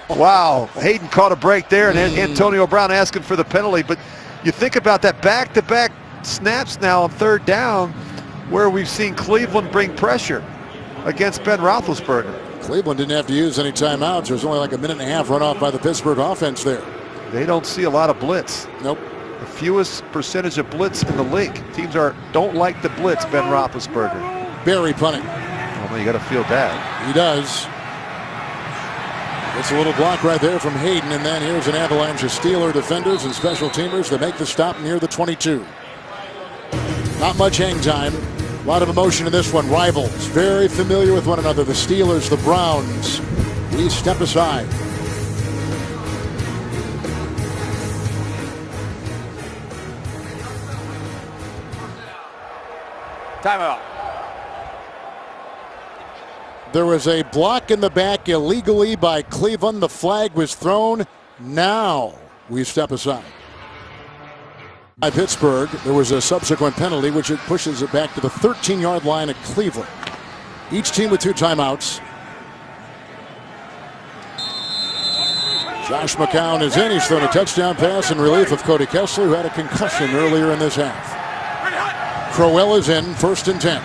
Wow. Hayden caught a break there, and Antonio Brown asking for the penalty. But you think about that back-to-back snaps now on third down where we've seen Cleveland bring pressure against Ben Roethlisberger. Cleveland didn't have to use any timeouts. There's only like a minute and a half run off by the Pittsburgh offense there. They don't see a lot of blitz. Nope. The fewest percentage of blitz in the league. Teams don't like the blitz, Ben Roethlisberger. Barry punting. Oh, man, you got to feel that. He does. It's a little block right there from Hayden, and then here's an avalanche of Steeler defenders and special teamers that make the stop near the 22. Not much hang time. A lot of emotion in this one. Rivals, very familiar with one another. The Steelers, the Browns. We step aside. Timeout. There was a block in the back illegally by Cleveland. The flag was thrown. Now we step aside. By Pittsburgh, there was a subsequent penalty, which it pushes it back to the 13-yard line at Cleveland. Each team with 2 timeouts. Josh McCown is in. He's thrown a touchdown pass in relief of Cody Kessler, who had a concussion earlier in this half. Crowell is in, 1st and 10.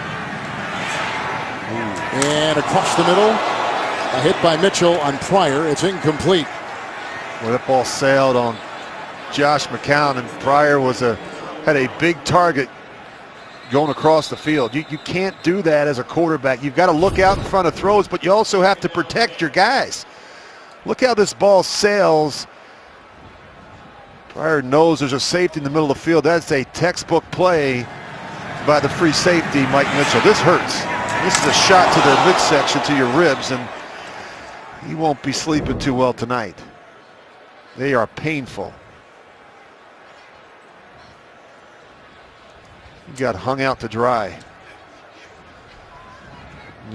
And across the middle, a hit by Mitchell on Pryor. It's incomplete. Well, that ball sailed on Josh McCown, and Pryor had a big target going across the field. You can't do that as a quarterback. You've got to look out in front of throws, but you also have to protect your guys. Look how this ball sails. Pryor knows there's a safety in the middle of the field. That's a textbook play by the free safety, Mike Mitchell. This hurts. This is a shot to the midsection, to your ribs, and he won't be sleeping too well tonight. They are painful. He got hung out to dry.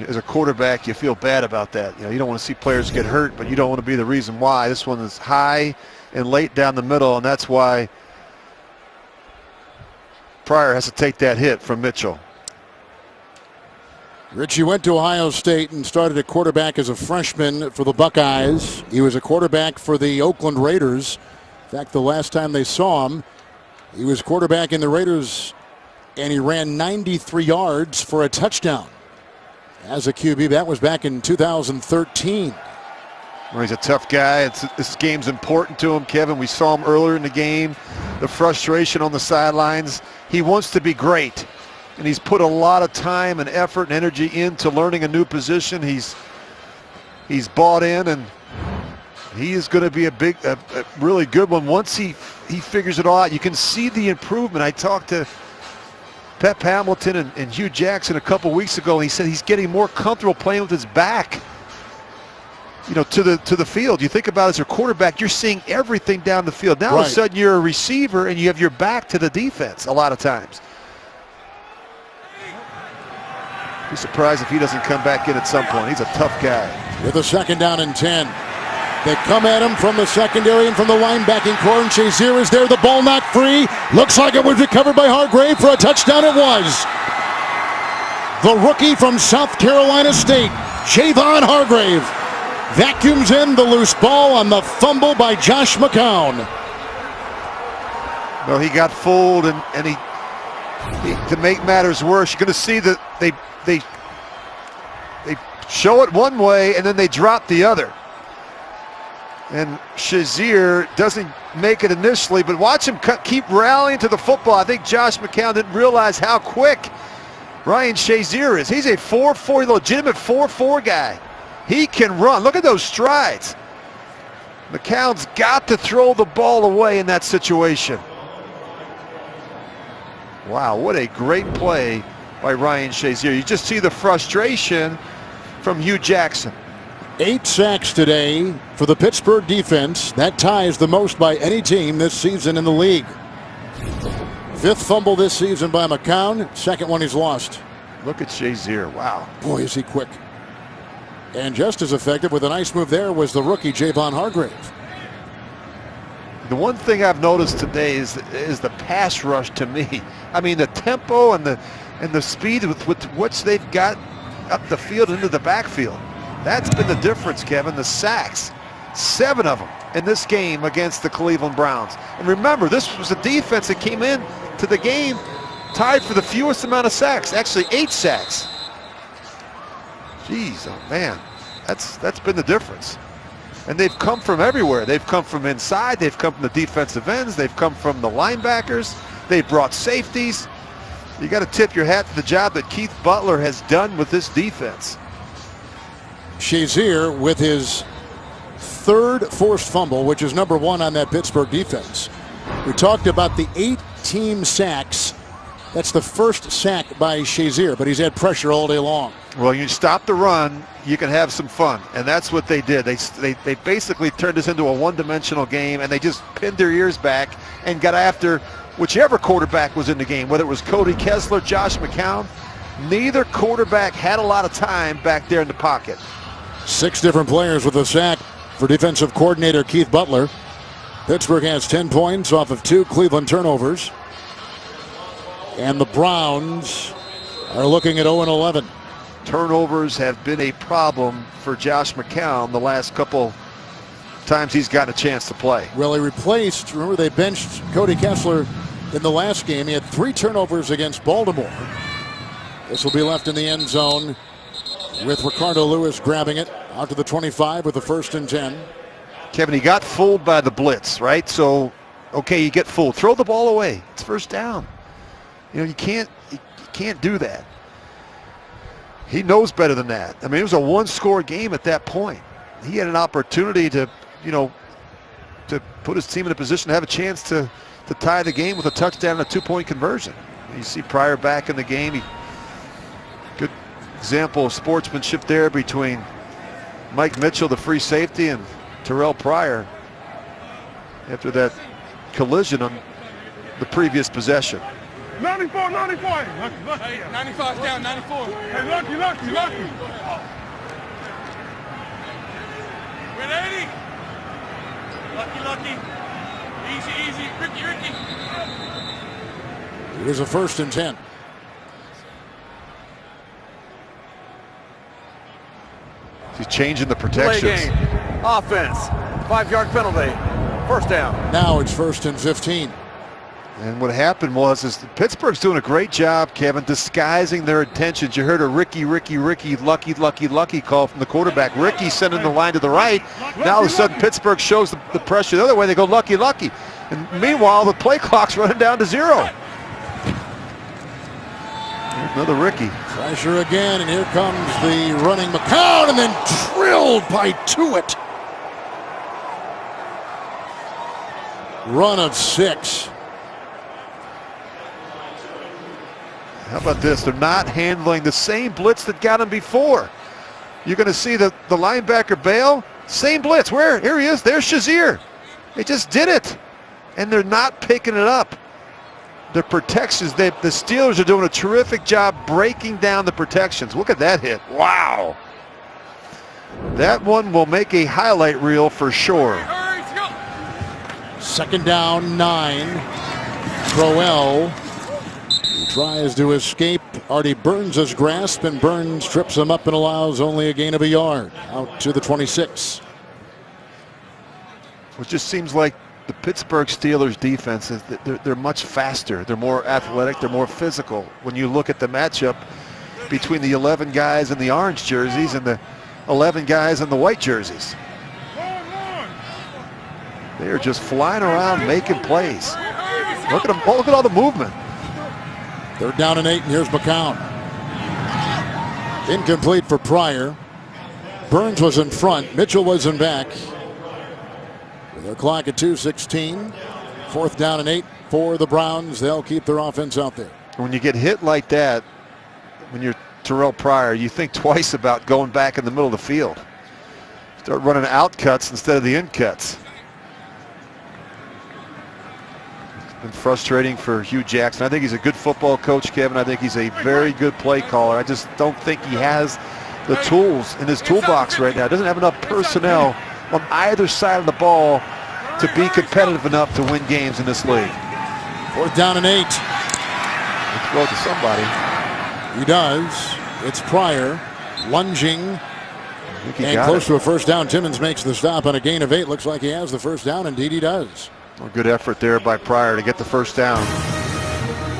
As a quarterback, you feel bad about that. You don't want to see players get hurt, but you don't want to be the reason why. This one is high and late down the middle, and that's why Pryor has to take that hit from Mitchell. Richie went to Ohio State and started at quarterback as a freshman for the Buckeyes. He was a quarterback for the Oakland Raiders. In fact, the last time they saw him, he was quarterback in the Raiders, and he ran 93 yards for a touchdown as a QB. That was back in 2013. Well, he's a tough guy. This game's important to him, Kevin. We saw him earlier in the game. The frustration on the sidelines. He wants to be great, and he's put a lot of time and effort and energy into learning a new position. He's bought in, and he is going to be a really good one once he figures it all out. You can see the improvement. I talked to Pep Hamilton and Hugh Jackson a couple weeks ago, and he said he's getting more comfortable playing with his back, to the field. You think about it, as a quarterback, you're seeing everything down the field. Now all of a sudden you're a receiver and you have your back to the defense a lot of times. Be surprised if he doesn't come back in at some point. He's a tough guy. With a 2nd down and 10. They come at him from the secondary and from the linebacking core, and Shazier is there. The ball not free. Looks like it was recovered by Hargrave for a touchdown. It was. The rookie from South Carolina State, Javon Hargrave, vacuums in the loose ball on the fumble by Josh McCown. Well, he got fooled, and he to make matters worse, you're going to see that they show it one way and then they drop the other. And Shazier doesn't make it initially, but watch him keep rallying to the football. I think Josh McCown didn't realize how quick Ryan Shazier is. He's a 4.4, legitimate 4.4 guy. He can run. Look at those strides. McCown's got to throw the ball away in that situation. Wow, what a great play by Ryan Shazier. You just see the frustration from Hugh Jackson. 8 sacks today for the Pittsburgh defense. That ties the most by any team this season in the league. 5th fumble this season by McCown. 2nd one he's lost. Look at Shazier. Wow. Boy, is he quick. And just as effective with a nice move there was the rookie Javon Hargrave. The one thing I've noticed today is the pass rush to me. I mean, the tempo and the speed with which they've got up the field into the backfield. That's been the difference, Kevin. The sacks, 7 of them in this game against the Cleveland Browns. And remember, this was a defense that came in to the game tied for the fewest amount of sacks, actually 8 sacks. Jeez, oh man, that's been the difference. And they've come from everywhere. They've come from inside, they've come from the defensive ends, they've come from the linebackers, they've brought safeties. You got to tip your hat to the job that Keith Butler has done with this defense. Shazier with his 3rd forced fumble, which is number 1 on that Pittsburgh defense. We talked about the 8 team sacks. That's the first sack by Shazier, but he's had pressure all day long. Well, you stop the run, you can have some fun, and that's what they did. They basically turned this into a one-dimensional game, and they just pinned their ears back and got after whichever quarterback was in the game, whether it was Cody Kessler, Josh McCown. Neither quarterback had a lot of time back there in the pocket. 6 different players with a sack for defensive coordinator Keith Butler. Pittsburgh has 10 points off of 2 Cleveland turnovers. And the Browns are looking at 0-11. Turnovers have been a problem for Josh McCown the last couple times he's gotten a chance to play. Well, he replaced, remember they benched Cody Kessler in the last game. He had 3 turnovers against Baltimore. This will be left in the end zone with Ricardo Lewis grabbing it out to the 25 with a 1st and 10. Kevin, he got fooled by the blitz, right? So, okay, you get fooled. Throw the ball away. It's 1st down. You know, you can't do that. He knows better than that. I mean, it was a 1-score game at that point. He had an opportunity to, to put his team in a position to have a chance to tie the game with a touchdown and a 2-point conversion. You see Pryor back in the game. Good example of sportsmanship there between Mike Mitchell, the free safety, and Terrell Pryor after that collision on the previous possession. 94, 94. Lucky. 95 down, 94. Hey, lucky. We're 80. Lucky. Easy. Ricky. It is a 1st and 10. He's changing the protections. Play game. Offense. 5-yard penalty. 1st down. Now it's 1st and 15. And what happened was Pittsburgh's doing a great job, Kevin, disguising their intentions. You heard a Ricky, lucky call from the quarterback. Ricky sending the line to the right. Now all of a sudden Pittsburgh shows the pressure the other way. They go lucky. And meanwhile, the play clock's running down to 0. Here's another Ricky. Pressure again, and here comes the running McCown, and then drilled by Tuitt. Run of 6. How about this? They're not handling the same blitz that got him before. You're going to see the linebacker bail. Same blitz. Where? Here he is. There's Shazier. They just did it. And they're not picking it up. The protections, the Steelers are doing a terrific job breaking down the protections. Look at that hit. Wow. That one will make a highlight reel for sure. 2nd down, 9. Crowell tries to escape Artie Burns' grasp, and Burns trips him up and allows only a gain of a yard out to the 26. It just seems like the Pittsburgh Steelers defense, they're much faster. They're more athletic. They're more physical. When you look at the matchup between the 11 guys in the orange jerseys and the 11 guys in the white jerseys. They are just flying around making plays. Look at them. Oh, look at all the movement. 3rd down and 8, and here's McCown. Incomplete for Pryor. Burns was in front. Mitchell was in back. With a clock at 2:16. 4th down and 8 for the Browns. They'll keep their offense out there. When you get hit like that, when you're Terrell Pryor, you think twice about going back in the middle of the field. Start running out cuts instead of the in cuts. Been frustrating for Hugh Jackson. I think he's a good football coach, Kevin. I think he's a very good play caller. I just don't think he has the tools in his toolbox right now. Doesn't have enough personnel on either side of the ball to be competitive enough to win games in this league. 4th down and 8. Let's throw it to somebody. He does. It's Pryor lunging and got close it. to a first down. Timmons makes the stop on a gain of 8. Looks like he has the first down. Indeed, he does. Well, good effort there by Pryor to get the first down.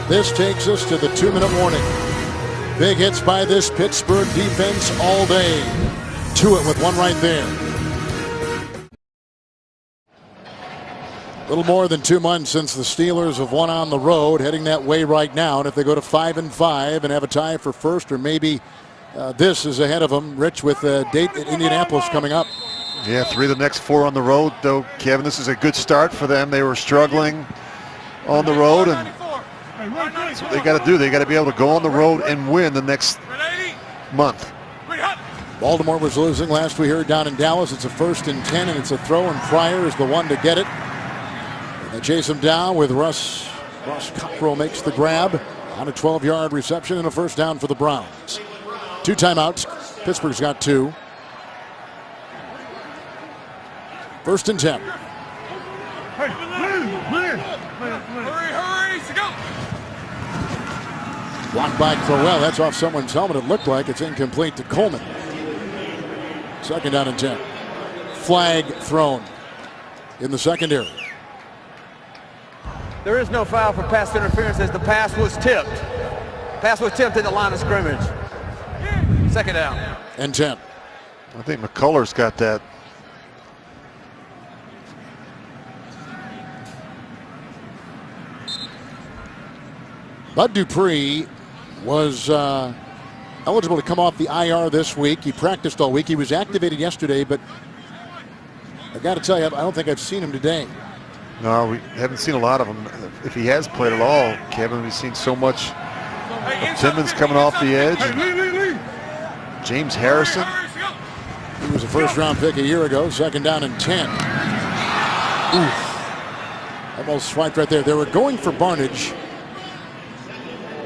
This takes us to the 2-minute warning. Big hits by this Pittsburgh defense all day. To it with one right there. A little more than 2 months since the Steelers have won on the road, heading that way right now. And if they go to 5-5 and have a tie for first, or maybe this is ahead of them, Rich, with a date in Indianapolis coming up. Yeah, 3 of the next 4 on the road, though, Kevin. This is a good start for them. They were struggling on the road, and that's what they got to do. They got to be able to go on the road and win the next month. Baltimore was losing last we heard down in Dallas. It's a 1st and 10, and it's a throw, and Pryor is the one to get it. And they chase him down with Ross Cockrell makes the grab on a 12-yard reception and a first down for the Browns. 2 timeouts. Pittsburgh's got 2. 1st and 10. Hey, man. Hurry, go. Blocked by Crowell. That's off someone's helmet. It looked like it's incomplete to Coleman. 2nd down and 10. Flag thrown in the secondary. There is no foul for pass interference as the pass was tipped. Pass was tipped at the line of scrimmage. 2nd down. And 10. I think McCullers got that. Bud Dupree was eligible to come off the IR this week. He practiced all week. He was activated yesterday, but I got to tell you, I don't think I've seen him today. No, we haven't seen a lot of him. If he has played at all, Kevin, we've seen so much of Timmons coming off the edge. And James Harrison. He was a first-round pick a year ago. 2nd down and 10. Oof. Almost swiped right there. They were going for Barnidge.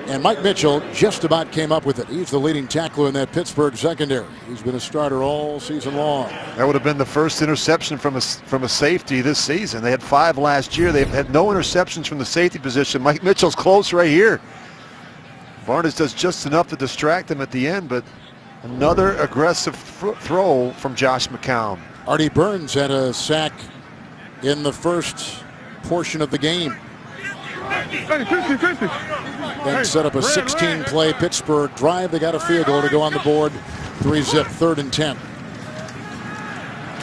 And Mike Mitchell just about came up with it. He's the leading tackler in that Pittsburgh secondary. He's been a starter all season long. That would have been the first interception from a safety this season. They had 5 last year. They've had no interceptions from the safety position. Mike Mitchell's close right here. Barnes does just enough to distract him at the end, but another aggressive throw from Josh McCown. Artie Burns had a sack in the first portion of the game. Hey, 50. Then set up a 16-play Pittsburgh drive. They got a field goal to go on the board. 3-zip, 3rd and 10.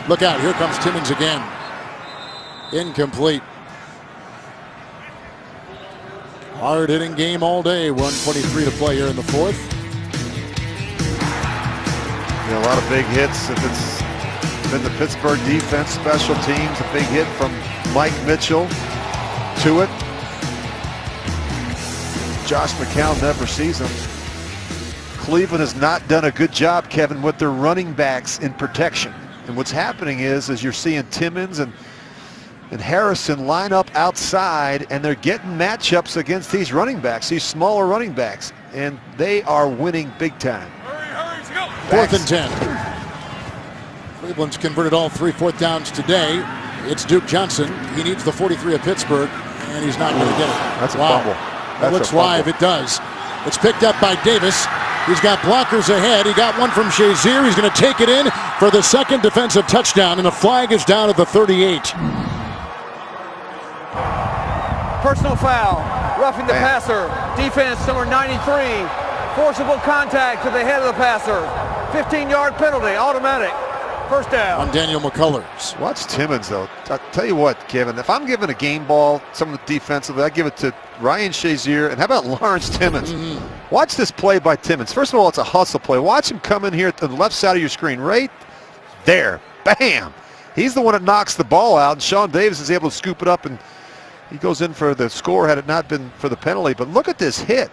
Look out, here comes Timmons again. Incomplete. Hard-hitting game all day. 1:23 to play here in the 4th. Yeah, a lot of big hits. If it's been the Pittsburgh defense, special teams, a big hit from Mike Mitchell to it. Josh McCown never sees him. Cleveland has not done a good job, Kevin, with their running backs in protection. And what's happening is you're seeing Timmons and Harrison line up outside, and they're getting matchups against these running backs, these smaller running backs, and they are winning big time. 4th and 10. Cleveland's converted all 3 4th downs today. It's Duke Johnson. He needs the 43 of Pittsburgh, and he's not going to get it. That's a Wow. fumble. That looks live. It does. It's picked up by Davis. He's got blockers ahead. He got one from Shazier. He's going to take it in for the 2nd defensive touchdown, and the flag is down at the 38. Personal foul. Roughing the passer. Defense number 93. Forcible contact to the head of the passer. 15-yard penalty. Automatic. First down. On Daniel McCullers. Watch Timmons, though. I'll tell you what, Kevin, if I'm giving a game ball, someone defensively, I give it to Ryan Shazier. And how about Lawrence Timmons? Watch this play by Timmons. First of all, it's a hustle play. Watch him come in here to the left side of your screen. Right there. Bam. He's the one that knocks the ball out. And Sean Davis is able to scoop it up, and he goes in for the score had it not been for the penalty. But look at this hit.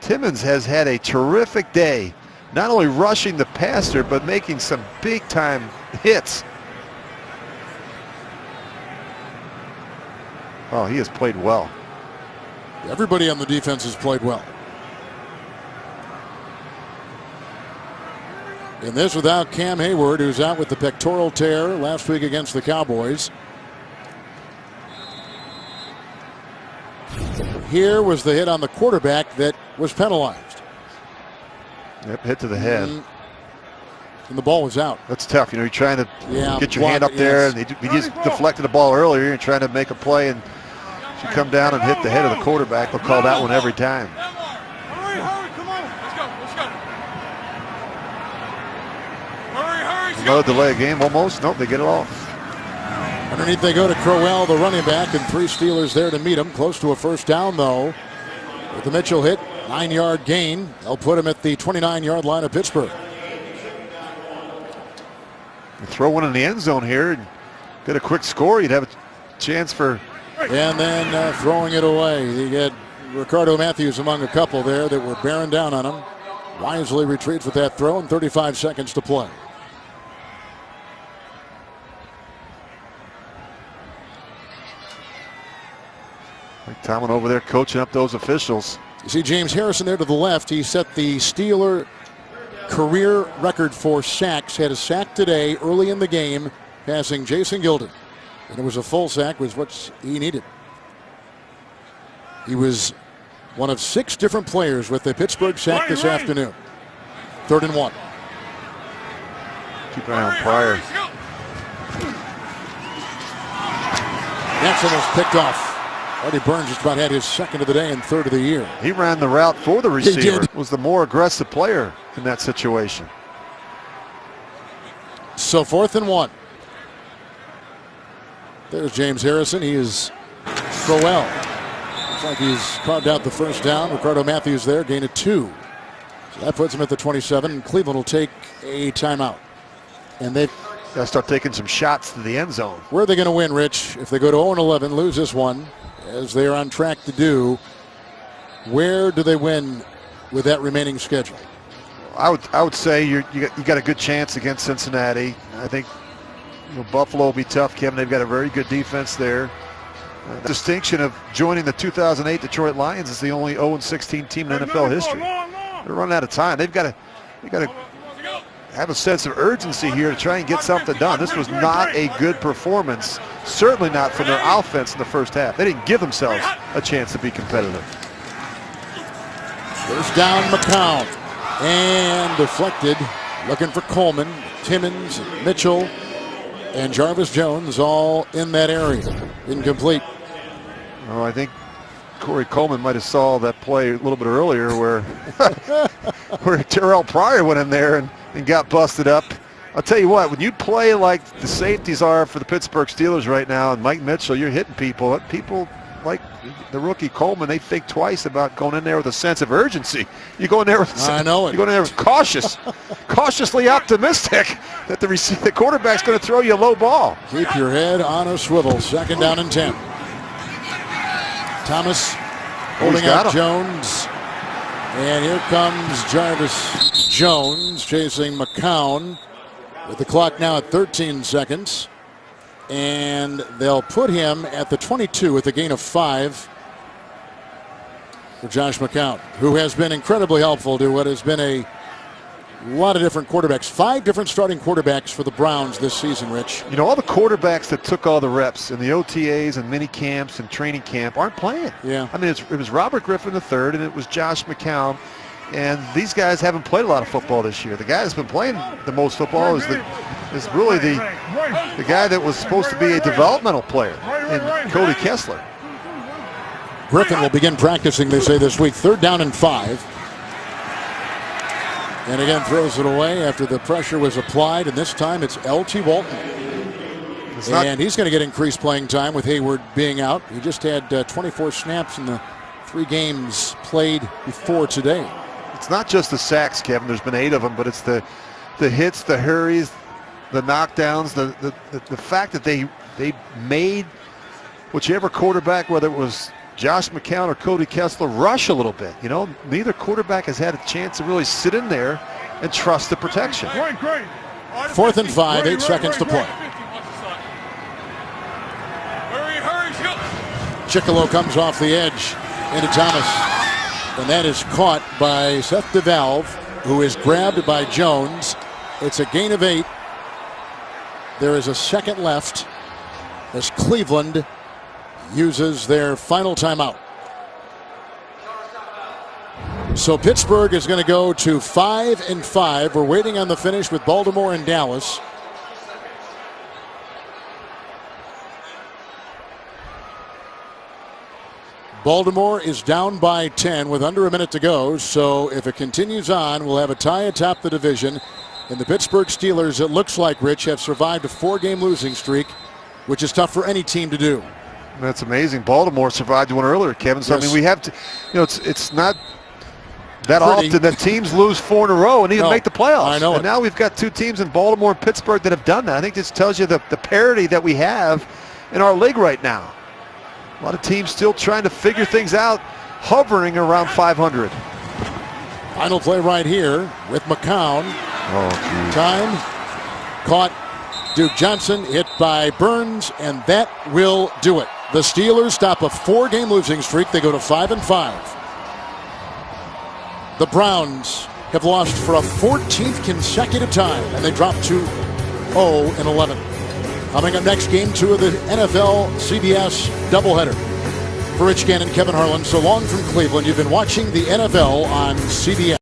Timmons has had a terrific day. Not only rushing the passer, but making some big-time hits. Oh, he has played well. Everybody on the defense has played well. In this without Cam Hayward, who's out with the pectoral tear last week against the Cowboys. here was the hit on the quarterback that was penalized. Yep, hit to the head. And the ball was out. That's tough. You know, you're trying to get your block hand up it, there, yes. and he just deflected the ball earlier. You're trying to make a play, and you come down and hit the head of the quarterback. They'll call that one every time. Hurry, hurry, come on. Let's go. Let's go. Hurry, hurry. Let's Another go. delay of game almost. Nope, they get it off. Underneath they go to Crowell, the running back, and 3 Steelers there to meet him. Close to a first down, though. With the Mitchell hit, 9-yard gain. They'll put him at the 29-yard line of Pittsburgh. You throw one in the end zone here and get a quick score. You'd have a chance for. And then throwing it away. You get Ricardo Matthews among a couple there that were bearing down on him. Wisely retreats with that throw and 35 seconds to play. Mike Tomlin over there coaching up those officials. You see James Harrison there to the left. He set the Steeler career record for sacks. Had a sack today early in the game, passing Jason Gilden. And it was a full sack, was what he needed. He was one of 6 different players with the Pittsburgh sack this afternoon. 3rd and 1. Keep an eye on Pryor. Let's go. That's almost picked off. Artie Burns just about had his 2nd of the day and 3rd of the year. He ran the route for the receiver. did. Was the more aggressive player in that situation. So 4th and 1. There's James Harrison. He is Crowell. Looks like he's carved out the first down. Ricardo Matthews there, gain of 2. So that puts him at the 27, and Cleveland will take a timeout. And they've Got to start taking some shots to the end zone. Where are they going to win, Rich? If they go to 0-11, lose this one, as they are on track to do, where do they win with that remaining schedule? I would say you got a good chance against Cincinnati. I think Buffalo will be tough, Kevin. They've got a very good defense there. The distinction of joining the 2008 Detroit Lions is the only 0-16 team in NFL history. They're running out of time. They've got to have a sense of urgency here to try and get something done. This was not a good performance, certainly not from their offense in the first half. They didn't give themselves a chance to be competitive. First down, McCown. And deflected, looking for Coleman, Timmons, Mitchell, and Jarvis Jones all in that area. Incomplete. Oh, I think Corey Coleman might have saw that play a little bit earlier where Terrell Pryor went in there and got busted up. I'll tell you what, when you play like the safeties are for the Pittsburgh Steelers right now, and Mike Mitchell, you're hitting people. People like the rookie Coleman, they think twice about going in there with a sense of urgency. You go in there with I know it. You go in there with cautiously optimistic that the quarterback's going to throw you a low ball. Keep your head on a swivel. 2nd down and 10. Thomas holding got out him. Jones. And here comes Jarvis Jones chasing McCown with the clock now at 13 seconds. And they'll put him at the 22 with a gain of 5 for Josh McCown, who has been incredibly helpful to what has been a lot of different quarterbacks. 5 different starting quarterbacks for the Browns this season, Rich. You know, all the quarterbacks that took all the reps in the OTAs and mini camps and training camp aren't playing. Yeah. I mean, it was Robert Griffin III and it was Josh McCown. And these guys haven't played a lot of football this year. The guy that's been playing the most football is really the guy that was supposed to be a developmental player in Cody Kessler. Griffin will begin practicing, they say, this week. 3rd down and 5. And again, throws it away after the pressure was applied. And this time it's L.T. Walton. And he's going to get increased playing time with Hayward being out. He just had 24 snaps in the 3 games played before today. It's not just the sacks, Kevin. There's been 8 of them, but it's the hits, the hurries, the knockdowns, the fact that they made whichever quarterback, whether it was Josh McCown or Cody Kessler, rush a little bit. You know, neither quarterback has had a chance to really sit in there and trust the protection. 4th and 5, 8 seconds to play. Hurry, go. Chicolo comes off the edge into Thomas. And that is caught by Seth DeValve, who is grabbed by Jones. It's a gain of 8. There is a second left as Cleveland uses their final timeout. So Pittsburgh is going to go to 5-5. We're waiting on the finish with Baltimore and Dallas. Baltimore is down by 10 with under a minute to go. So if it continues on, we'll have a tie atop the division. And the Pittsburgh Steelers, it looks like, Rich, have survived a 4-game losing streak, which is tough for any team to do. That's amazing. Baltimore survived one earlier, Kevin. So, Yes. I mean, we have to, it's not that Pretty. often that teams lose 4 in a row and even No, make the playoffs. I know and it. now we've got 2 teams in Baltimore and Pittsburgh that have done that. I think this tells you the parity that we have in our league right now. A lot of teams still trying to figure things out, hovering around 500. Final play right here with McCown. Oh, geez. Time caught. Duke Johnson hit by Burns, and that will do it. The Steelers stop a 4-game losing streak. They go to 5-5. The Browns have lost for a 14th consecutive time, and they drop to 0-11. Coming up next, Game 2 of the NFL CBS doubleheader. For Rich Gannon, Kevin Harlan, so long from Cleveland. You've been watching the NFL on CBS.